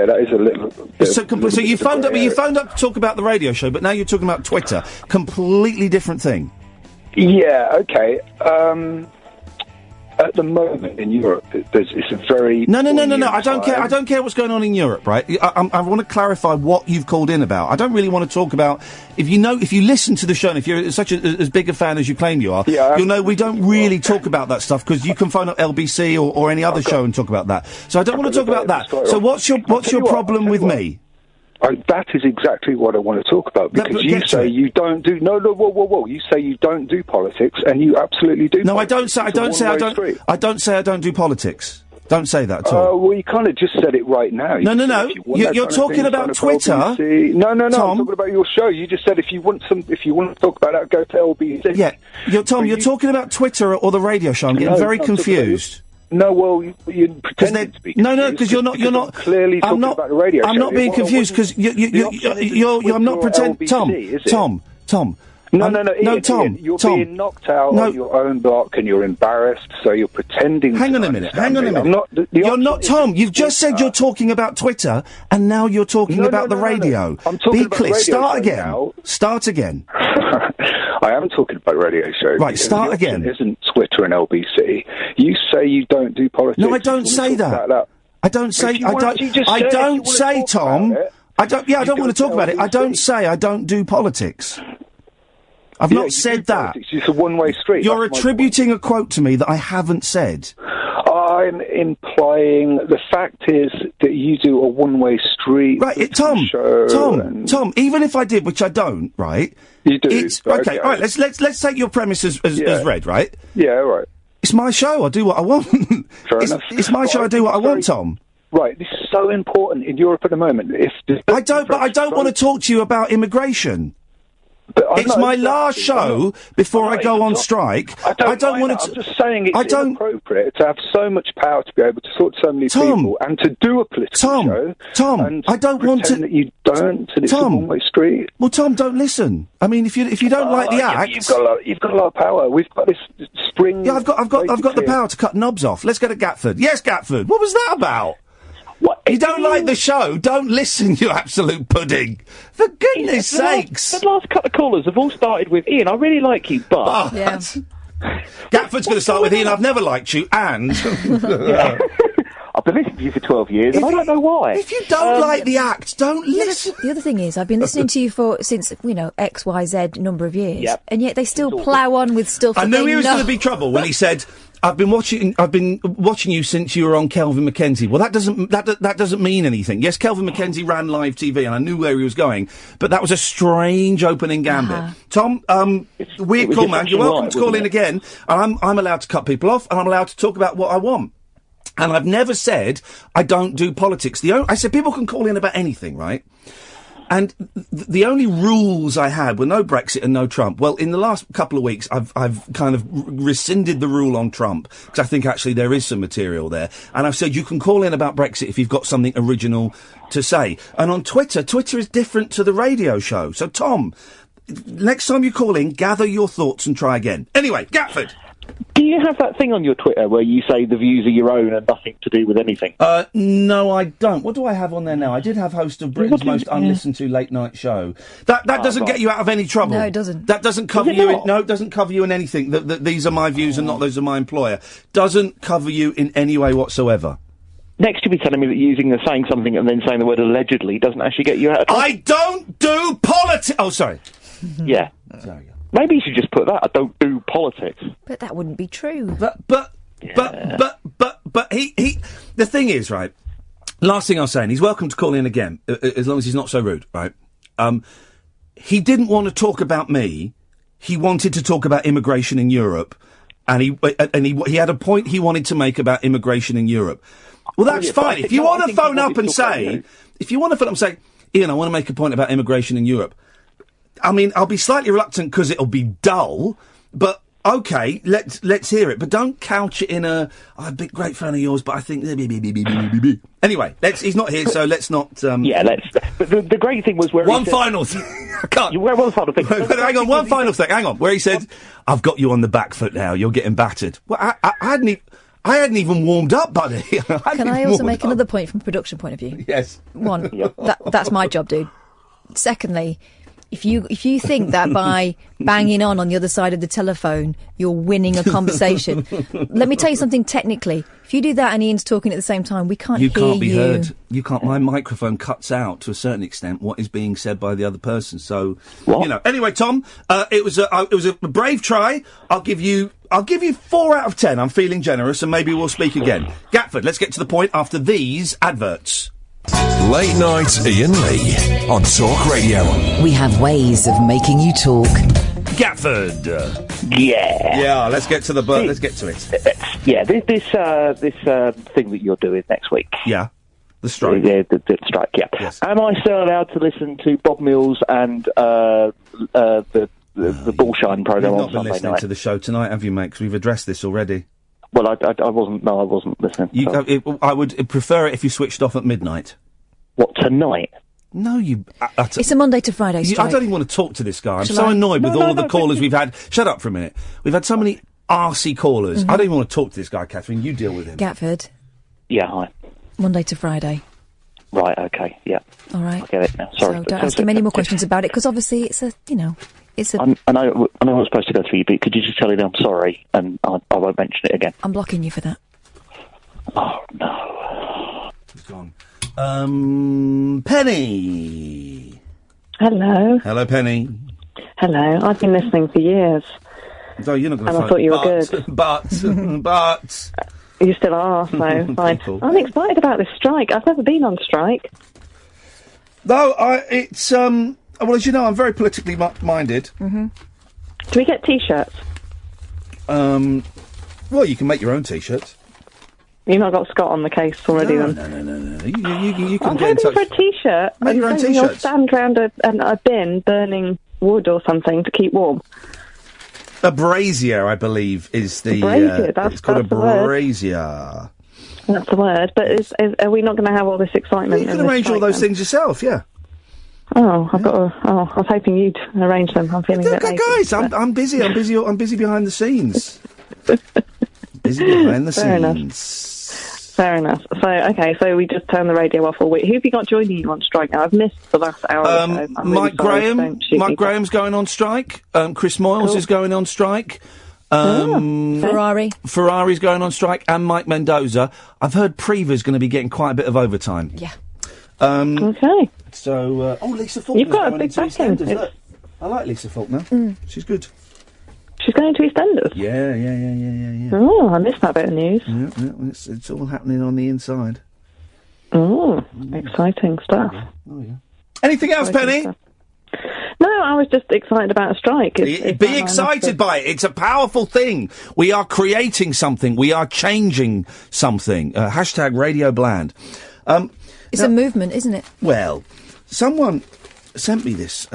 D: that is a little.
C: So you phoned up. You phoned up to talk about the radio show, but now you're talking about Twitter. Completely different thing.
D: Yeah. Okay. At the moment in Europe, it's a very
C: no. I don't care. I don't care what's going on in Europe, right? I want to clarify what you've called in about. I don't really want to talk about. If you listen to the show, and if you're such as big a fan as you claim you are, you'll know we don't really talk about that stuff because you can phone up LBC or any other show and talk about that. So I don't want to talk about that. So what's your problem with me?
D: That is exactly what I want to talk about because you say you don't do whoa. You say you don't do politics, and you absolutely do.
C: No, I don't say I don't say I don't do politics. Don't say that at all.
D: Well, you kind of just said it right now.
C: No. You're talking about Twitter.
D: No.
C: Tom?
D: I'm talking about your show. You just said if you want to talk about that, go to LBC.
C: Yeah, Tom. You're talking about Twitter or the radio show. I'm getting very confused.
D: No, well, you pretended to be confused.
C: No, because you're not
D: clearly talking about the radio show.
C: I'm not being confused because I'm not pretending. Tom.
D: No, Tom.
C: Ian,
D: you're being knocked out on your own block and you're embarrassed, so you're pretending.
C: Hang on a minute. You're not Tom. You've just said you're talking about Twitter, and now you're talking about the radio.
D: I'm talking
C: Be
D: about
C: clear.
D: the radio
C: Start
D: show
C: again.
D: now.
C: Start again.
D: I am talking about radio show.
C: Right, start again.
D: Isn't Twitter and LBC? You say you don't do politics.
C: No, I don't say that. I don't say. I don't say, Tom. I don't. Yeah, I don't want to talk about it. I don't say I don't do politics. I've not said that.
D: It's a one-way street.
C: You're attributing a quote to me that I haven't said.
D: I'm implying the fact is that you do a one-way street.
C: Right, Tom. Even if I did, which I don't, right?
D: You do.
C: It's okay. All right. Let's take your premise as read, right?
D: Yeah. All right.
C: It's my show. I do what I want. It's my show. I do what I want, Tom.
D: Right. This is so important in Europe at the moment.
C: I don't want to talk to you about immigration. It's my last show before I go on strike.
D: I don't want to. I'm just saying it's inappropriate to have so much power to be able to talk to so many people and to do a political show.
C: Tom, I don't want to.
D: That you don't. And it's a one-way street.
C: Well, Tom, don't listen. I mean, if you don't like the act,
D: you've got a lot of power. We've got this spring.
C: Yeah, I've got the power to cut knobs off. Let's go to Gatford. Yes, Gatford. What was that about?
V: What,
C: you don't like the show? Don't listen, you absolute pudding. For goodness sakes.
V: The last couple of callers have all started with Ian. I really like you, but...
F: Yeah.
C: Gatford's going to start with Ian. I've never liked you, and...
V: I've been listening to you for 12 years, and I don't know why.
C: If you don't like the act, don't listen.
F: The other thing is, I've been listening to you since, X, Y, Z number of years, and yet they still plough on with stuff
C: I knew he was going to be trouble when he said... I've been watching you since you were on Kelvin Mackenzie. Well, that doesn't mean anything. Yes, Kelvin Mackenzie ran live TV, and I knew where he was going, but that was a strange opening gambit. Tom, weird call, man. You're welcome to call in again. I'm allowed to cut people off, and I'm allowed to talk about what I want. And I've never said I don't do politics. I said people can call in about anything, right? And the only rules I had were no Brexit and no Trump. Well, in the last couple of weeks, I've kind of rescinded the rule on Trump, because I think actually there is some material there. And I've said you can call in about Brexit if you've got something original to say. And on Twitter is different to the radio show. So, Tom, next time you call in, gather your thoughts and try again. Anyway, Gatford.
V: Do you have that thing on your Twitter where you say the views are your own and nothing to do with anything?
C: No, I don't. What do I have on there now? I did have host of Britain's most unlistened to late night show. That doesn't get you out of any trouble.
F: No, it doesn't.
C: That doesn't cover you. It doesn't cover you in anything. That these are my views and not those of my employer. Doesn't cover you in any way whatsoever.
V: Next, you'll be telling me that saying something and then saying the word allegedly doesn't actually get you out of trouble.
C: I don't do politics. Oh, sorry.
V: Yeah.
C: Sorry.
V: Maybe you should just put that. I don't do politics.
F: But that wouldn't be true.
C: But he. The thing is, right. Last thing I was saying, he's welcome to call in again, as long as he's not so rude, right? He didn't want to talk about me. He wanted to talk about immigration in Europe, and he had a point he wanted to make about immigration in Europe. Well, that's fine. If you want to phone up and say, Ian, I want to make a point about immigration in Europe. I mean, I'll be slightly reluctant because it'll be dull, but okay, let's hear it. But don't couch it in I'm a big great fan of yours, but I think anyway. He's not here, so let's not.
V: Let's. But the great thing was where
C: one final thing. I can't.
V: One final thing.
C: Hang on, one final thing. Hang on, where he said, "I've got you on the back foot now. You're getting battered." Well, I hadn't even warmed up, buddy.
F: Can I also make another point from a production point of view?
C: Yes.
F: One, that's my job, dude. Secondly, if you think that by banging on the other side of the telephone you're winning a conversation, let me tell you something technically. If you do that and Ian's talking at the same time, we can't hear you. You can't be heard.
C: You can't. My microphone cuts out to a certain extent what is being said by the other person. So
V: what?
C: Anyway, Tom, it was a brave try. I'll give you 4 out of 10. I'm feeling generous, and maybe we'll speak again. Gatford, let's get to the point after these adverts.
B: Late Night Iain Lee on Talk Radio.
A: We have ways of making you talk.
C: Gatford.
V: Yeah.
C: Let's get to let's get to it.
V: This thing that you're doing next week.
C: Yeah. The strike.
V: Yeah, the strike. Yeah.
C: Yes.
V: Am I still allowed to listen to Bob Mills and the Bullshine program
C: You've
V: on
C: not been
V: Sunday
C: listening
V: night?
C: to the show tonight, have you, mate? 'Cause we've addressed this already.
V: Well, I wasn't. No, I wasn't listening.
C: I would prefer it if you switched off at midnight.
V: What, tonight?
C: No, you.
F: It's a Monday to Friday strike.
C: I don't even want to talk to this guy. I'm
F: Shall
C: so
F: I?
C: annoyed with all of the callers we've had. Shut up for a minute. We've had so many arsey callers. I don't even want to talk to this guy, Catherine. You deal with him.
F: Gatford.
V: Yeah, hi.
F: Monday to Friday.
V: Right. Okay. Yeah.
F: All right.
V: I get it now. Sorry.
F: So don't ask him any more questions about it, because obviously it's a.
V: I know I'm supposed to go through you, but could you just tell him I'm sorry and I won't mention it again?
F: I'm blocking you for that.
V: Oh, no.
C: He's gone. Penny.
E: Hello.
C: Hello, Penny.
E: Hello. I've been listening for years.
C: No, you're not going to.
E: And I thought you were good.
C: But
E: you still are. So fine.
C: People.
E: I'm excited about this strike. I've never been on strike.
C: No, it's well, as you know, I'm very politically minded.
E: Mm-hmm. Do we get T-shirts?
C: Well, you can make your own T-shirts.
E: You've not got Scott on the case already,
C: No. You can get in touch.
E: I'm hoping for a T-shirt.
C: Make your own
E: and you'll
C: T-shirts.
E: stand round a bin burning wood or something to keep warm.
C: A brazier, I believe, is the.
E: Brazier,
C: it's called a
E: that's the word.
C: brazier.
E: That's the word. But are we not going to have all this excitement?
C: You can
E: in this
C: arrange all
E: strike
C: those
E: then?
C: things yourself, yeah.
E: Oh, I was hoping you'd arrange them. I'm feeling a bit lazy.
C: Guys, I'm busy. I'm busy behind the scenes. Busy behind the scenes.
E: Fair enough. So we just turn the radio off all week. Who have you got joining you on strike now? I've missed the last hour or so. I'm really
C: Mike
E: sorry,
C: Graham.
E: don't shoot
C: Mike
E: me.
C: Graham's going on strike. Chris Moyles is going on strike. Ferrari's going on strike, and Mike Mendoza. I've heard Preva's going to be getting quite a bit of overtime.
F: Yeah.
E: Okay.
C: So, Lisa Faulkner.
E: You've got a big backing.
C: Look, I like Lisa Faulkner. She's good.
E: She's going to EastEnders?
C: Yeah.
E: Oh, I missed that bit of news.
C: Yeah, it's all happening on the inside.
E: Oh, exciting stuff.
C: Oh, yeah. Anything else, Penny?
E: No, I was just excited about a strike.
C: Be excited by it. It's a powerful thing. We are creating something. We are changing something. Hashtag Radio Bland.
F: It's a movement, isn't it?
C: Well, someone sent me this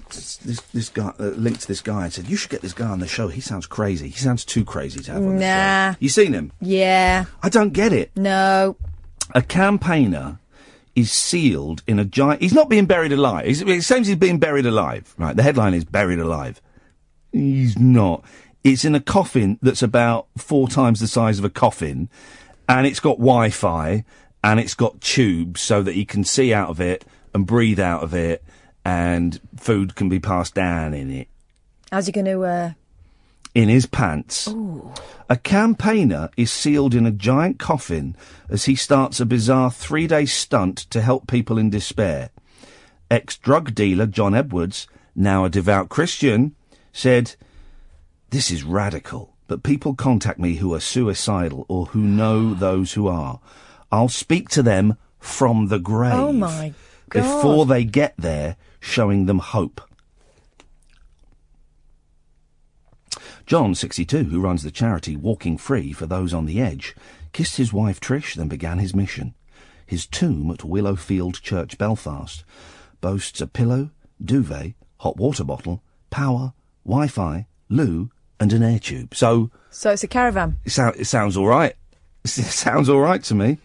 C: this guy link to this guy and said you should get this guy on the show. He sounds crazy. He sounds too crazy to have on the show. You seen him?
F: Yeah.
C: I don't get it.
F: No.
C: A campaigner is sealed in a giant... He's not being buried alive. It seems he's being buried alive. Right, the headline is buried alive. He's not. It's in a coffin that's about 4 times the size of a coffin, and it's got Wi-Fi, and it's got tubes so that he can see out of it and breathe out of it, and food can be passed down in it.
F: How's he going to...
C: In his pants.
F: Ooh.
C: A campaigner is sealed in a giant coffin as he starts a bizarre 3-day stunt to help people in despair. Ex-drug dealer John Edwards, now a devout Christian, said, "This is radical, but people contact me who are suicidal or who know those who are. I'll speak to them from the grave.
F: Oh, my God.
C: Before they get there, showing them hope." John, 62, who runs the charity Walking Free for Those on the Edge, kissed his wife Trish, then began his mission. His tomb at Willowfield Church, Belfast, boasts a pillow, duvet, hot water bottle, power, Wi-Fi, loo, and an air tube. So
F: it's a caravan.
C: It sounds all right. It sounds all right to me.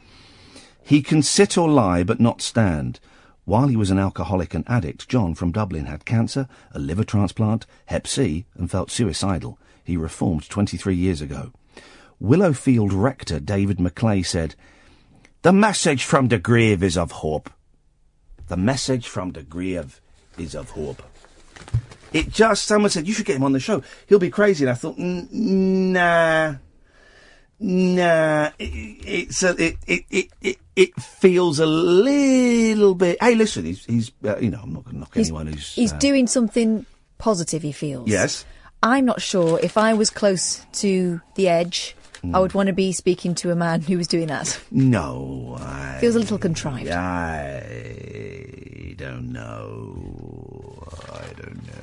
C: He can sit or lie, but not stand. While he was an alcoholic and addict, John from Dublin had cancer, a liver transplant, Hep C, and felt suicidal. He reformed 23 years ago. Willowfield rector David Maclay said, "The message from the grave is of hope. The message from the grave is of hope." Someone said, you should get him on the show. He'll be crazy. And I thought, nah. It feels a little bit... Hey, listen, he's I'm not going to knock anyone who's...
F: He's doing something positive, he feels.
C: Yes.
F: I'm not sure if I was close to the edge, I would want to be speaking to a man who was doing that.
C: No.
F: Feels a little contrived.
C: I don't know. I don't know.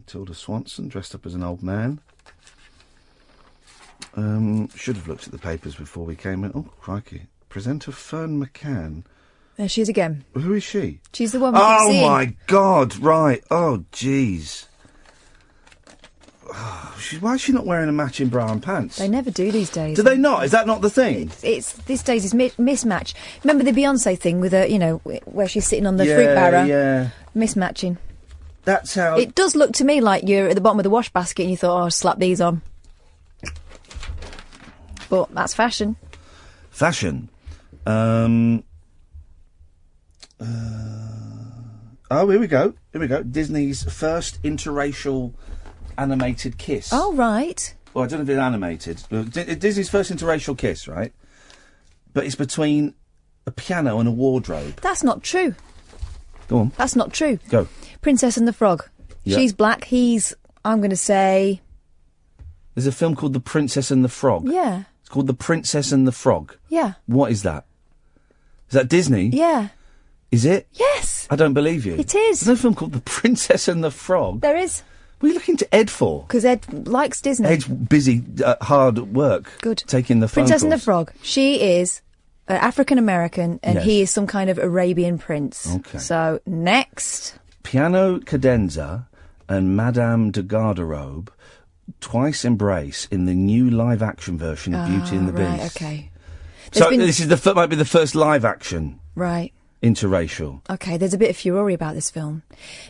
C: Tilda Swanson dressed up as an old man. Should have looked at the papers before we came in. Oh, crikey. Presenter Fern McCann.
F: There she is again.
C: Who is she?
F: She's the one we keep seeing.
C: Oh, my God, right. Oh, jeez. Why is she not wearing a matching bra and pants?
F: They never do these days.
C: Do they not? Is that not the thing?
F: It's these days is mismatch. Remember the Beyonce thing with her, where she's sitting on the fruit barrow?
C: Yeah.
F: Mismatching.
C: That's how...
F: It does look to me like you're at the bottom of the wash basket and you thought, I'll slap these on. But that's fashion.
C: Fashion. Oh, here we go. Disney's first interracial animated kiss.
F: Oh, right.
C: Well, I don't know if it's animated. Disney's first interracial kiss, right? But it's between a piano and a wardrobe.
F: That's not true.
C: Go on.
F: That's not true.
C: Go.
F: Princess and the Frog.
C: Yeah.
F: She's black. He's, I'm going to say...
C: There's a film called The Princess and the Frog.
F: Yeah.
C: It's called The Princess and the Frog.
F: Yeah.
C: What is that? Is that Disney?
F: Yeah.
C: Is it?
F: Yes.
C: I don't believe you.
F: It is.
C: There's a film called The Princess and the Frog.
F: There is.
C: What are you looking to Ed for?
F: Because Ed likes Disney.
C: Ed's busy, hard at work.
F: Good.
C: Taking the phone
F: Princess and the
C: calls.
F: Frog. She is African-American and
C: Yes.
F: he is some kind of Arabian prince.
C: Okay.
F: So, next.
C: Piano Cadenza and Madame de Garderobe twice embrace in the new live-action version of Beauty and the
F: right,
C: Beast.
F: okay.
C: So this is might be the first live-action
F: Right.
C: interracial.
F: Okay, there's a bit of furore about this film.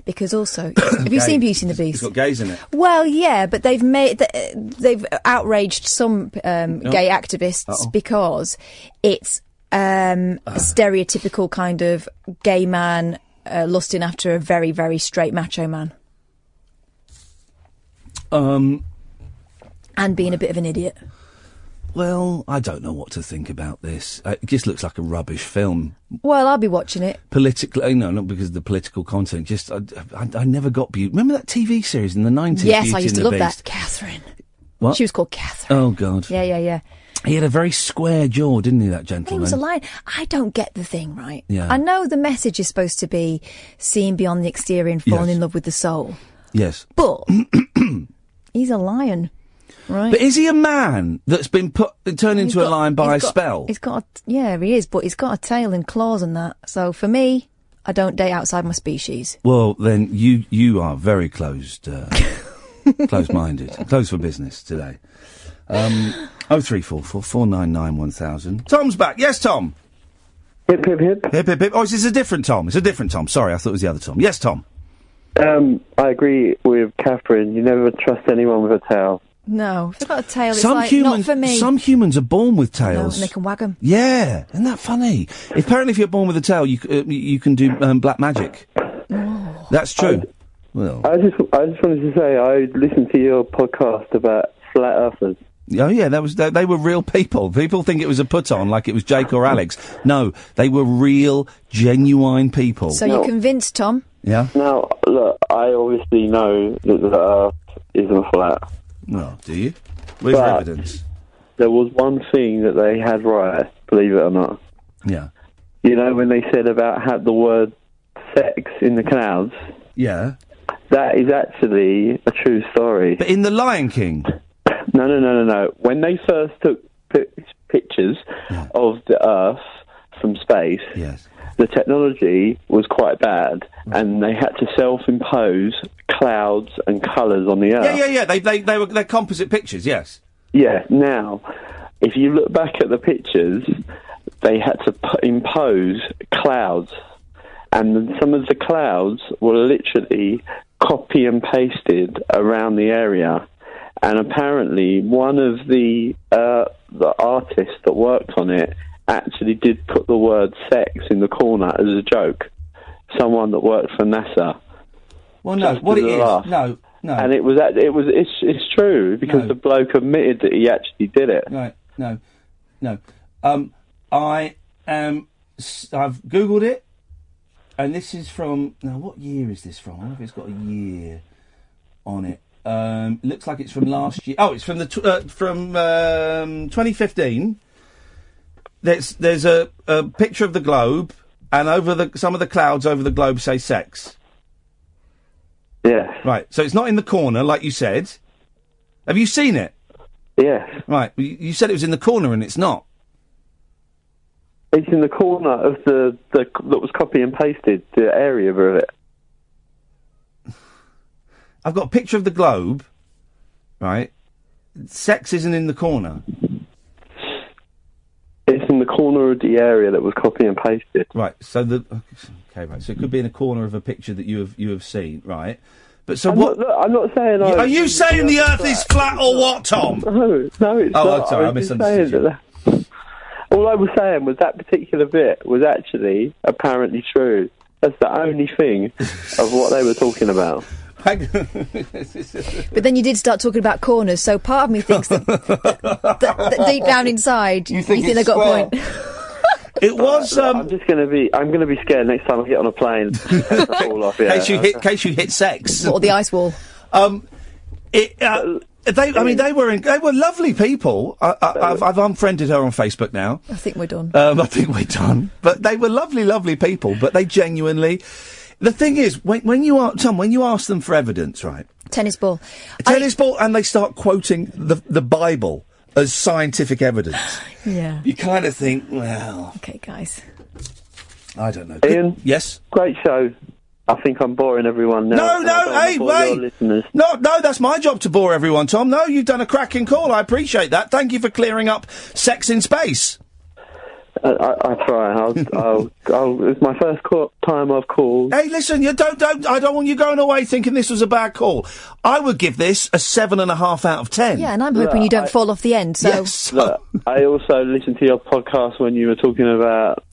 F: Because also... have you seen Beauty and the Beast?
C: It's got gays in it.
F: Well, yeah, but they've outraged some gay activists because it's a stereotypical kind of gay man lusting after a very, very straight macho man. And being a bit of an idiot.
C: Well, I don't know what to think about this. It just looks like a rubbish film.
F: Well, I'll be watching it.
C: Politically, no, not because of the political content. Just, I never got Beauty. Remember that TV series in the 90s?
F: Yes,
C: Beauty
F: I used to
C: and
F: love
C: the
F: that.
C: Beast?
F: Catherine.
C: What?
F: She was called Catherine.
C: Oh, God.
F: Yeah.
C: He had a very square jaw, didn't he, that
F: He
C: gentleman?
F: was a lion. I don't get the thing, right?
C: Yeah.
F: I know the message is supposed to be seeing beyond the exterior and falling
C: Yes.
F: in love with the soul.
C: Yes.
F: But he's a lion. Right.
C: But is he a man that's been turned into a lion by a spell?
F: Yeah, he is, but he's got a tail and claws and that. So for me, I don't date outside my species.
C: Well, then you are very closed minded, closed for business today. 0344 499 1000. Tom's back. Yes, Tom.
H: Hip, hip, hip.
C: Hip, hip, hip. Oh, is this a different Tom? It's a different Tom. Sorry, I thought it was the other Tom. Yes, Tom.
H: I agree with Catherine. You never trust anyone with a tail.
F: No, if they've got a tail, it's
C: Humans,
F: not for me.
C: Some humans are born with
F: No,
C: tails.
F: and they can wag them.
C: Yeah, isn't that funny? Apparently, if you're born with a tail, you can do black magic.
F: Oh.
C: That's true. Well,
H: I just wanted to say I listened to your podcast about flat earthers.
C: oh yeah, they were real people. People think it was a put on, like it was Jake or Alex. No, they were real, genuine people.
F: So you're convinced, Tom?
C: Yeah.
H: Now, look, I obviously know that the Earth isn't flat.
C: Well, do you? Where's your
H: But
C: evidence?
H: there was one thing that they had right, believe it or not.
C: Yeah.
H: You know, when they said about had the word sex in the clouds?
C: Yeah.
H: That is actually a true story.
C: But in The Lion King?
H: No. When they first took pictures of the Earth from space, the technology was quite bad, and they had to self-impose clouds and colours on the Earth.
C: Yeah. They're composite pictures, yes.
H: Yeah, now, if you look back at the pictures, they had to impose clouds, and some of the clouds were literally copy and pasted around the area. And apparently, one of the artists that worked on it actually did put the word sex in the corner as a joke. Someone that worked for NASA.
C: Well, no, what it is, no.
H: And it's true, because the bloke admitted that he actually did it.
C: Right, no. I've Googled it, and this is from, now what year is this from? I wonder if it's got a year on it. Looks like it's from last year. Oh, it's from 2015. There's a picture of the globe, and over some of the clouds over the globe say sex.
H: Yeah.
C: Right. So it's not in the corner, like you said. Have you seen it?
H: Yes.
C: Right. You said it was in the corner, and it's not.
H: It's in the corner of the that was copy and pasted, the area of it.
C: I've got a picture of the globe, right? Sex isn't in the corner.
H: It's in the corner of the area that was copy and pasted.
C: Right. So right. So it could be in a corner of a picture that you have seen, right? But so
H: I'm not saying.
C: Are you saying the Earth is flat or what, Tom?
H: No, it's not.
C: Oh, sorry, I misunderstood you.
H: All I was saying was that particular bit was actually apparently true. That's the only thing of what they were talking about.
F: But then you did start talking about corners, so part of me thinks that deep down inside, you think they got a point.
C: It was.
H: I'm going to be scared next time I get on a plane. Fall off, yeah.
C: In case you hit sex
F: or the ice wall.
C: They were lovely people. I've unfriended her on Facebook now.
F: I think we're done.
C: But they were lovely people. But they genuinely. The thing is, when you ask them for evidence, right?
F: Tennis ball,
C: and they start quoting the Bible as scientific evidence.
F: Yeah.
C: You kind of think, well.
F: Okay, guys.
C: I don't know.
H: Ian?
C: Yes?
H: Great show. I think I'm boring everyone now.
C: Hey, wait! No, that's my job to bore everyone, Tom. No, you've done a cracking call. I appreciate that. Thank you for clearing up sex in space.
H: I try. It's my first time I've called.
C: Hey, listen, I don't want you going away thinking this was a bad call. I would give this a 7.5 out of 10.
F: Yeah, and I'm hoping you don't fall off the end. So,
C: yes,
H: look, I also listened to your podcast when you were talking about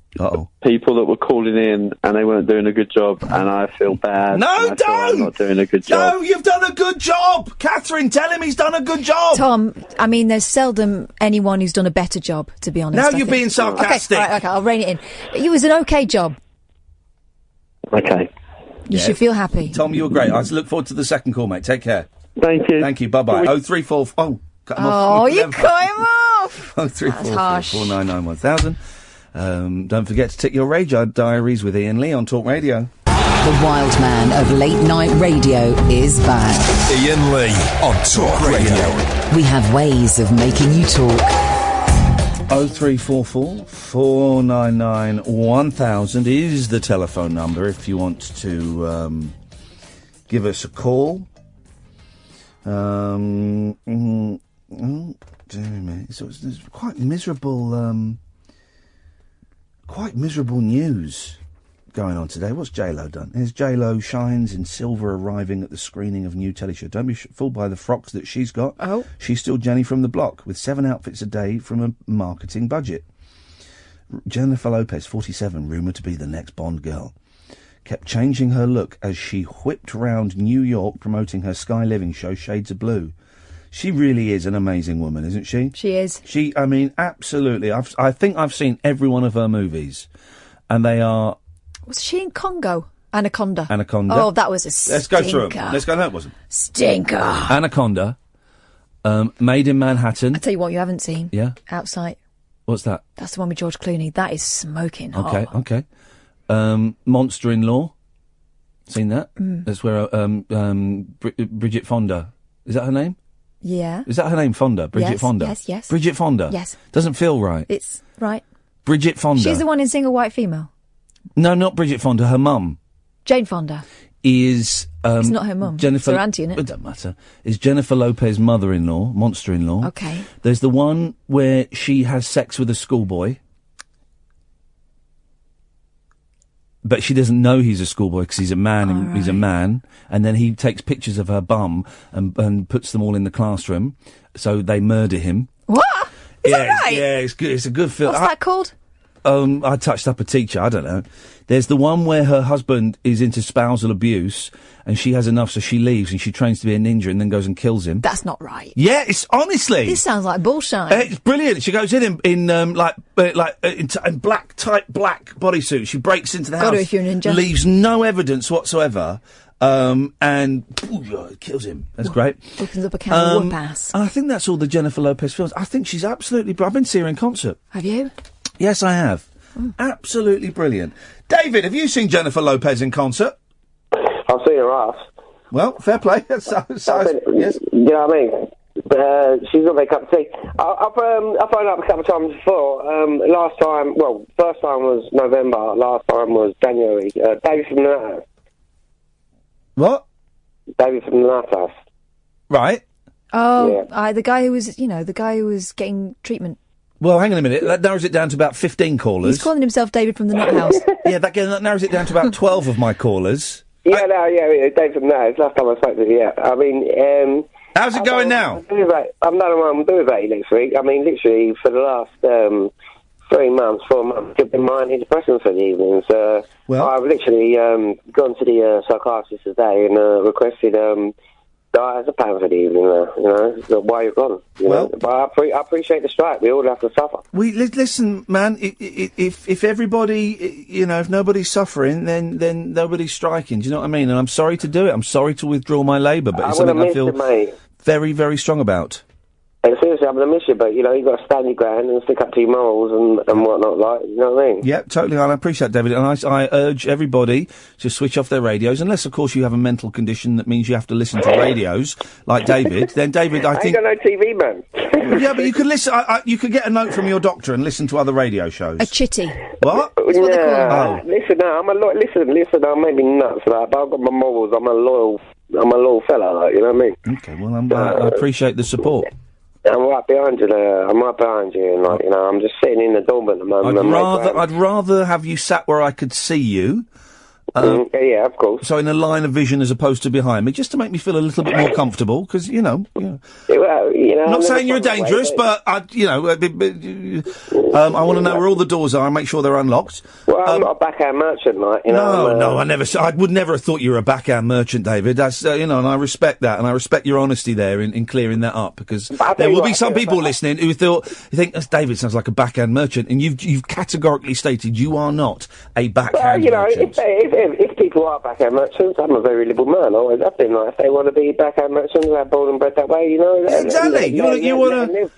H: people that were calling in and they weren't doing a good job, and I feel bad.
C: No, don't!
H: I'm not doing a good job.
C: No, you've done a good job! Catherine, tell him he's done a good job!
F: Tom, I mean, there's seldom anyone who's done a better job, to be honest.
C: Now you're being sarcastic.
F: Okay, I'll rein it in. It was an okay job.
H: Okay.
F: You should feel happy.
C: Tom, you were great. I look forward to the second call, mate. Take care.
H: Thank you.
C: Thank you. Bye-bye. 034... Oh, cut him off.
F: Oh, you cut him off!
C: 03444 499 1000. Don't forget to tick your radio diaries with Iain Lee on Talk Radio.
A: The wild man of late night radio is back.
B: Iain Lee on Talk Radio.
A: We have ways of making you talk.
C: 0344 499 1000 is the telephone number if you want to give us a call. Oh, dear me. So it's quite miserable news going on today. What's J-Lo done? Here's J-Lo shines in silver arriving at the screening of new telly show. Don't be fooled by the frocks that she's got.
F: Oh.
C: She's still Jenny from the block with 7 outfits a day from a marketing budget. Jennifer Lopez, 47, rumoured to be the next Bond girl, kept changing her look as she whipped round New York promoting her Sky Living show Shades of Blue. She really is an amazing woman, isn't she?
F: She is.
C: I mean, absolutely. I think I've seen every one of her movies, and they are...
F: Was she in Congo? Anaconda.
C: Anaconda.
F: Oh, that was a stinker.
C: Let's go through them. Let's go. No, it wasn't.
F: Stinker.
C: Anaconda. Made in Manhattan.
F: I'll tell you what you haven't seen.
C: Yeah.
F: Outside.
C: What's that?
F: That's the one with George Clooney. That is smoking hot.
C: Okay. Monster-in-Law. Seen that? That's where Bridget Fonda. Is that her name?
F: Yeah.
C: Is that her name, Fonda? Bridget
F: Yes,
C: Fonda?
F: yes.
C: Bridget Fonda?
F: Yes.
C: Doesn't feel right.
F: It's right.
C: Bridget Fonda.
F: She's the one in Single White Female.
C: No, not Bridget Fonda. Her mum
F: Jane Fonda.
C: is...
F: It's not her mum.
C: Jennifer,
F: It's her auntie, innit?
C: It doesn't matter. Is Jennifer Lopez's mother-in-law, monster-in-law.
F: Okay.
C: There's the one where she has sex with a schoolboy. But she doesn't know he's a schoolboy because he's a man. And he's a man, and then he takes pictures of her bum and puts them all in the classroom. So they murder him.
F: What? Is that right?
C: Yeah, it's good. It's a good film.
F: What's that called?
C: I touched up a teacher. I don't know. There's the one where her husband is into spousal abuse, and she has enough, so she leaves and she trains to be a ninja, and then goes and kills him.
F: That's not right.
C: Yeah, it's honestly.
F: This sounds like bullshit.
C: It's brilliant. She goes in black tight black bodysuit. She breaks into the house.
F: Gotta if you're a ninja.
C: Leaves no evidence whatsoever, and kills him. That's great.
F: Opens up a can of whoop ass.
C: I think that's all the Jennifer Lopez films. I think she's absolutely. I've been to see her in concert.
F: Have you?
C: Yes, I have. Absolutely brilliant. David, have you seen Jennifer Lopez in concert?
J: I've seen her ass.
C: Well, fair play. Yes.
J: You know what I mean? She's not my cup of tea. I've phoned up a couple of times before. First time was November. Last time was January. David from the Natas.
C: What?
J: David from the Natas.
C: Right.
F: Oh, the guy who was getting treatment.
C: Well, hang on a minute. That narrows it down to about 15 callers.
F: He's calling himself David from the Nut House.
C: Yeah, that narrows it down to about 12 of my callers.
J: David from the Natas. Last time I spoke to you, yeah. I mean,
C: how's it going now?
J: I'm doing about you next week. I mean, literally, for the last 4 months, I've been on antidepressants for the evenings. I've literally gone to the psychiatrist today and requested as a pound for the evening. Why you're gone. But I appreciate the strike. We all have to suffer.
C: Listen, man. If everybody, if nobody's suffering, then nobody's striking. Do you know what I mean? And I'm sorry to do it. I'm sorry to withdraw my labour, but it's something I feel very, very strong about.
J: And seriously, I'm going to miss you, but, you've got to stand your ground and stick up to your morals and whatnot, you know what I mean?
C: Yeah, totally, and I appreciate that, David. And I urge everybody to switch off their radios, unless, of course, you have a mental condition that means you have to listen to radios, like David. Then, David, I think...
J: I ain't got no TV, man.
C: Yeah, but you could listen... you could get a note from your doctor and listen to other radio shows.
F: A chitty.
C: What?
F: That's what they call them.
C: Oh.
J: Listen, listen, I may be nuts for that, but I've got my morals. I'm a loyal fella, you know what I mean?
C: Okay, well, I appreciate the support.
J: I'm right behind you there. I'm right behind you, and I'm just sitting in the dorm at the moment.
C: I'd rather have you sat where I could see you.
J: Yeah, of course.
C: So in a line of vision as opposed to behind me, just to make me feel a little bit more comfortable, because, I'm not saying you're dangerous, but, I want to know where all the doors are and make sure they're unlocked.
J: Well, I'm not a backhand merchant,
C: I would never have thought you were a backhand merchant, David. That's, and I respect that, and I respect your honesty there in clearing that up, because there will be some people listening who think, David sounds like a backhand merchant, and you've categorically stated you are not a backhand merchant.
J: If people are backhand merchants, I'm a very liberal man. I always have been. If they want to be backhand merchants, they're born and bred that way,
C: Exactly. You want to...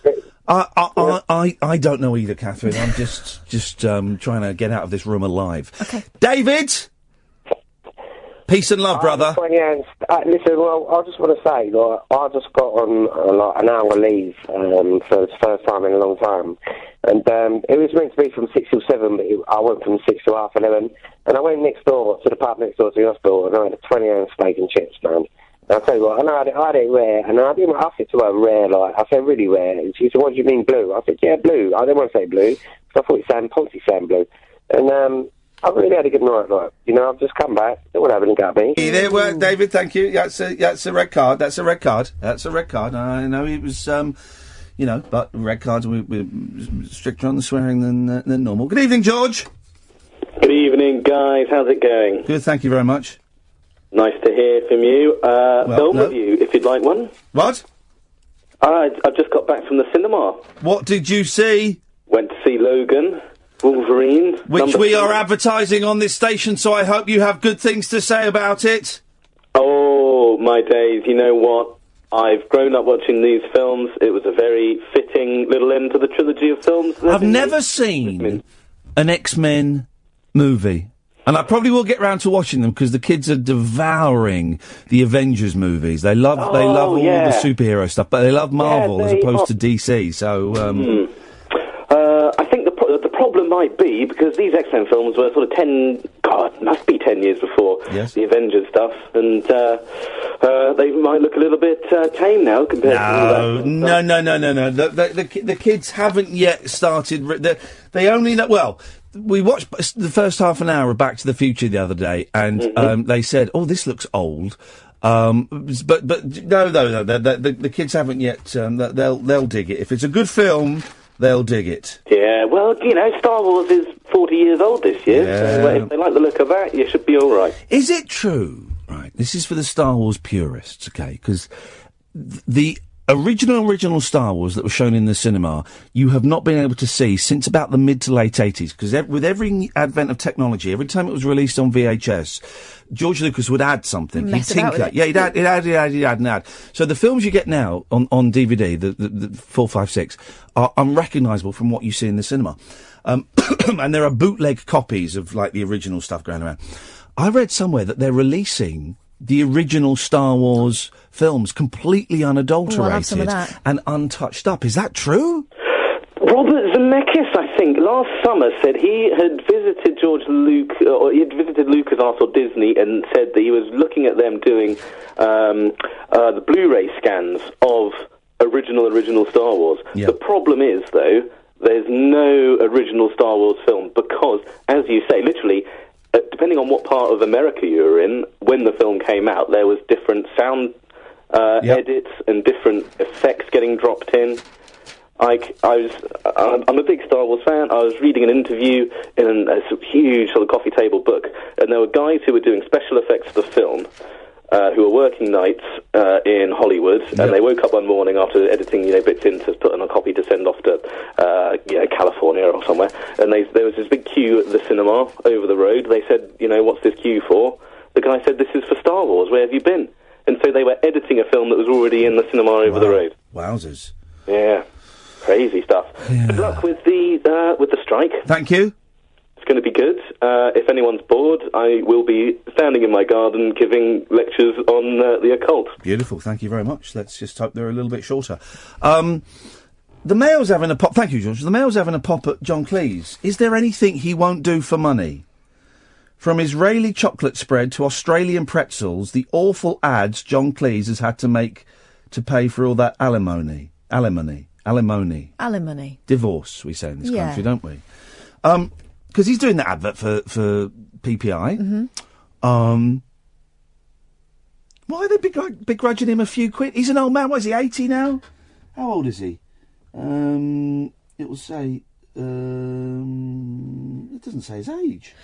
C: I don't know either, Catherine. I'm just trying to get out of this room alive.
F: Okay.
C: David! Peace and love, brother.
J: Listen, well, I just want to say, like, I just got on like an hour leave for the first time in a long time, and it was meant to be from 6 till 7, but I went from 6 to 11:30, and I went next door to the pub next door to the hospital, and I had a 20-ounce steak and chips, man. And I'll tell you what, and I had it rare, and I said to her, rare, like, I said, really rare, and she said, what do you mean blue? I said, yeah, blue. I didn't want to say blue, because I thought it sounded policy sound blue, and I've really had a good night, like, you know, I've just come back. Don't want to have anything at me.
C: There were, David, thank you. That's a red card. That's a red card. I know it was, you know, but red cards, we're stricter on the swearing than normal. Good evening, George.
G: Good evening, guys. How's it going?
C: Good, thank you very much.
G: Nice to hear from you. Film review, if you'd like one.
C: What?
G: I've just got back from the cinema.
C: What did you see?
G: Went to see Logan. Wolverine.
C: Which we are advertising on this station, so I hope you have good things to say about it.
G: Oh, my days. You know what? I've grown up watching these films. It was a very fitting little end to the trilogy of films.
C: I've never seen an X-Men movie. And I probably will get round to watching them because the kids are devouring the Avengers movies. They love all the superhero stuff, but they love Marvel as opposed to DC. So,
G: I think the problem might be because these X-Men films were sort of must be 10 years before the Avengers stuff, and they might look a little bit tame now compared to
C: No. The kids haven't yet started. They only know. Well, we watched the first half an hour of Back to the Future the other day, and they said, "Oh, this looks old." But no, the kids haven't yet. They'll dig it if it's a good film. They'll dig it.
G: Yeah, well, you know, Star Wars is 40 years old this year, so if they like the look of that, you should be all right.
C: Is it true? Right, this is for the Star Wars purists, okay? Because the original Star Wars that was shown in the cinema, you have not been able to see since about the mid to late 80s, because with every advent of technology, every time it was released on VHS, George Lucas would add something. He'd tinker. Yeah, he'd add. So the films you get now on DVD, the 4, 5, 6, are unrecognisable from what you see in the cinema. And there are bootleg copies of, like, the original stuff going around. I read somewhere that they're releasing the original Star Wars films completely unadulterated and untouched up. Is that true?
G: Robert Zemeckis, I think, last summer said he had visited he had visited LucasArts or Disney and said that he was looking at them doing the Blu-ray scans of original Star Wars. Yeah. The problem is, though, there's no original Star Wars film because, as you say, literally, depending on what part of America you were in, when the film came out, there was different sound edits and different effects getting dropped in. I'm a big Star Wars fan. I was reading an interview in a huge sort of coffee table book, and there were guys who were doing special effects for the film, who were working nights in Hollywood, and they woke up one morning after editing, bits in to put on a copy to send off to, California or somewhere, and there was this big queue at the cinema over the road. They said, what's this queue for? The guy said, this is for Star Wars. Where have you been? And so they were editing a film that was already in the cinema over the road.
C: Wowzers.
G: Yeah. Crazy stuff.
C: Yeah.
G: Good luck with the strike.
C: Thank you.
G: It's going to be good. If anyone's bored, I will be standing in my garden giving lectures on the occult.
C: Beautiful. Thank you very much. Let's just hope they're a little bit shorter. The Mail's having a pop. Thank you, George. The Mail's having a pop at John Cleese. Is there anything he won't do for money? From Israeli chocolate spread to Australian pretzels, the awful ads John Cleese has had to make to pay for all that alimony. Divorce, we say in this country, don't we? Because he's doing that advert for PPI. Mm-hmm. Why are they begrudging him a few quid? He's an old man. What is he, 80 now? How old is he? It will say... it doesn't say his age.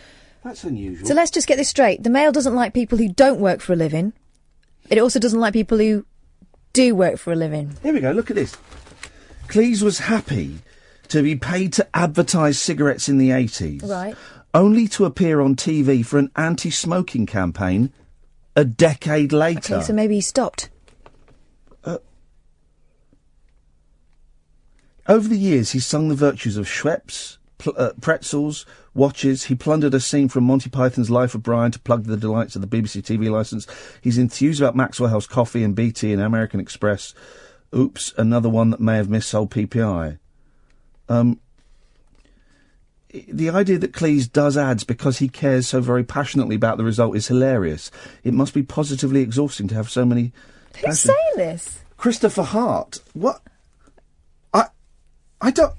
C: That's unusual.
F: So let's just get this straight. The Mail doesn't like people who don't work for a living. It also doesn't like people who do work for a living.
C: Here we go, look at this. Cleese was happy to be paid to advertise cigarettes in the 80s.
F: Right.
C: Only to appear on TV for an anti-smoking campaign a decade later.
F: Okay, so maybe he stopped.
C: Over the years, he's sung the virtues of Schweppes, pretzels, watches. He plundered a scene from Monty Python's Life of Brian to plug the delights of the BBC TV licence. He's enthused about Maxwell House coffee and BT and American Express. Oops, another one that may have missold PPI. The idea that Cleese does ads because he cares so very passionately about the result is hilarious. It must be positively exhausting to have so many...
F: Who's saying this?
C: Christopher Hart. What? I don't...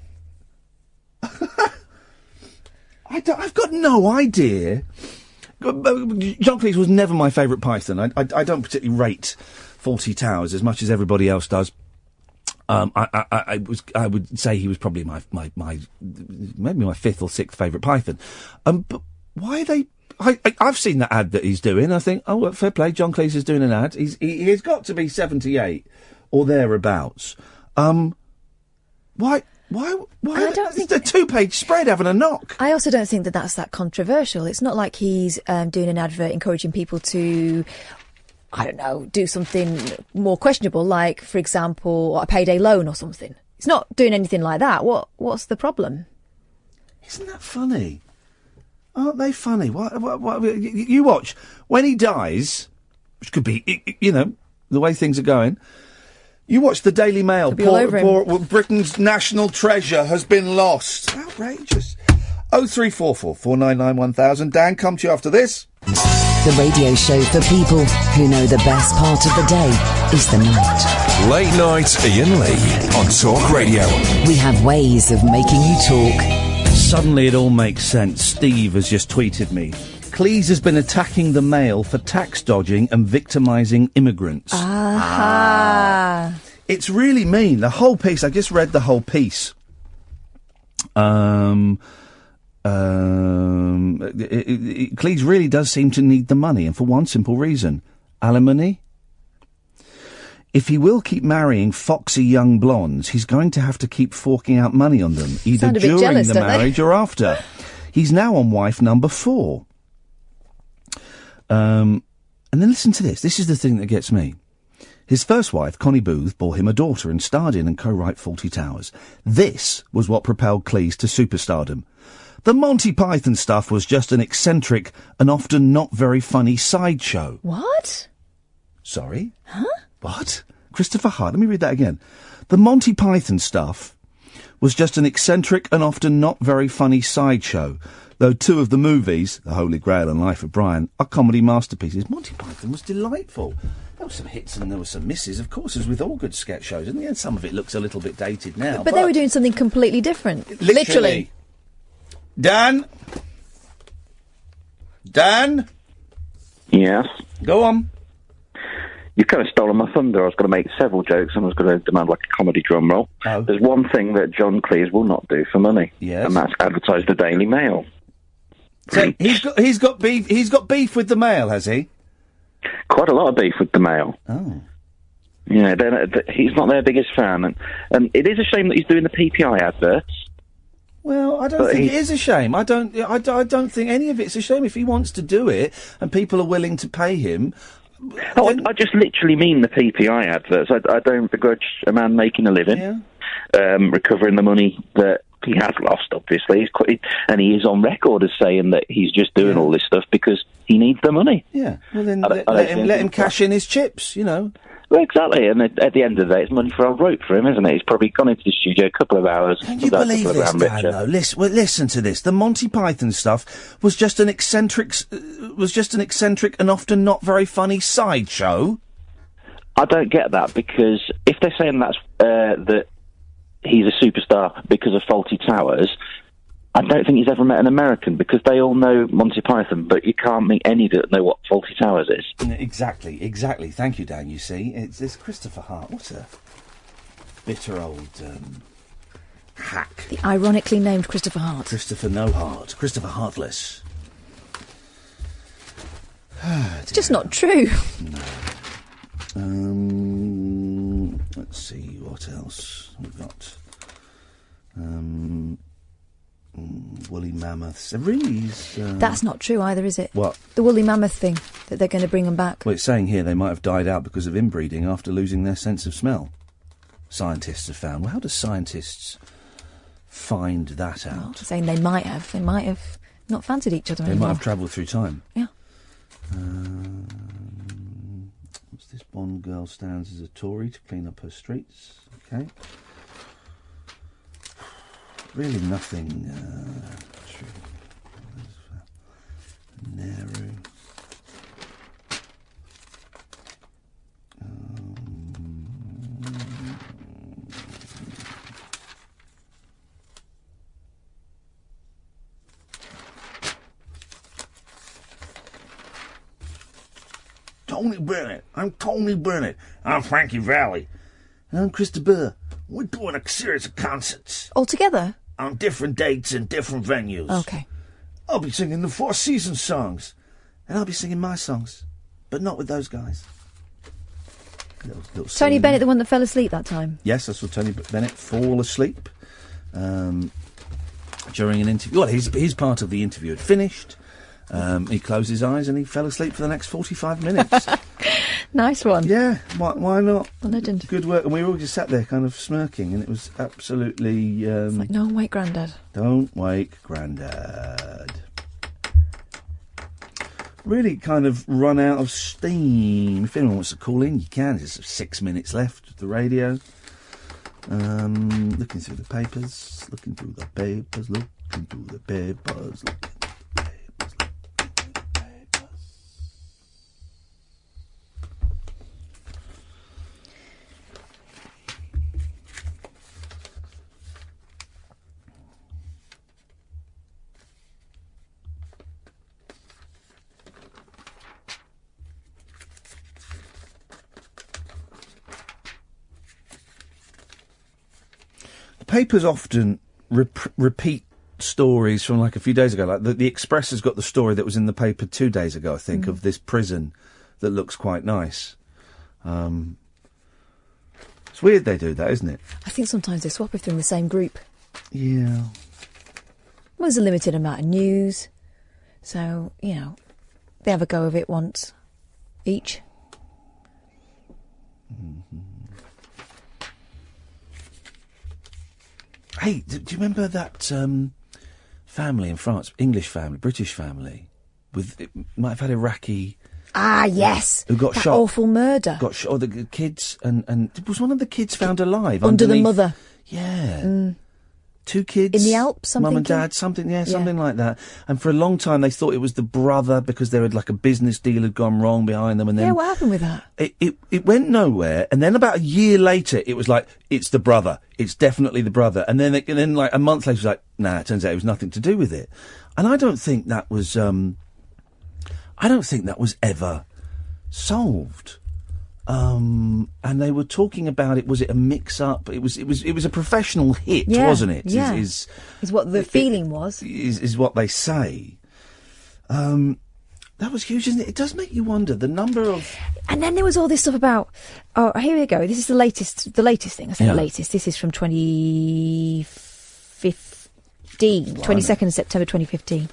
C: I've got no idea. John Cleese was never my favourite Python. I don't particularly rate Fawlty Towers as much as everybody else does. I would say he was probably my maybe my fifth or sixth favourite Python. But why are they? I've seen that ad that he's doing. I think, oh, well, fair play. John Cleese is doing an ad. He has got to be 78 or thereabouts. Why? I don't think it's a 2-page spread having a knock.
F: I also don't think that that's that controversial. It's not like he's doing an advert encouraging people to, I don't know, do something more questionable, like, for example, a payday loan or something. It's not doing anything like that. What's the problem?
C: Isn't that funny? Aren't they funny? What, you watch, when he dies, which could be, you know, the way things are going, you watch the Daily Mail, Britain's national treasure has been lost. Outrageous. 0344 499 1000. Dan, come to you after this.
A: The radio show for people who know the best part of the day is the night.
B: Late Night Iain Lee on Talk Radio.
A: We have ways of making you talk.
C: Suddenly it all makes sense. Steve has just tweeted me. Cleese has been attacking the Mail for tax dodging and victimising immigrants. It's really mean. The whole piece, I just read the whole piece. Cleese really does seem to need the money, and for one simple reason. Alimony? If he will keep marrying foxy young blondes, he's going to have to keep forking out money on them, either during jealous, the marriage or after. He's now on wife number 4. And then listen to this. This is the thing that gets me. His first wife, Connie Booth, bore him a daughter and starred in and co-wrote Fawlty Towers. This was what propelled Cleese to superstardom. The Monty Python stuff was just an eccentric and often not very funny sideshow.
F: What?
C: Sorry? Huh? What? Christopher Hart, let me read that again. The Monty Python stuff was just an eccentric and often not very funny sideshow, though 2 of the movies, The Holy Grail and Life of Brian, are comedy masterpieces. Monty Python was delightful. There were some hits and there were some misses, of course, as with all good sketch shows. And some of it looks a little bit dated now.
F: But they were doing something completely different.
C: Literally. Dan?
V: Yes?
C: Go on.
V: You've kind of stolen my thunder. I was going to make several jokes and I was going to demand like a comedy drum roll.
C: Oh.
V: There's one thing that John Cleese will not do for money.
C: Yes.
V: And that's advertise the Daily Mail.
C: So he's got beef with the Mail, has he?
V: Quite a lot of beef with the Mail.
C: Oh.
V: Yeah, he's not their biggest fan. And it is a shame that he's doing the PPI adverts.
C: Well, I don't think it is a shame. I don't think any of it's a shame. If he wants to do it and people are willing to pay him...
V: Oh, I just literally mean the PPI adverts. I don't begrudge a man making a living, recovering the money that he has lost, obviously. And he is on record as saying that he's just doing all this stuff because he needs the money.
C: Yeah, well then let him cash in his chips, you know.
V: Well, exactly, and at the end of the day, it's money for old rope for him, isn't it? He's probably gone into the studio a couple of hours.
C: Can you believe this, Dan, though? Listen to this. The Monty Python stuff was just an eccentric and often not very funny sideshow.
V: I don't get that, because if they're saying that he's a superstar because of Fawlty Towers, I don't think he's ever met an American, because they all know Monty Python, but you can't meet any that know what Fawlty Towers is.
C: Exactly. Thank you, Dan, you see. It's Christopher Hart. What a bitter old hack.
F: The ironically named Christopher Hart.
C: Christopher No Heart. Christopher Heartless.
F: It's just not true.
C: No. Let's see, what else we've got. Woolly mammoths.
F: That's not true either, is it?
C: What?
F: The woolly mammoth thing, that they're going to bring them back.
C: Well, it's saying here they might have died out because of inbreeding after losing their sense of smell. Scientists have found. Well, how do scientists find that out.
F: Well, saying they might have not fancied each other
C: They
F: anymore.
C: might have travelled through time.
F: Yeah.
C: What's this? Bond girl stands as a Tory to clean up her streets. Okay. Really nothing. Nehru. Tony Bennett. I'm Tony Bennett. I'm Frankie Valli. And I'm Christopher. We're doing a series of concerts.
F: All together?
C: On different dates and different venues.
F: Okay.
C: I'll be singing the Four Seasons songs. And I'll be singing my songs. But not with those guys. Little
F: Tony Bennett, the one that fell asleep that time?
C: Yes, I saw Tony Bennett fall asleep during an interview. Well, his part of the interview had finished. He closed his eyes and he fell asleep for the next 45 minutes.
F: Nice one.
C: Yeah, why not?
F: A legend.
C: Good work. And we were all just sat there kind of smirking, and it was absolutely...
F: it's like, don't wake Grandad.
C: Don't wake Grandad. Really kind of run out of steam. If anyone wants to call in, you can. There's 6 minutes left of the radio. Looking through the papers. Looking through the papers. Looking through the papers. Papers often repeat stories from like a few days ago. Like the Express has got the story that was in the paper 2 days ago, I think, of this prison that looks quite nice. It's weird they do that, isn't it?
F: I think sometimes they swap if they're in the same group.
C: Yeah.
F: Well, there's a limited amount of news, so, you know, they have a go of it once each.
C: Mm-hmm. Hey, do you remember that family in France, English family, British family, it might have had Iraqi...
F: Ah, yes!
C: Who got
F: that
C: shot.
F: Awful murder.
C: Got shot. Oh, the kids, and was one of the kids found alive?
F: Under the
C: underneath-
F: mother.
C: Yeah. 2 kids.
F: In the Alps, I'm
C: Mum and
F: thinking?
C: Dad, something like that. And for a long time they thought it was the brother because there had like a business deal had gone wrong behind them, and then...
F: Yeah, what happened with that?
C: It went nowhere, and then about a year later, it was like, it's the brother. It's definitely the brother. And then like a month later, it was like, nah, it turns out it was nothing to do with it. And I don't think that was ever solved. And they were talking about it. Was it a mix-up? It was a professional hit, wasn't it?
F: Yeah, is what the feeling was.
C: Is what they say. That was huge, isn't it? It does make you wonder the number of...
F: And then there was all this stuff about... Oh, here we go. This is the latest thing. I say the latest. This is from 2015. 22nd of September 2015.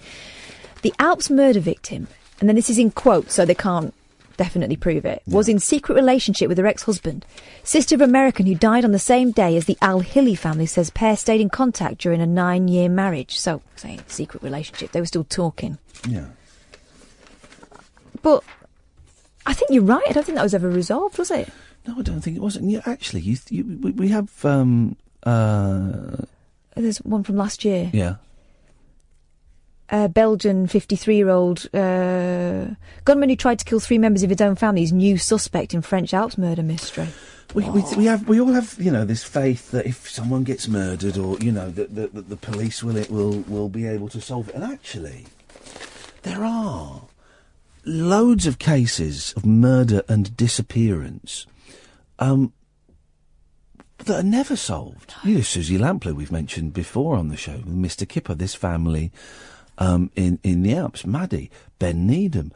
F: The Alps murder victim, and then this is in quotes, so they can't definitely prove it, was in secret relationship with her ex-husband. Sister of American who died on the same day as the Al-Hilli family says pair stayed in contact during a 9-year marriage. So, saying secret relationship. They were still talking.
C: Yeah.
F: But I think you're right. I don't think that was ever resolved, was it?
C: No, I don't think it was. And actually, we have...
F: There's one from last year.
C: Yeah.
F: Belgian 53-year-old gunman who tried to kill 3 members of his own family is new suspect in French Alps murder mystery.
C: We all have this faith that if someone gets murdered, or that the police will be able to solve it. And actually, there are loads of cases of murder and disappearance that are never solved. Susie Lamplugh, we've mentioned before on the show, with Mr. Kipper, this family in the Alps, Maddie, Ben Needham.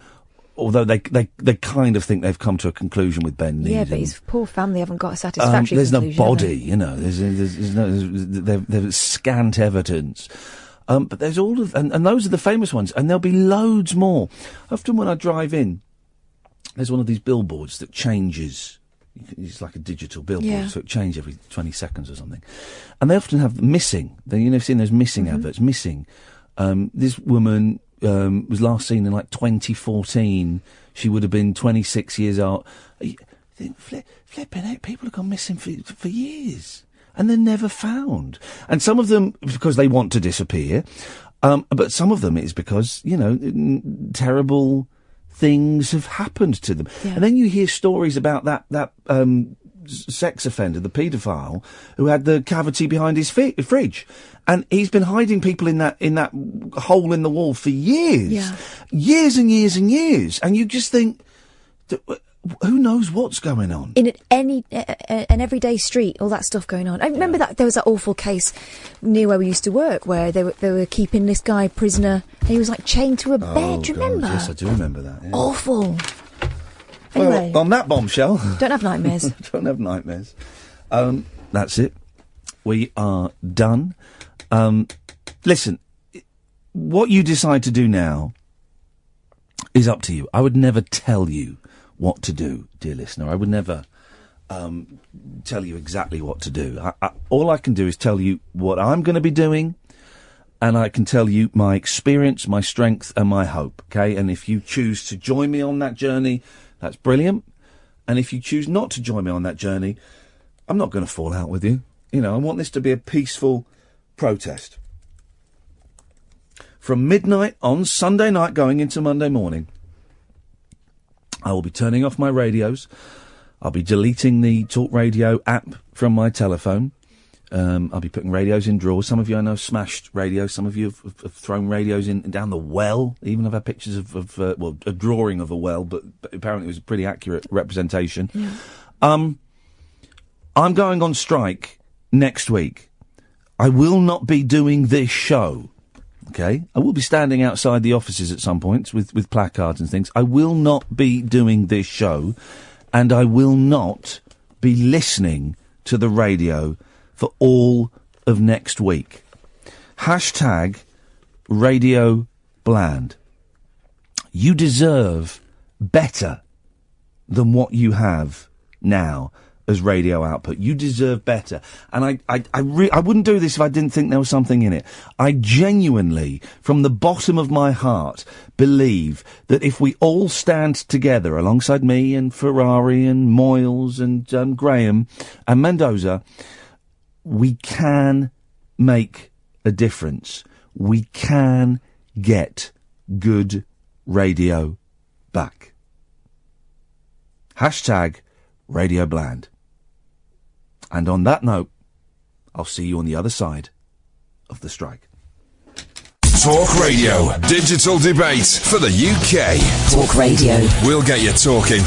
C: Although they kind of think they've come to a conclusion with Ben Needham.
F: Yeah, but his poor family haven't got a satisfactory
C: there's
F: conclusion.
C: no body, there's scant evidence. But there's all of, and those are the famous ones, and there'll be loads more. Often when I drive in, there's one of these billboards that changes, It's like a digital billboard,
F: Yeah.
C: so it changes every 20 seconds or something. And they often have missing. You've seen those missing adverts. Missing. This woman was last seen in like 2014. She would have been 26 years old. Flipping heck, people have gone missing for years. And they're never found. And some of them, because they want to disappear, but some of them is because, terrible things have happened to them.
F: Yeah.
C: And then you hear stories about that sex offender, the paedophile, who had the cavity behind his fridge. And he's been hiding people in that hole in the wall for years.
F: Yeah.
C: Years and years and years. And you just think, who knows what's going on?
F: In an everyday street, all that stuff going on. I remember that there was that awful case near where we used to work where they were keeping this guy prisoner and he was like chained to a bed. Do you remember?
C: Yes, I do remember that. Yeah.
F: Awful. Anyway,
C: well, on that bombshell.
F: Don't have nightmares.
C: Don't have nightmares. That's it. We are done. Listen, what you decide to do now is up to you. I would never tell you what to do, dear listener. I would never tell you exactly what to do. All I can do is tell you what I'm going to be doing, and I can tell you my experience, my strength, and my hope, okay? And if you choose to join me on that journey, that's brilliant. And if you choose not to join me on that journey, I'm not going to fall out with you. I want this to be a peaceful protest. From midnight on Sunday night going into Monday morning, I will be turning off my radios. I'll be deleting the Talk Radio app from my telephone. I'll be putting radios in drawers. Some of you I know smashed radios. Some of you have thrown radios in down the well. Even I've had pictures of a drawing of a well, but apparently it was a pretty accurate representation.
F: Yeah.
C: I'm going on strike next week. I will not be doing this show. Okay, I will be standing outside the offices at some points with placards and things. I will not be doing this show, and I will not be listening to the radio for all of next week. Hashtag Radio Bland. You deserve better than what you have now as radio output. You deserve better. And I wouldn't do this if I didn't think there was something in it. I genuinely, from the bottom of my heart, believe that if we all stand together alongside me and Ferrari and Moyles and Graham and Mendoza, we can make a difference. We can get good radio back. Hashtag Radio Bland. And on that note, I'll see you on the other side of the strike.
B: Talk Radio. Digital debate for the UK.
A: Talk Radio.
B: We'll get you talking.